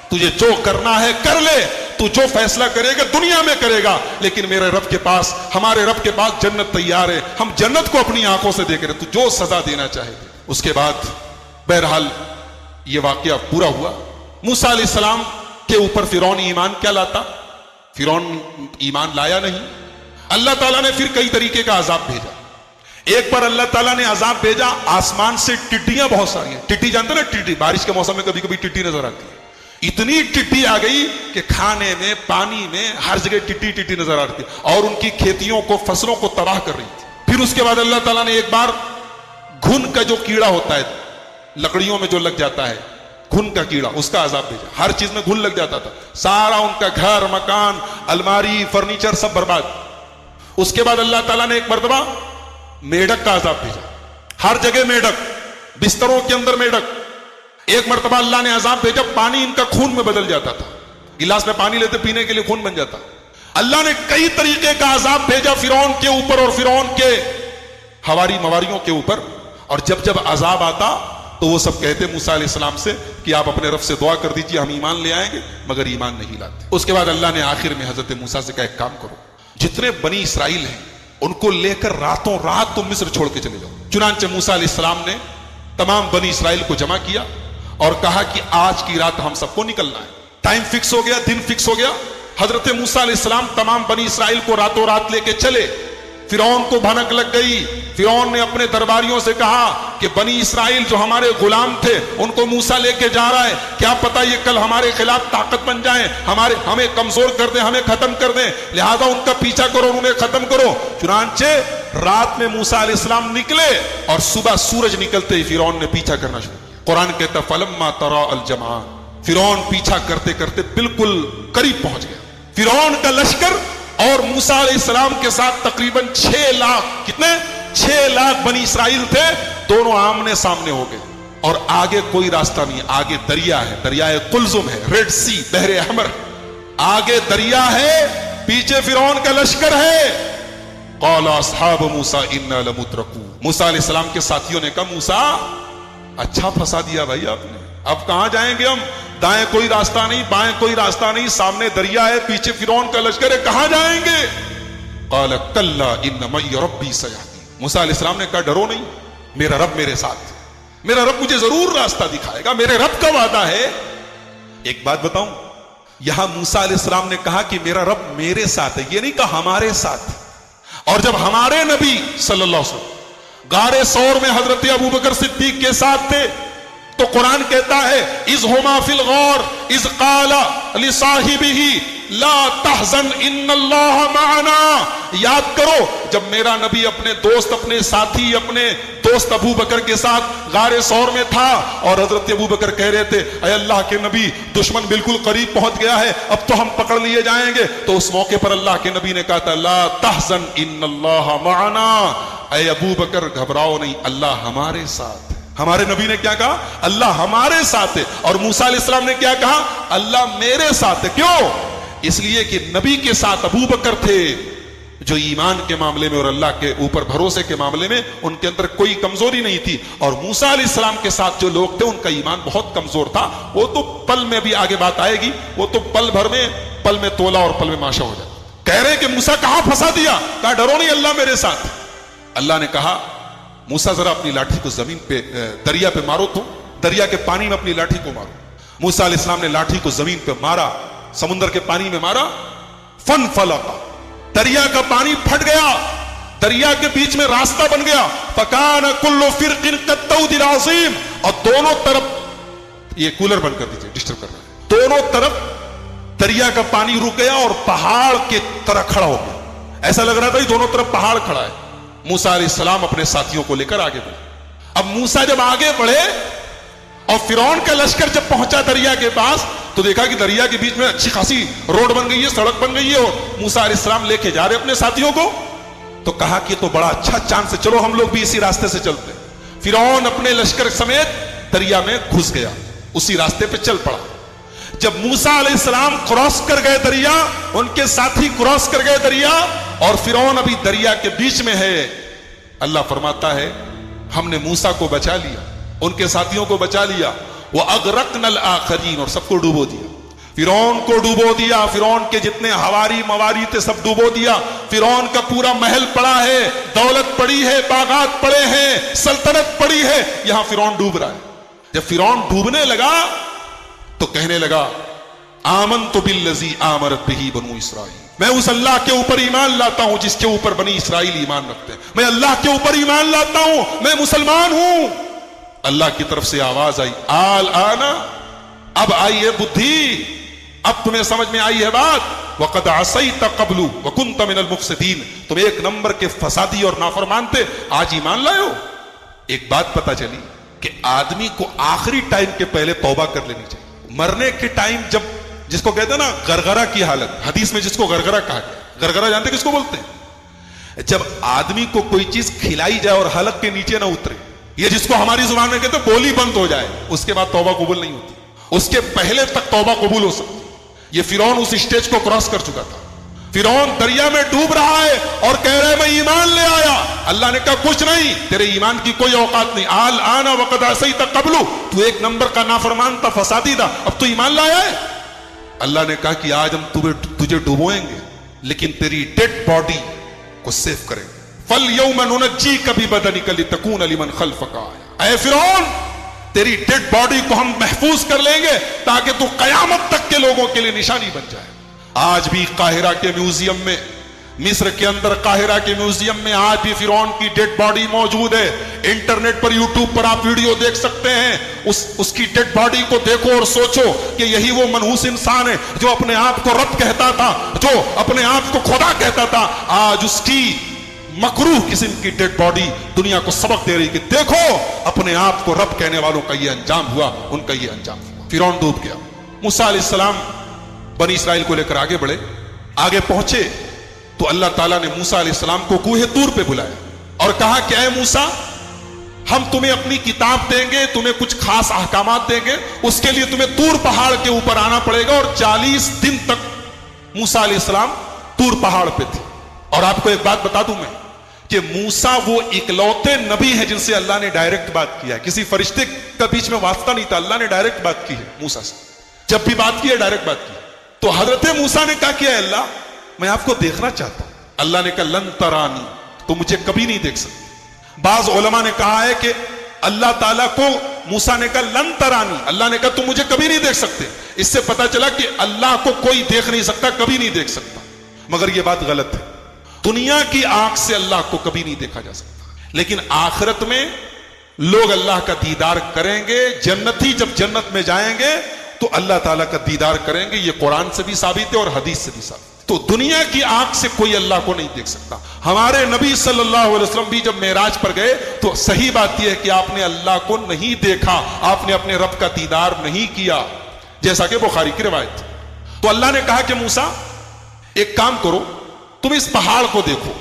Speaker 1: تجھے جو کرنا ہے کر لے, تو جو فیصلہ کرے گا دنیا میں کرے گا, لیکن میرے رب کے پاس, ہمارے رب کے پاس جنت تیار ہے, ہم جنت کو اپنی آنکھوں سے دیکھ رہے, تو جو سزا دینا چاہے. اس کے بعد بہرحال یہ واقعہ پورا ہوا. موسیٰ علیہ السلام کے اوپر فرعون ایمان کیا لاتا, فرعون ایمان لایا نہیں. اللہ تعالیٰ نے پھر کئی طریقے کا عذاب بھیجا. ایک بار اللہ تعالیٰ نے عذاب بھیجا, آسمان سے ٹڈیاں بہت ساری ہیں. ٹڈی جانتے نا, ٹڈی بارش کے موسم میں کبھی کبھی ٹڈی نظر آتی ہے. اتنی ٹڈی آ گئی کہ کھانے میں, پانی میں, ہر جگہ ٹڈی نظر آ رہی تھی, اور ان کی کھیتیوں کو, فصلوں کو تباہ کر رہی تھی. پھر اس کے بعد اللہ تعالیٰ نے ایک بار گھن کا جو کیڑا ہوتا ہے, لکڑیوں میں جو لگ جاتا ہے, گھن کا کیڑا, اس کا عذاب بھیجا. ہر چیز میں گھن لگ جاتا تھا, سارا ان کا گھر, مکان, الماری, فرنیچر سب برباد. اس کے بعد اللہ تعالیٰ نے ایک مرتبہ میڈک کا عذاب بھیجا. ہر جگہ میڈک, بستروں کے اندر میڈک. ایک مرتبہ اللہ نے عذاب بھیجا, پانی ان کا خون میں بدل جاتا تھا, گلاس میں پانی لیتے پینے کے لیے خون بن جاتا. اللہ نے کئی طریقے کا عذاب بھیجا فرعون کے اوپر اور فرعون کے حواری مواریوں کے اوپر. اور جب عذاب آتا تو وہ سب کہتے موسیٰ علیہ السلام سے کہ آپ اپنے رب سے دعا کر دیجئے, ہم ایمان لے آئیں گے, مگر ایمان نہیں لاتے. اس کے بعد اللہ نے آخر میں حضرت موسیٰ سے کہا ایک کام کرو, جتنے بنی اسرائیل ہیں ان کو لے کر راتوں رات تم مصر چھوڑ کے چلے جاؤ. چنانچہ موسیٰ علیہ السلام نے تمام بنی اسرائیل کو جمع کیا اور کہا کہ آج کی رات ہم سب کو نکلنا ہے. ٹائم فکس ہو گیا, دن فکس ہو گیا. حضرت موسیٰ علیہ السلام تمام بنی اسرائیل کو راتوں رات لے کے چلے. فرعون کو بھنک لگ گئی. فرعون نے اپنے درباریوں سے کہا کہ بنی اسرائیل جو ہمارے غلام تھے ان کو موسیٰ لے کے جا رہا ہے, کیا پتا یہ کل ہمارے خلاف طاقت بن جائیں, ہمیں کمزور کر دیں, ہمیں ختم کر دیں, لہذا ان کا پیچھا کرو, انہیں ختم کرو. چنانچہ رات میں موسیٰ علیہ السلام نکلے اور صبح سورج نکلتے ہی فرعون نے پیچھا کرنا شروع. قرآن کہتا فلما ترا الجمعان, فرعون پیچھا کرتے کرتے بالکل قریب پہنچ گیا. فرعون کا لشکر اور موسیٰ علیہ السلام کے ساتھ تقریباً 6 لاکھ, کتنے 6 لاکھ بنی اسرائیل تھے, دونوں آمنے سامنے ہو گئے. اور آگے کوئی راستہ نہیں, آگے دریا ہے, دریائے قلزم ہے, ریڈ سی, بحر احمر. آگے دریا ہے, پیچھے فرعون کا لشکر ہے. قال اصحاب موسیٰ انا لمدرکون, موسیٰ علیہ السلام کے ساتھیوں نے کہا موسیٰ اچھا پھنسا دیا بھائی آپ نے, اب کہاں جائیں گے ہم, دائیں کوئی راستہ نہیں, بائیں کوئی راستہ نہیں, سامنے دریا ہے, پیچھے فرعون کا لشکر ہے, کہاں جائیں گے. قال کلا ان معی ربی سیہدین, موسیٰ علیہ السلام نے کہا ڈرو نہیں, میرا رب میرے ساتھ, میرا رب مجھے ضرور راستہ دکھائے گا, میرے رب کا وعدہ ہے. ایک بات بتاؤں, یہاں موسیٰ علیہ السلام نے کہا کہ میرا رب میرے ساتھ ہے, یہ نہیں کہا ہمارے ساتھ. اور جب ہمارے نبی صلی اللہ علیہ وسلم غار ثور میں حضرت ابوبکر صدیق کے ساتھ تھے تو قرآن کہتا ہے اذ ہما فی الغار اذ قال لصاحبہ لا تحزن ان اللہ معنا. یاد کرو جب میرا نبی اپنے دوست, اپنے ساتھی, اپنے دوست ابو بکر کے ساتھ غار ثور میں تھا اور حضرت ابو بکر کہہ رہے تھے اے اللہ کے نبی دشمن بالکل قریب پہنچ گیا ہے, اب تو ہم پکڑ لیے جائیں گے. تو اس موقع پر اللہ کے نبی نے کہا تھا لا تحزن ان اللہ معنا, اے ابو بکر گھبراؤ نہیں, اللہ ہمارے ساتھ. ہمارے نبی نے کیا کہا؟ اللہ ہمارے ساتھ ہے. اور موسیٰ علیہ السلام نے کیا کہا؟ اللہ میرے ساتھ ہے. کیوں؟ اس لیے کہ نبی کے ساتھ ابو بکر تھے جو ایمان کے معاملے میں اور اللہ کے اوپر بھروسے کے معاملے میں ان کے اندر کوئی کمزوری نہیں تھی, اور موسیٰ علیہ السلام کے ساتھ جو لوگ تھے ان کا ایمان بہت کمزور تھا. وہ تو پل میں بھی آگے بات آئے گی, وہ تو پل بھر میں پل میں تولا اور پل میں ماشا ہو جائے. کہہ رہے کہ موسیٰ کہاں پھنسا دیا؟ کہا ڈرو نہیں اللہ میرے ساتھ. اللہ نے کہا موسیٰ ذرا اپنی لاٹھی کو زمین پہ دریا پہ مارو, تو دریا کے پانی میں اپنی لاٹھی کو مارو. موسیٰ علیہ السلام نے لاٹھی کو زمین پہ مارا, سمندر کے پانی میں مارا, فن فلقا, دریا کا پانی پھٹ گیا, دریا کے بیچ میں راستہ بن گیا. فکان کل فرق کالطود العظیم, اور دونوں طرف, یہ کولر بند کر دیجیے ڈسٹرب کر رہا ہے, دونوں طرف دریا کا پانی رک گیا اور پہاڑ کے طرح کھڑا ہو گیا. ایسا لگ رہا تھا دونوں طرف پہاڑ کھڑا ہے. موسیٰ علیہ السلام اپنے ساتھیوں کو لے کر آگے بڑھے. اب موسیٰ جب آگے بڑھے اور فرعون کا لشکر جب پہنچا دریا کے پاس تو دیکھا کہ دریا کے بیچ میں اچھی خاصی روڈ بن گئی ہے, سڑک بن گئی ہے, اور موسیٰ علیہ السلام لے کے جا رہے اپنے ساتھیوں کو. تو کہا کہ تو بڑا اچھا چانس ہے, چلو ہم لوگ بھی اسی راستے سے چلتے. فرعون اپنے لشکر سمیت دریا میں گھس گیا, اسی راستے پہ چل پڑا. جب موسیٰ علیہ السلام کراس کر گئے دریا, ان کے ساتھی کراس کر گئے دریا, اور فرعون ابھی دریا کے بیچ میں ہے, اللہ فرماتا ہے ہم نے موسیٰ کو بچا لیا, ان کے ساتھیوں کو بچا لیا. وَأَغْرَقْنَا الْآخَرِينَ, اور سب کو ڈوبو دیا. فرعون کو ڈوبو دیا, فرعون کے جتنے ہواری مواری تھے سب ڈوبو دیا. فرعون کا پورا محل پڑا ہے, دولت پڑی ہے, باغات پڑے ہیں, سلطنت پڑی ہے, یہاں فرعون ڈوب رہا ہے. جب فرعون ڈوبنے لگا تو کہنے لگا آمنت بالذی آمنت بہ بنو اسرائیل, میں اس اللہ کے اوپر ایمان لاتا ہوں جس کے اوپر بنی اسرائیل ایمان رکھتے ہیں. میں اللہ کے اوپر ایمان لاتا ہوں, میں مسلمان ہوں. اللہ کی طرف سے آواز آئی الآن, اب آئی ہے بدھی, اب تمہیں سمجھ میں آئی ہے بات. وقد عصیت قبل وکنت من المفسدین, تم ایک نمبر کے فسادی اور نافرمان تھے, آج ایمان لائے ہو. ایک بات پتا چلی کہ آدمی کو آخری ٹائم کے پہلے توبہ کر لینی چاہیے. مرنے کے ٹائم جب, جس کو کہتے ہیں نا گرگرہ کی حالت, حدیث میں جس کو گرگرہ کہا گیا, گرگرہ جانتے کس کو بولتے ہیں؟ جب آدمی کو کوئی چیز کھلائی جائے اور حلق کے نیچے نہ اترے, یہ جس کو ہماری زبان میں کہتے ہیں بولی بند ہو جائے, اس کے بعد توبہ قبول نہیں ہوتی. اس کے پہلے تک توبہ قبول ہو سکتی. یہ فرعون اس اسٹیج کو کراس کر چکا تھا. فرعون دریا میں ڈوب رہا ہے اور کہہ رہا ہے میں ایمان لے آیا. اللہ نے کہا کچھ نہیں, تیرے ایمان کی کوئی اوقات نہیں. الآن وقد عصیت قبل, تو ایک نمبر کا نافرمان تھا, فسادی تھا, اب تو ایمان لایا ہے. اللہ نے کہا کہ آج ہم تجھے ڈوبوئیں گے لیکن تیری ڈیڈ باڈی کو سیف کریں گے. فَالْيَوْمَ نُنَجِّيكَ بِبَدَنِكَ لِتَكُونَ لِمَنْ خَلْفَكَ آیَةً, اے فرعون تیری ڈیڈ باڈی کو ہم محفوظ کر لیں گے تاکہ تو قیامت تک کے لوگوں کے لیے نشانی بن جائے. آج بھی قاہرہ کے میوزیم میں, مصر کے اندر قاہرہ کے میوزیم میں آج بھی فرعون کی ڈیڈ باڈی موجود ہے. انٹرنیٹ پر, یوٹیوب پر آپ ویڈیو دیکھ سکتے ہیں. اس کی ڈیڈ باڈی کو دیکھو اور سوچو کہ یہی وہ منحوس انسان ہے جو اپنے آپ کو رب کہتا تھا, جو اپنے آپ کو خدا کہتا تھا. آج اس کی مکروہ قسم کی ڈیڈ باڈی دنیا کو سبق دے رہی کہ دیکھو اپنے آپ کو رب کہنے والوں کا یہ انجام ہوا, ان کا یہ انجام ہوا. فرعون ڈوب گیا. موسیٰ علیہ السلام بنی اسرائیل کو لے کر آگے بڑھے. آگے پہنچے تو اللہ تعالیٰ نے موسیٰ علیہ السلام کو کوہ طور پہ بلایا اور کہا کہ اے موسیٰ ہم تمہیں اپنی کتاب دیں گے, تمہیں کچھ خاص احکامات دیں گے, اس کے لیے تمہیں طور پہاڑ کے اوپر آنا پڑے گا. اور 40 دن تک موسیٰ علیہ السلام طور پہاڑ پہ تھے. اور آپ کو ایک بات بتا دوں میں کہ موسیٰ وہ اکلوتے نبی ہیں جن سے اللہ نے ڈائریکٹ بات کیا ہے. کسی فرشتے کا بیچ میں واسطہ نہیں تھا, اللہ نے ڈائریکٹ بات کی ہے موسیٰ سے. جب بھی بات کی ہے ڈائریکٹ بات کی. تو حضرت موسیٰ نے کہا کہ اللہ میں آپ کو دیکھنا چاہتا ہوں. اللہ نے کہا لن ترانی, تو مجھے کبھی نہیں دیکھ سکتے. بعض علماء نے کہا ہے کہ اللہ تعالیٰ کو موسیٰ نے کہا لن ترانی، اللہ نے کہا تم مجھے کبھی نہیں دیکھ سکتے. اس سے پتا چلا کہ اللہ کو کوئی دیکھ نہیں سکتا، کبھی نہیں دیکھ سکتا. مگر یہ بات غلط ہے. دنیا کی آنکھ سے اللہ کو کبھی نہیں دیکھا جا سکتا، لیکن آخرت میں لوگ اللہ کا دیدار کریں گے. جنتی جب جنت میں جائیں گے تو اللہ تعالیٰ کا دیدار کریں گے. یہ قرآن سے بھی ثابت ہے اور حدیث سے بھی ثابت ہے. تو دنیا کی آنکھ سے کوئی اللہ کو نہیں دیکھ سکتا. ہمارے نبی صلی اللہ علیہ وسلم بھی جب معراج پر گئے تو صحیح بات یہ ہے کہ آپ نے اللہ کو نہیں دیکھا، آپ نے اپنے رب کا دیدار نہیں کیا، جیسا کہ بخاری کی روایت. تو اللہ نے کہا کہ موسیٰ ایک کام کرو، تم اس پہاڑ کو دیکھو،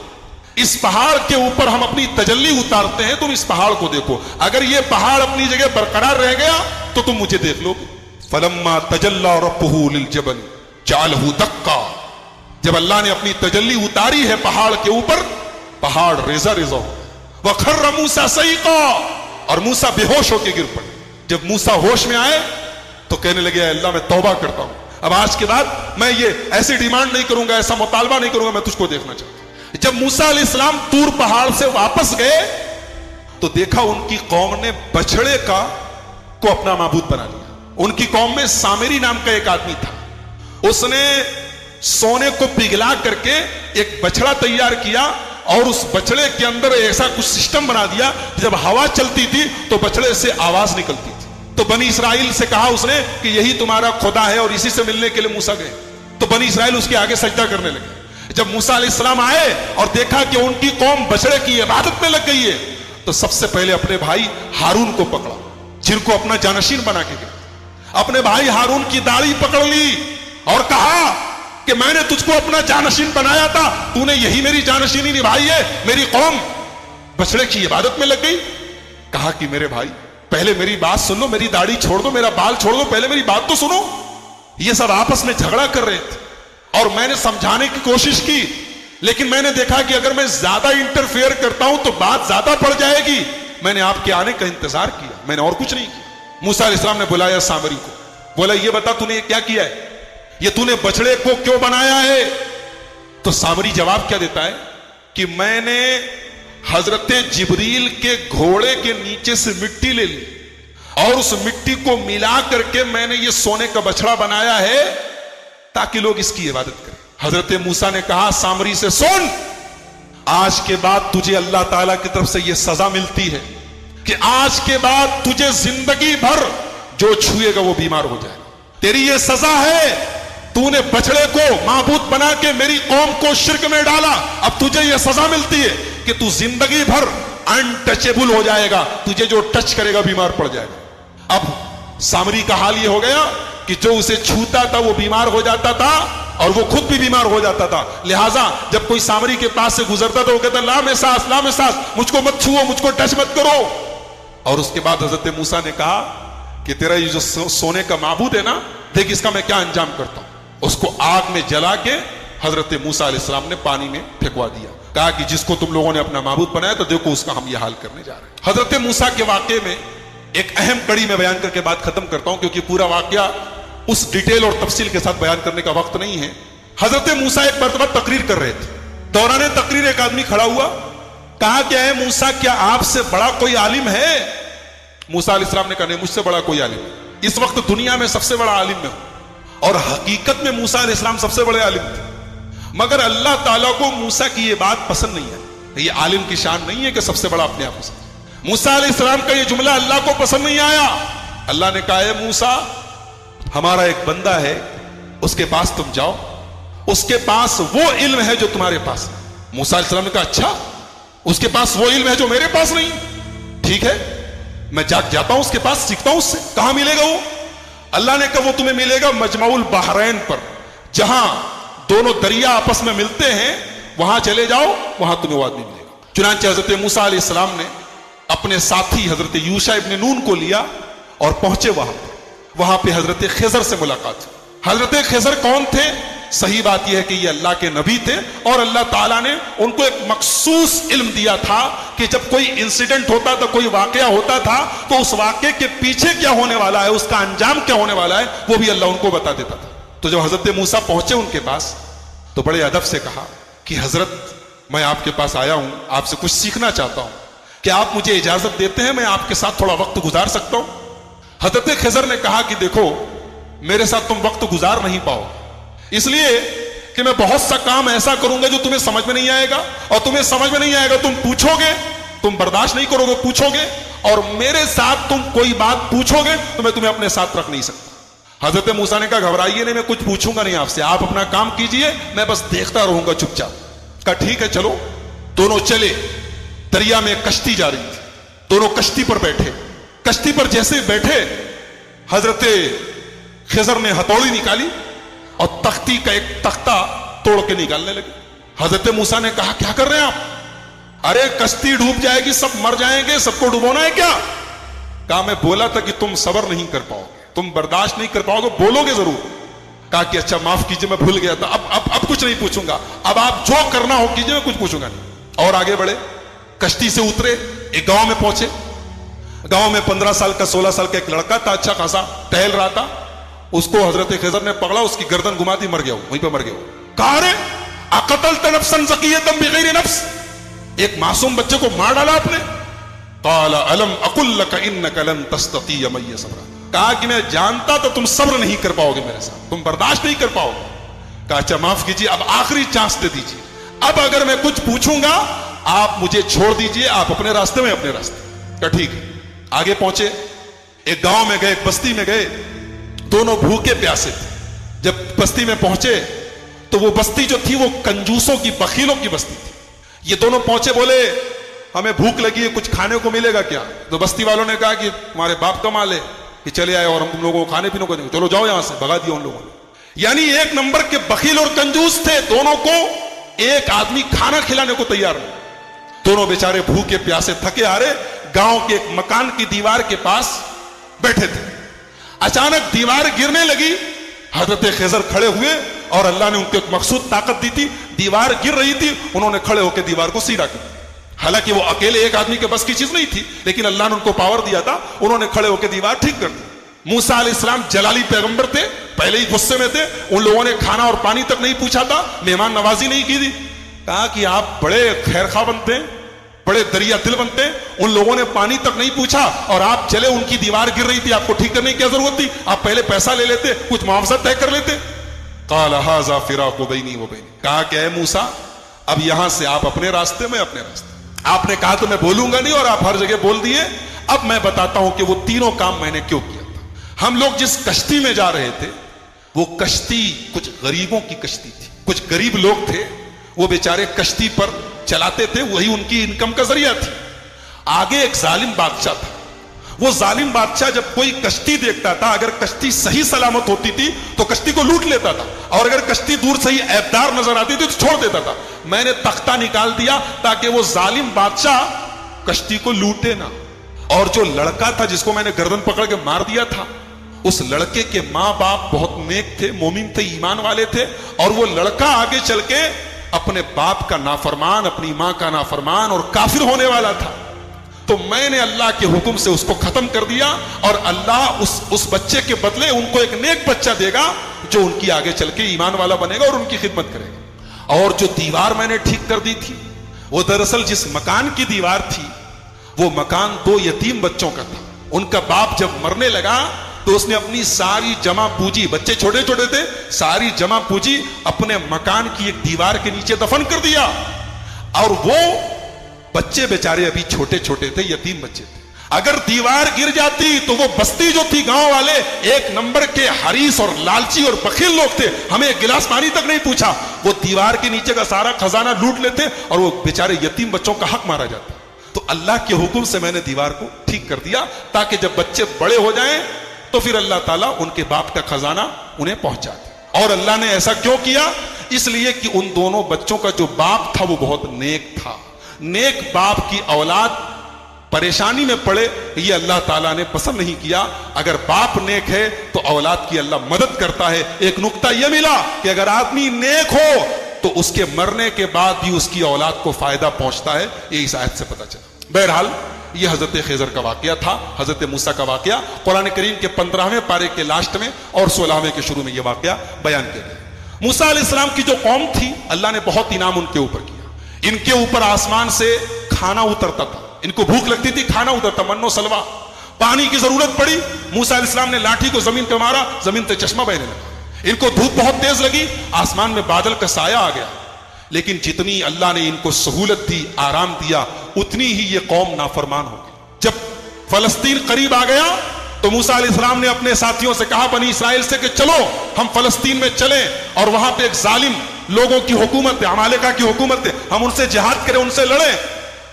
Speaker 1: اس پہاڑ کے اوپر ہم اپنی تجلی اتارتے ہیں، تم اس پہاڑ کو دیکھو. اگر یہ پہاڑ اپنی جگہ برقرار رہ گیا تو تم مجھے دیکھ لو گے. فلما تجلی ربہ للجبل جعلہ دکا، جب اللہ نے اپنی تجلی اتاری ہے پہاڑ کے اوپر، پہاڑ ریزہ ریزہ ہو. وخر موسیٰ صعقا، اور موسیٰ بے ہوش ہو کے گر پڑے. جب موسیٰ ہوش میں آئے تو کہنے لگے اے اللہ میں توبہ کرتا ہوں، اب آج کے بعد میں یہ ایسی ڈیمانڈ نہیں کروں گا، ایسا مطالبہ نہیں کروں گا، میں تجھ کو دیکھنا چاہتا ہوں. جب موسیٰ علیہ السلام طور پہاڑ سے واپس گئے تو دیکھا ان کی قوم نے بچڑے کو اپنا معبود بنا لیا. ان کی قوم میں سامری نام کا ایک آدمی تھا، اس نے سونے کو پگھلا کر کے ایک بچڑا تیار کیا اور اس بچڑے کے اندر ایسا کچھ سسٹم بنا دیا کہ جب ہوا چلتی تھی تو بچڑے سے آواز نکلتی تھی. تو بنی اسرائیل سے کہا اس نے کہ یہی تمہارا خدا ہے، اور اسی سے ملنے کے لیے موسیٰ گئے. تو بنی اسرائیل اس کے آگے سجدہ کرنے لگے. جب موسیٰ علیہ السلام آئے اور دیکھا کہ ان کی قوم بچڑے کی عبادت میں لگ گئی ہے تو سب سے پہلے اپنے بھائی ہارون کو پکڑا، جن کو اپنا جانشین بنا کے گئے. اپنے بھائی ہارون کی داڑھی پکڑ لی اور کہا کہ میں نے تجھ کو اپنا جانشین بنایا تھا، تو نے یہی میری جانشینی نبھائی ہے، میری قوم بچڑے کی عبادت میں لگ گئی. کہا کہ میرے بھائی پہلے میری بات سن لو، میری داڑھی چھوڑ دو، میرا بال چھوڑ دو، پہلے میری بات تو سنو. یہ سب آپس میں جھگڑا کر رہے تھے اور میں نے سمجھانے کی کوشش کی، لیکن میں نے دیکھا کہ اگر میں زیادہ انٹرفیئر کرتا ہوں تو بات زیادہ بڑھ جائے گی. میں نے آپ کے آنے کا انتظار کیا، میں نے اور کچھ نہیں کیا. موسیٰ علیہ السلام نے بلایا سامری کو، بولا یہ بتا تو نے یہ کیا کیا ہے، یہ تو نے بچڑے کو کیوں بنایا ہے؟ تو سامری جواب کیا دیتا ہے کہ میں نے حضرت جبریل کے گھوڑے کے نیچے سے مٹی لے لی اور اس مٹی کو ملا کر کے میں نے یہ سونے کا بچڑا بنایا ہے تاکہ لوگ اس کی عبادت کریں. حضرت موسیٰ نے کہا سامری سے سن، آج کے بعد تجھے اللہ تعالیٰ کی طرف سے یہ سزا ملتی ہے کہ آج کے بعد تجھے زندگی بھر جو چھوئے گا وہ بیمار ہو جائے گا. تیری یہ سزا ہے، تو نے بچڑے کو معبود بنا کے میری قوم کو شرک میں ڈالا. اب تجھے یہ سزا ملتی ہے کہ تو زندگی بھر انٹچیبل ہو جائے گا، تجھے جو ٹچ کرے گا بیمار پڑ جائے گا. اب سامری کا حال یہ ہو گیا کہ جو اسے چھوتا تھا وہ بیمار ہو جاتا تھا اور وہ خود بھی بیمار ہو جاتا تھا. لہٰذا جب کوئی سامری کے پاس سے گزرتا تھا وہ کہتا لا میں ساس، لا میں ساس، مجھ کو مت چھوؤ، مجھ کو ٹچ مت کرو. اور اس کے بعد حضرت موسیٰ نے کہا کہ تیرا یہ جو سونے کا معبود ہے نا، دیکھ اس کا میں کیا انجام کرتا ہوں. اس کو آگ میں جلا کے حضرت موسیٰ علیہ السلام نے پانی میں پھینکوا دیا. کہا کہ جس کو تم لوگوں نے اپنا معبود بنایا تو دیکھو اس کا ہم یہ حال کرنے جا رہے ہیں. حضرت موسیٰ کے واقعے میں ایک اہم کڑی میں بیان کر کے بات ختم کرتا ہوں، کیونکہ پورا واقعہ اس ڈیٹیل اور تفصیل کے ساتھ بیان کرنے کا وقت نہیں ہے. حضرت موسیٰ ایک مرتبہ تقریر کر رہے تھے. دوران تقریر ایک آدمی کھڑا ہوا، کہا کہ اے موسیٰ کیا آپ سے بڑا کوئی عالم ہے؟ موسیٰ علیہ السلام نے کہا نہیں، مجھ سے بڑا کوئی عالم ہے. اس وقت دنیا میں سب سے بڑا عالم میں ہوں، اور حقیقت میں موسیٰ علیہ السلام سب سے بڑے عالم تھے. مگر اللہ تعالیٰ کو موسیٰ کی یہ بات پسند نہیں ہے. یہ عالم کی شان نہیں ہے کہ سب سے بڑا اپنے آپ پسند. موسیٰ علیہ السلام کا یہ جملہ اللہ کو پسند نہیں آیا. اللہ نے کہا اے موسیٰ ہمارا ایک بندہ ہے، اس کے پاس تم جاؤ، اس کے پاس وہ علم ہے جو تمہارے پاس ہے. موسیٰ علیہ السلام نے کہا اچھا، اس کے پاس وہ علم ہے جو میرے پاس نہیں؟ ٹھیک ہے، میں جاتا ہوں اس کے پاس، سیکھتا ہوں اس سے. کہاں ملے گا وہ؟ اللہ نے کہا وہ تمہیں ملے گا مجمع البحرین پر، جہاں دونوں دریا آپس میں ملتے ہیں، وہاں چلے جاؤ، وہاں تمہیں وہ آدمی ملے گا. چنانچہ حضرت موسیٰ علیہ السلام نے اپنے ساتھی حضرت یوشع ابن نون کو لیا اور پہنچے وہاں پہ حضرت خضر سے ملاقات. حضرت خضر کون تھے؟ صحیح بات یہ ہے کہ یہ اللہ کے نبی تھے، اور اللہ تعالیٰ نے ان کو ایک مخصوص علم دیا تھا کہ جب کوئی انسیڈنٹ ہوتا تھا، کوئی واقعہ ہوتا تھا، تو اس واقعے کے پیچھے کیا ہونے والا ہے، اس کا انجام کیا ہونے والا ہے، وہ بھی اللہ ان کو بتا دیتا تھا. تو جب حضرت موسیٰ پہنچے ان کے پاس تو بڑے ادب سے کہا کہ حضرت میں آپ کے پاس آیا ہوں، آپ سے کچھ سیکھنا چاہتا ہوں، کہ آپ مجھے اجازت دیتے ہیں میں آپ کے ساتھ تھوڑا وقت گزار سکتا ہوں؟ حضرت خضر نے کہا کہ دیکھو میرے ساتھ تم وقت گزار نہیں پاؤ، اس لیے کہ میں بہت سا کام ایسا کروں گا جو تمہیں سمجھ میں نہیں آئے گا، اور تمہیں سمجھ میں نہیں آئے گا تم پوچھو گے، تم برداشت نہیں کرو گے، پوچھو گے، اور میرے ساتھ تم کوئی بات پوچھو گے تو میں تمہیں اپنے ساتھ رکھ نہیں سکتا۔ حضرت موسیٰ نے کہا گھبرائیے نہیں، میں کچھ پوچھوں گا نہیں آپ سے، آپ اپنا کام کیجئے، میں بس دیکھتا رہوں گا چپ چاپ۔ کہا ٹھیک ہے چلو۔ دونوں چلے، دریا میں کشتی جا رہی تھی، دونوں کشتی پر بیٹھے، کشتی پر جیسے بیٹھے حضرت خضر نے ہتھوڑی نکالی اور تختی کا ایک تختہ توڑ کے نکالنے لگے۔ حضرت موسیٰ نے کہا کیا کر رہے ہیں آپ؟ ارے کشتی ڈوب جائے گی، سب مر جائیں گے، سب کو ڈبونا ہے کیا؟ کہا میں بولا تھا کہ تم صبر نہیں کر پاؤ گے، تم برداشت نہیں کر پاؤ گے، بولو گے ضرور۔ کہا کہ اچھا معاف کیجئے میں بھول گیا تھا، اب کچھ نہیں پوچھوں گا، اب آپ جو کرنا ہو کیجئے، میں کچھ پوچھوں گا نہیں۔ اور آگے بڑھے، کشتی سے اترے، ایک گاؤں میں پہنچے۔ گاؤں میں 15 سال کا 16 سال کا ایک لڑکا تھا، اچھا خاصا ٹہل رہا تھا، اس کو حضرت خضر نے پکڑا، اس کی گردن گھما دی، مر گیا، وہیں پہ مر گیا۔ کہا رے اقتلت نفسا زکیۃ بغیر نفس، ایک معصوم بچے کو مار ڈالا آپ نے؟ قال الم اقل لك انك لن تستطيع معي صبرا، کہا کہ میں جانتا تو تم صبر نہیں کر پاؤ گے میرے ساتھ، تم برداشت نہیں کر پاؤ گے۔ کہا اچھا معاف کیجیے، اب آخری چانس دے دیجیے، اب اگر میں کچھ پوچھوں گا آپ مجھے چھوڑ دیجیے، آپ اپنے راستے میں اپنے راستے۔ کہا ٹھیک ہے۔ آگے پہنچے، ایک گاؤں میں گئے، ایک بستی میں گئے، دونوں بھوکے پیاسے تھے۔ جب بستی میں پہنچے تو وہ بستی جو تھی وہ کنجوسوں کی، بخیلوں کی بستی تھی۔ یہ دونوں پہنچے، بولے ہمیں بھوک لگی ہے، کچھ کھانے کو ملے گا کیا؟ تو بستی والوں نے کہا کہ تمہارے باپ کا مال ہے کہ چلے آئے اور ہم تم لوگوں کو کھانے پینے کو دیں گے، چلو جاؤ یہاں سے، بھگا دیا ان لوگوں نے۔ یعنی ایک نمبر کے بخیل اور کنجوس تھے، دونوں کو ایک آدمی کھانا کھلانے کو تیار نہیں۔ دونوں بیچارے بھوکے پیاسے تھکے ہارے گاؤں کے ایک مکان کی دیوار کے پاس بیٹھے تھے۔ اچانک دیوار گرنے لگی، حضرت خضر کھڑے ہوئے اور اللہ نے ان کو ایک مخصوص طاقت دی تھی، دیوار گر رہی تھی، انہوں نے کھڑے ہو کے دیوار کو سیدھا کیا۔ حالانکہ وہ اکیلے ایک آدمی کے بس کی چیز نہیں تھی، لیکن اللہ نے ان کو پاور دیا تھا، انہوں نے کھڑے ہو کے دیوار ٹھیک کر دی۔ موسیٰ علیہ السلام جلالی پیغمبر تھے، پہلے ہی غصے میں تھے، ان لوگوں نے کھانا اور پانی تک نہیں پوچھا تھا، مہمان نوازی نہیں کی تھی۔ کہا کہ آپ بڑے خیر خواہ بنتے ہیں، بڑے دریا دل بنتے ہیں، ان لوگوں نے پانی تک نہیں پوچھا اور آپ چلے، ان کی دیوار گر رہی تھی، آپ کو ٹھیک کرنے کی کیا ضرورت تھی؟ آپ پہلے پیسہ لے لیتے، کچھ معاوضہ طے کر لیتے۔ قال ھذا فراق بینی و بینک، کہا کہ اے موسیٰ اب یہاں سے آپ اپنے راستے میں اپنے راستے۔ آپ نے کہا تو میں بولوں گا نہیں اور آپ ہر جگہ بول دیے، اب میں بتاتا ہوں کہ وہ تینوں کام میں نے کیوں کیا تھا۔ ہم لوگ جس کشتی میں جا رہے تھے وہ کشتی کچھ غریبوں کی کشتی تھی، کچھ غریب لوگ تھے، وہ بیچارے کشتی پر چلاتے تھے، وہی ان کی انکم کا ذریعہ تھی۔ آگے ایک ظالم بادشاہ تھا، وہ ظالم بادشاہ جب کوئی کشتی دیکھتا تھا، اگر کشتی صحیح سلامت ہوتی تھی تو کشتی کو لوٹ لیتا تھا، اور اگر کشتی دور سے ہی عیبدار نظر آتی تھی تو چھوڑ دیتا تھا۔ میں نے تختہ نکال دیا تاکہ وہ ظالم بادشاہ کشتی کو لوٹے نہ۔ اور جو لڑکا تھا جس کو میں نے گردن پکڑ کے مار دیا تھا، اس لڑکے کے ماں باپ بہت نیک تھے، مومن تھے، ایمان والے تھے، اور وہ لڑکا آگے چل کے اپنے باپ کا نافرمان، اپنی ماں کا نافرمان اور کافر ہونے والا تھا۔ تو میں نے اللہ کے حکم سے اس کو ختم کر دیا، اور اللہ اس بچے کے بدلے ان کو ایک نیک بچہ دے گا جو ان کی آگے چل کے ایمان والا بنے گا اور ان کی خدمت کرے گا۔ اور جو دیوار میں نے ٹھیک کر دی تھی، وہ دراصل جس مکان کی دیوار تھی وہ مکان 2 یتیم بچوں کا تھا۔ ان کا باپ جب مرنے لگا تو اس نے اپنی ساری جمع پوجی، بچے چھوٹے چھوٹے تھے، ساری جمع پوجی اپنے مکان کی ایک دیوار کے نیچے دفن کر دیا۔ اور وہ بچے بیچارے ابھی چھوٹے چھوٹے تھے، یتیم بچے تھے، اگر دیوار گر جاتی تو وہ بستی جو تھی، گاؤں والے ایک نمبر کے حریص اور لالچی اور بخیل لوگ تھے، ہمیں ایک گلاس پانی تک نہیں پوچھا، وہ دیوار کے نیچے کا سارا خزانہ لوٹ لیتے اور وہ بیچارے یتیم بچوں کا حق مارا جاتا۔ تو اللہ کے حکم سے میں نے دیوار کو ٹھیک کر دیا تاکہ جب بچے بڑے ہو جائیں تو پھر اللہ تعالیٰ ان کے باپ کا خزانہ انہیں پہنچا دے۔ اور اللہ نے ایسا کیوں کیا؟ اس لیے کہ ان دونوں بچوں کا جو باپ تھا وہ بہت نیک تھا۔ نیک باپ کی اولاد پریشانی میں پڑے یہ اللہ تعالیٰ نے پسند نہیں کیا۔ اگر باپ نیک ہے تو اولاد کی اللہ مدد کرتا ہے۔ ایک نقطہ یہ ملا کہ اگر آدمی نیک ہو تو اس کے مرنے کے بعد بھی اس کی اولاد کو فائدہ پہنچتا ہے، یہ اس آیت سے پتہ چلا۔ بہرحال یہ حضرت خضر کا واقعہ تھا، حضرت موسیٰ کا واقعہ قرآن کریم کے 15ویں پارے کے لاسٹ میں اور 16ویں کے شروع میں یہ واقعہ بیان کیا گیا۔ موسیٰ علیہ السلام کی جو قوم تھی، اللہ نے بہت انعام ان کے اوپر کیا۔ ان کے اوپر آسمان سے کھانا اترتا تھا، ان کو بھوک لگتی تھی، کھانا ادھر تمنو سلوا. پانی کی ضرورت پڑی، موسیٰ علیہ السلام نے لاٹھی کو زمین پہ مارا، زمین سے چشمہ بہنے لگا. ان کو دھوپ بہت تیز لگی، آسمان میں بادل کا سایہ آ گیا. لیکن جتنی اللہ نے ان کو سہولت دی، آرام دیا، اتنی ہی یہ قوم نافرمان ہو گئی. جب فلسطین قریب آ گیا تو موسیٰ علیہ السلام نے اپنے ساتھیوں سے کہا، بنی اسرائیل سے، کہ چلو ہم فلسطین میں چلیں اور وہاں پہ ایک ظالم لوگوں کی حکومت ہے، عمالقہ کی حکومت ہے، ہم ان سے جہاد کریں، ان سے لڑیں.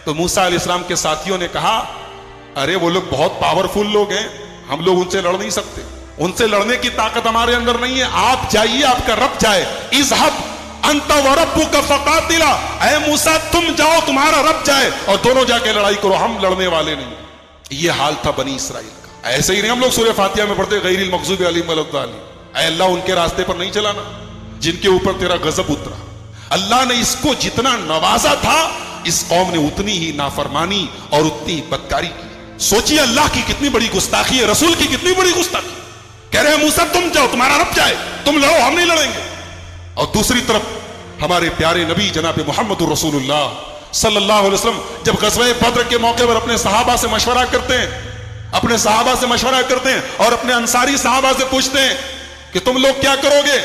Speaker 1: تو موسیٰ علیہ السلام کے ساتھیوں نے کہا، ارے وہ لوگ بہت پاورفل لوگ ہیں، ہم لوگ ان سے لڑ نہیں سکتے، ان سے لڑنے کی طاقت ہمارے اندر نہیں ہے. آپ جائیے، آپ کا رب جائے. اذهب انت وربک فقاتلا، اے موسیٰ تم جاؤ، تمہارا رب جائے اور دونوں جا کے لڑائی کرو، ہم لڑنے والے نہیں. یہ حال تھا بنی اسرائیل کا. ایسے ہی نہیں ہم لوگ سورہ فاتحہ میں پڑھتے غیر المغضوب علیہم ولا الضالین، اے اللہ ان کے راستے پر نہیں چلانا جن کے اوپر تیرا غضب اترا. اللہ نے اس کو جتنا نوازا تھا، اس قوم نے اتنی ہی نافرمانی اور اتنی بدکاری کی. سوچیے اللہ کی کتنی بڑی گستاخی ہے، رسول کی کتنی بڑی گستاخی. کہہ رہے ہیں موسیٰ تم جاؤ، تمہارا رب جائے، تم لڑو، ہم نہیں لڑیں گے. اور دوسری طرف ہمارے پیارے نبی جناب محمد الرسول اللہ صلی اللہ علیہ وسلم جب غزوہ بدر کے موقع پر اپنے صحابہ سے مشورہ کرتے ہیں، اپنے صحابہ سے مشورہ کرتے ہیں اور اپنے انصاری صحابہ سے پوچھتے ہیں کہ تم لوگ کیا کرو گے.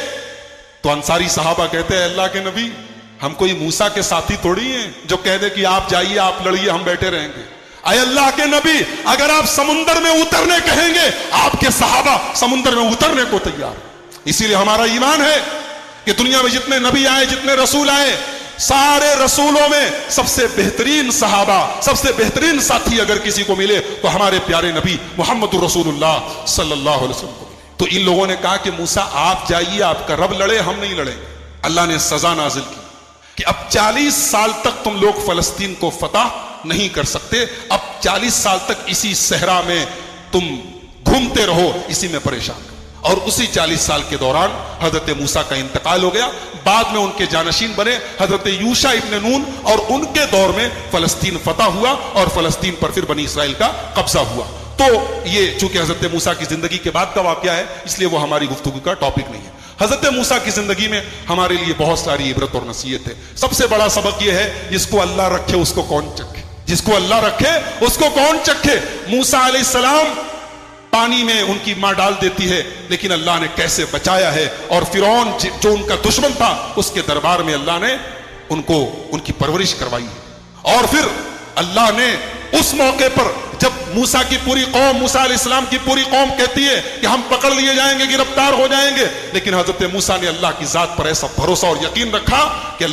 Speaker 1: تو انصاری صحابہ کہتے ہیں، اللہ کے نبی ہم کوئی موسیٰ کے ساتھی تھوڑی ہیں جو کہہ دے کہ آپ جائیے، آپ لڑیے، ہم بیٹھے رہیں گے. اے اللہ کے نبی اگر آپ سمندر میں اترنے کہیں گے، آپ کے صحابہ سمندر میں اترنے کو تیار. اسی لیے ہمارا ایمان ہے کہ دنیا میں جتنے نبی آئے، جتنے رسول آئے، سارے رسولوں میں سب سے بہترین صحابہ، سب سے بہترین ساتھی اگر کسی کو ملے تو ہمارے پیارے نبی محمد الرسول اللہ صلی اللہ علیہ وسلم کو ملے. تو ان لوگوں نے کہا کہ موسیٰ آپ جائیے، آپ کا رب لڑے، ہم نہیں لڑیں. اللہ نے سزا نازل کی کہ اب 40 سال تک تم لوگ فلسطین کو فتح نہیں کر سکتے. اب 40 سال تک اسی صحرا میں تم گھومتے رہو، اسی میں پریشان. اور اسی 40 سال کے دوران حضرت موسیٰ کا انتقال ہو گیا. بعد میں ان کے جانشین بنے حضرت یوشع ابن نون، اور ان کے دور میں فلسطین فتح ہوا اور فلسطین پر پھر بنی اسرائیل کا قبضہ ہوا. تو یہ چونکہ حضرت موسیٰ کی زندگی کے بعد کا واقعہ ہے، اس لیے وہ ہماری گفتگو کا ٹاپک نہیں ہے. حضرت موسیٰ کی زندگی میں ہمارے لیے بہت ساری عبرت اور نصیحت ہے. سب سے بڑا سبق یہ ہے، جس کو اللہ رکھے اس کو کون چکھے، جس کو اللہ رکھے اس کو کون چکھے. موسیٰ علیہ السلام پانی میں ان کی ماں ڈال دیتی ہے، لیکن اللہ نے کیسے بچایا ہے. اور فرعون جو ان کا دشمن تھا، اس کے دربار میں اللہ نے ان کی پرورش کروائی ہے. اور پھر اللہ نے اس موقع پر جب موسیٰ کی پوری قوم، موسیٰ علیہ السلام کی پوری قوم کہتی ہے کہ ہم پکڑ لیے جائیں گے، گرفتار ہو جائیں گے، لیکن حضرت موسیٰ نے اللہ کی ذات پر ایسا بھروسہ اور یقین رکھا کہ